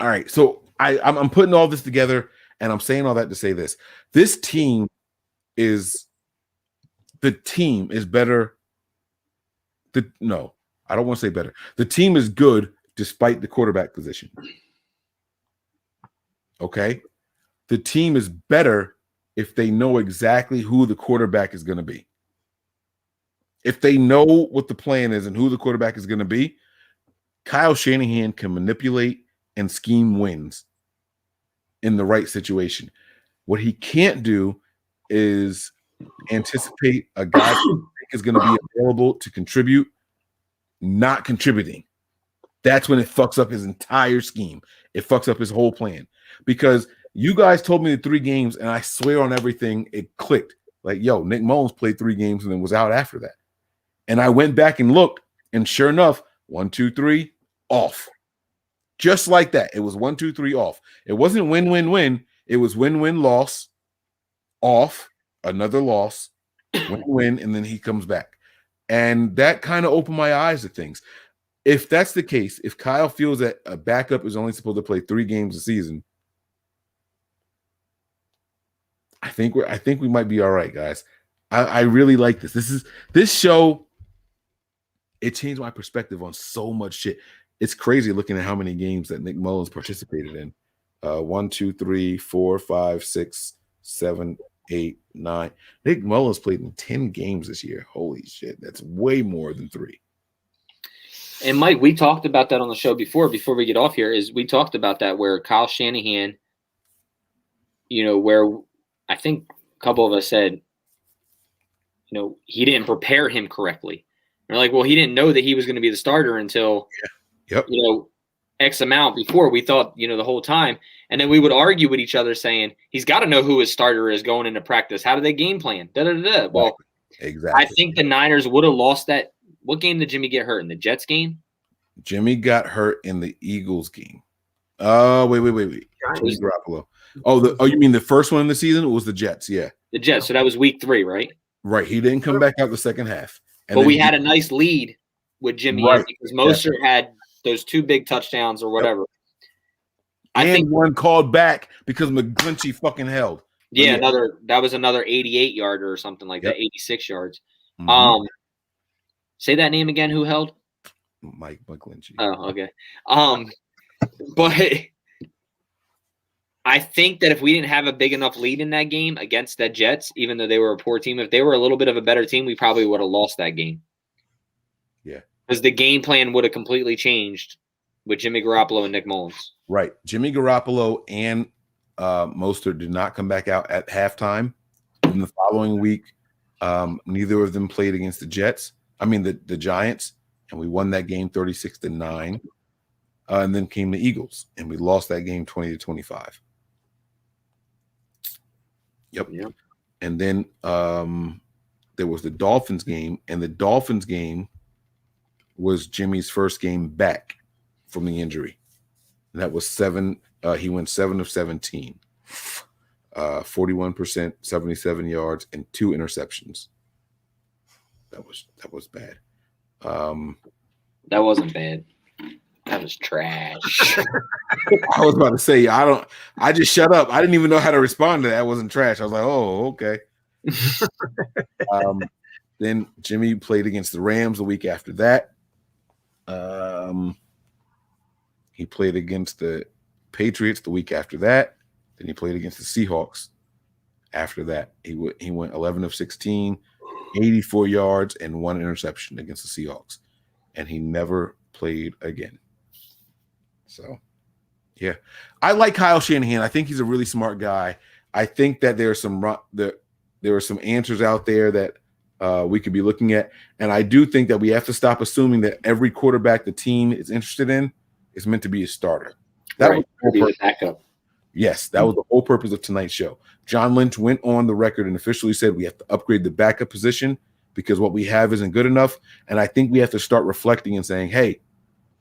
all right, so I'm putting all this together, and I'm saying all that to say this. The team is better. No, I don't want to say better. The team is good despite the quarterback position. Okay? The team is better if they know exactly who the quarterback is going to be. If they know what the plan is and who the quarterback is going to be, Kyle Shanahan can manipulate and scheme wins in the right situation. What he can't do is anticipate a guy who is going to be available to contribute, not contributing. That's when it fucks up his entire scheme. It fucks up his whole plan. Because you guys told me the 3 games, and I swear on everything, it clicked. Like, yo, Nick Mullins played 3 games and then was out after that. And I went back and looked, and sure enough, 1, 2, 3, off. Just like that. It was 1, 2, 3 off. It wasn't win, win, win. It was win, win, loss, off, another loss, win, win, and then he comes back. And that kind of opened my eyes to things. If that's the case, if Kyle feels that a backup is only supposed to play 3 games a season, I think we might be all right, guys. I really like this. This show, it changed my perspective on so much shit. It's crazy looking at how many games that Nick Mullins participated in. 1, 2, 3, 4, 5, 6, 7, 8, 9. Nick Mullins played in 10 games this year. Holy shit. That's way more than 3. And Mike, we talked about that on the show before we get off here, is we talked about that where Kyle Shanahan, where I think a couple of us said, he didn't prepare him correctly. They're like, well, he didn't know that he was going to be the starter until, X amount before. We thought, the whole time. And then we would argue with each other saying, he's got to know who his starter is going into practice. How do they game plan? Da-da-da-da. Well, exactly. I think the Niners would have lost that. What game did Jimmy get hurt in? The Jets game? Jimmy got hurt in the Eagles game. Wait. Jimmy Garoppolo. Oh, you mean the first one in the season? It was the Jets, yeah. The Jets. So that was week 3, right? Right. He didn't come back out the second half. But we had a nice lead with Jimmy because Mostert had those 2 big touchdowns or whatever. I think one called back because McGlinchey fucking held. Yeah, that was another 88-yarder or something like that, 86 yards. Mm-hmm. Say that name again. Who held? Mike McGlinchey. Oh, okay. But I think that if we didn't have a big enough lead in that game against the Jets, even though they were a poor team, if they were a little bit of a better team, we probably would have lost that game. Yeah. Because the game plan would have completely changed with Jimmy Garoppolo and Nick Mullins. Right. Jimmy Garoppolo and Mostert did not come back out at halftime. In the following week, neither of them played against the Giants, and we won that game 36-9. And then came the Eagles, and we lost that game 20-25. Yep. And then there was the Dolphins game, and the Dolphins game was Jimmy's first game back from the injury. And that was 7. He went 7 of 17. 41%, 77 yards, and 2 interceptions. That was bad. That wasn't bad. That was trash. I was about to say, I just shut up. I didn't even know how to respond to that. It wasn't trash. I was like, oh, okay. Then Jimmy played against the Rams the week after that. He played against the Patriots the week after that. Then he played against the Seahawks after that. He went 11 of 16, 84 yards, and 1 interception against the Seahawks. And he never played again. So, yeah. I like Kyle Shanahan. I think he's a really smart guy. I think that there are some answers out there that we could be looking at. And I do think that we have to stop assuming that every quarterback the team is interested in is meant to be a starter. That was the backup. Yes, that was the whole purpose of tonight's show. John Lynch went on the record and officially said we have to upgrade the backup position because what we have isn't good enough. And I think we have to start reflecting and saying, hey,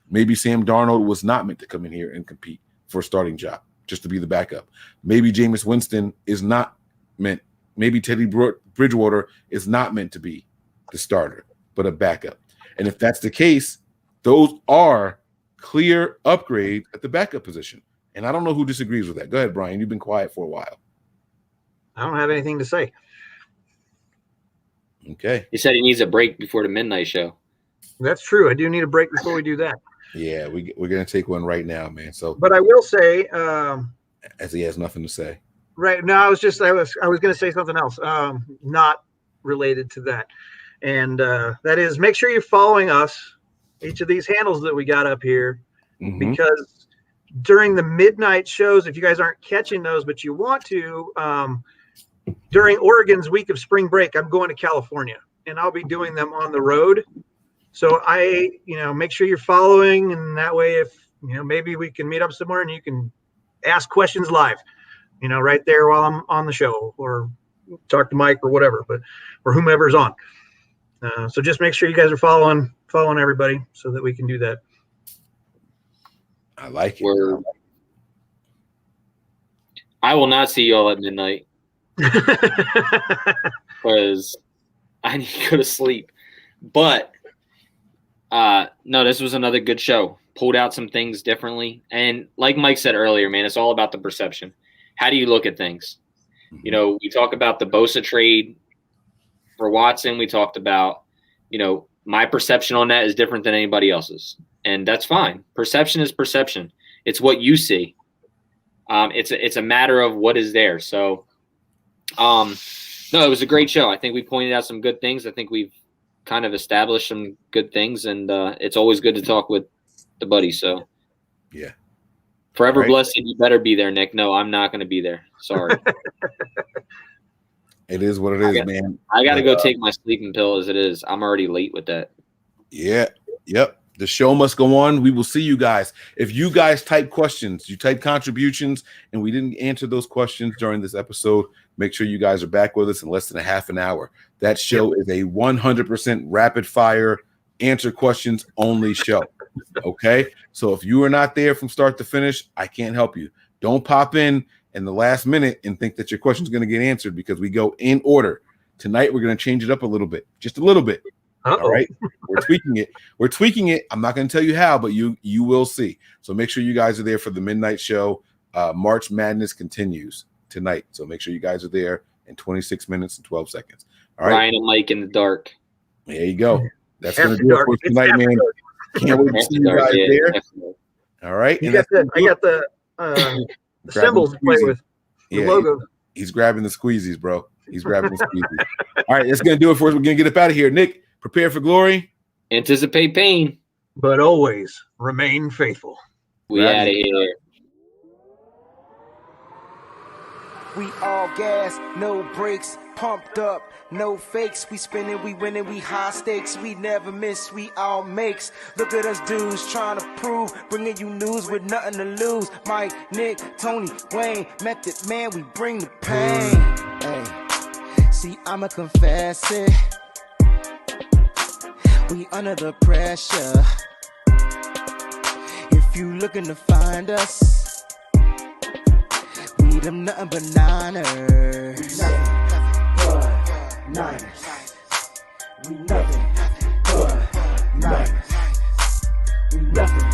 maybe Sam Darnold was not meant to come in here and compete for a starting job, just to be the backup. Maybe Jameis Winston is not meant. Maybe Teddy Bridgewater is not meant to be the starter, but a backup. And if that's the case, those are clear upgrades at the backup position. And I don't know who disagrees with that. Go ahead, Brian. You've been quiet for a while. I don't have anything to say. Okay. He said he needs a break before the midnight show. That's true. I do need a break before we do that. Yeah, we're going to take one right now, man. So, but I will say, as he has nothing to say. Right. No, I was going to say something else, not related to that. And that is, make sure you're following us, each of these handles that we got up here, because during the midnight shows, if you guys aren't catching those, but you want to, during Oregon's week of spring break, I'm going to California and I'll be doing them on the road. So make sure you're following, and that way, if, maybe we can meet up somewhere and you can ask questions live, right there while I'm on the show, or talk to Mike or whatever, or whomever's on. So just make sure you guys are following everybody so that we can do that. I like it. I will not see y'all at midnight because I need to go to sleep. But no, this was another good show. Pulled out some things differently. And like Mike said earlier, man, it's all about the perception. How do you look at things? We talk about the Bosa trade for Watson. We talked about, my perception on that is different than anybody else's. And that's fine. Perception is perception. It's what you see. It's a matter of what is there. So, no, it was a great show. I think we pointed out some good things. I think we've kind of established some good things, and it's always good to talk with the buddies. So, yeah. Forever blessed. You better be there, Nick. No, I'm not going to be there. Sorry. It is what it is, man. I got to go take my sleeping pill as it is. I'm already late with that. Yeah. Yep. The show must go on. We will see you guys. If you guys type questions, you type contributions, and we didn't answer those questions during this episode, make sure you guys are back with us in less than a half an hour. That show is a 100% rapid fire answer questions only show. Okay. So if you are not there from start to finish, I can't help you. Don't pop in the last minute and think that your question is going to get answered, because we go in order. Tonight, we're going to change it up a little bit, just a little bit. All right. We're tweaking it. I'm not going to tell you how, but you will see. So make sure you guys are there for the midnight show. March Madness continues tonight. So make sure you guys are there in 26 minutes and 12 seconds. All right. Ryan and Mike in the dark. There you go. That's going to do it for tonight, man. Can't wait to see you guys there. Definitely. All right. I got the symbols to play with. The logo. He's grabbing the squeezies, bro. He's grabbing the squeezies. All right. That's going to do it for us. We're going to get up out of here. Nick, prepare for glory. Anticipate pain. But always remain faithful. We out of here. We all gas, no brakes, pumped up, no fakes. We spinning, we winning, we high stakes. We never miss, we all makes. Look at us dudes trying to prove, bringing you news with nothing to lose. Mike, Nick, Tony, Wayne, Method Man, we bring the pain. Hey, see, I'ma confess it. We under the pressure. If you looking to find us, we see them nothing but Niners. We nothing but Niners. We nothing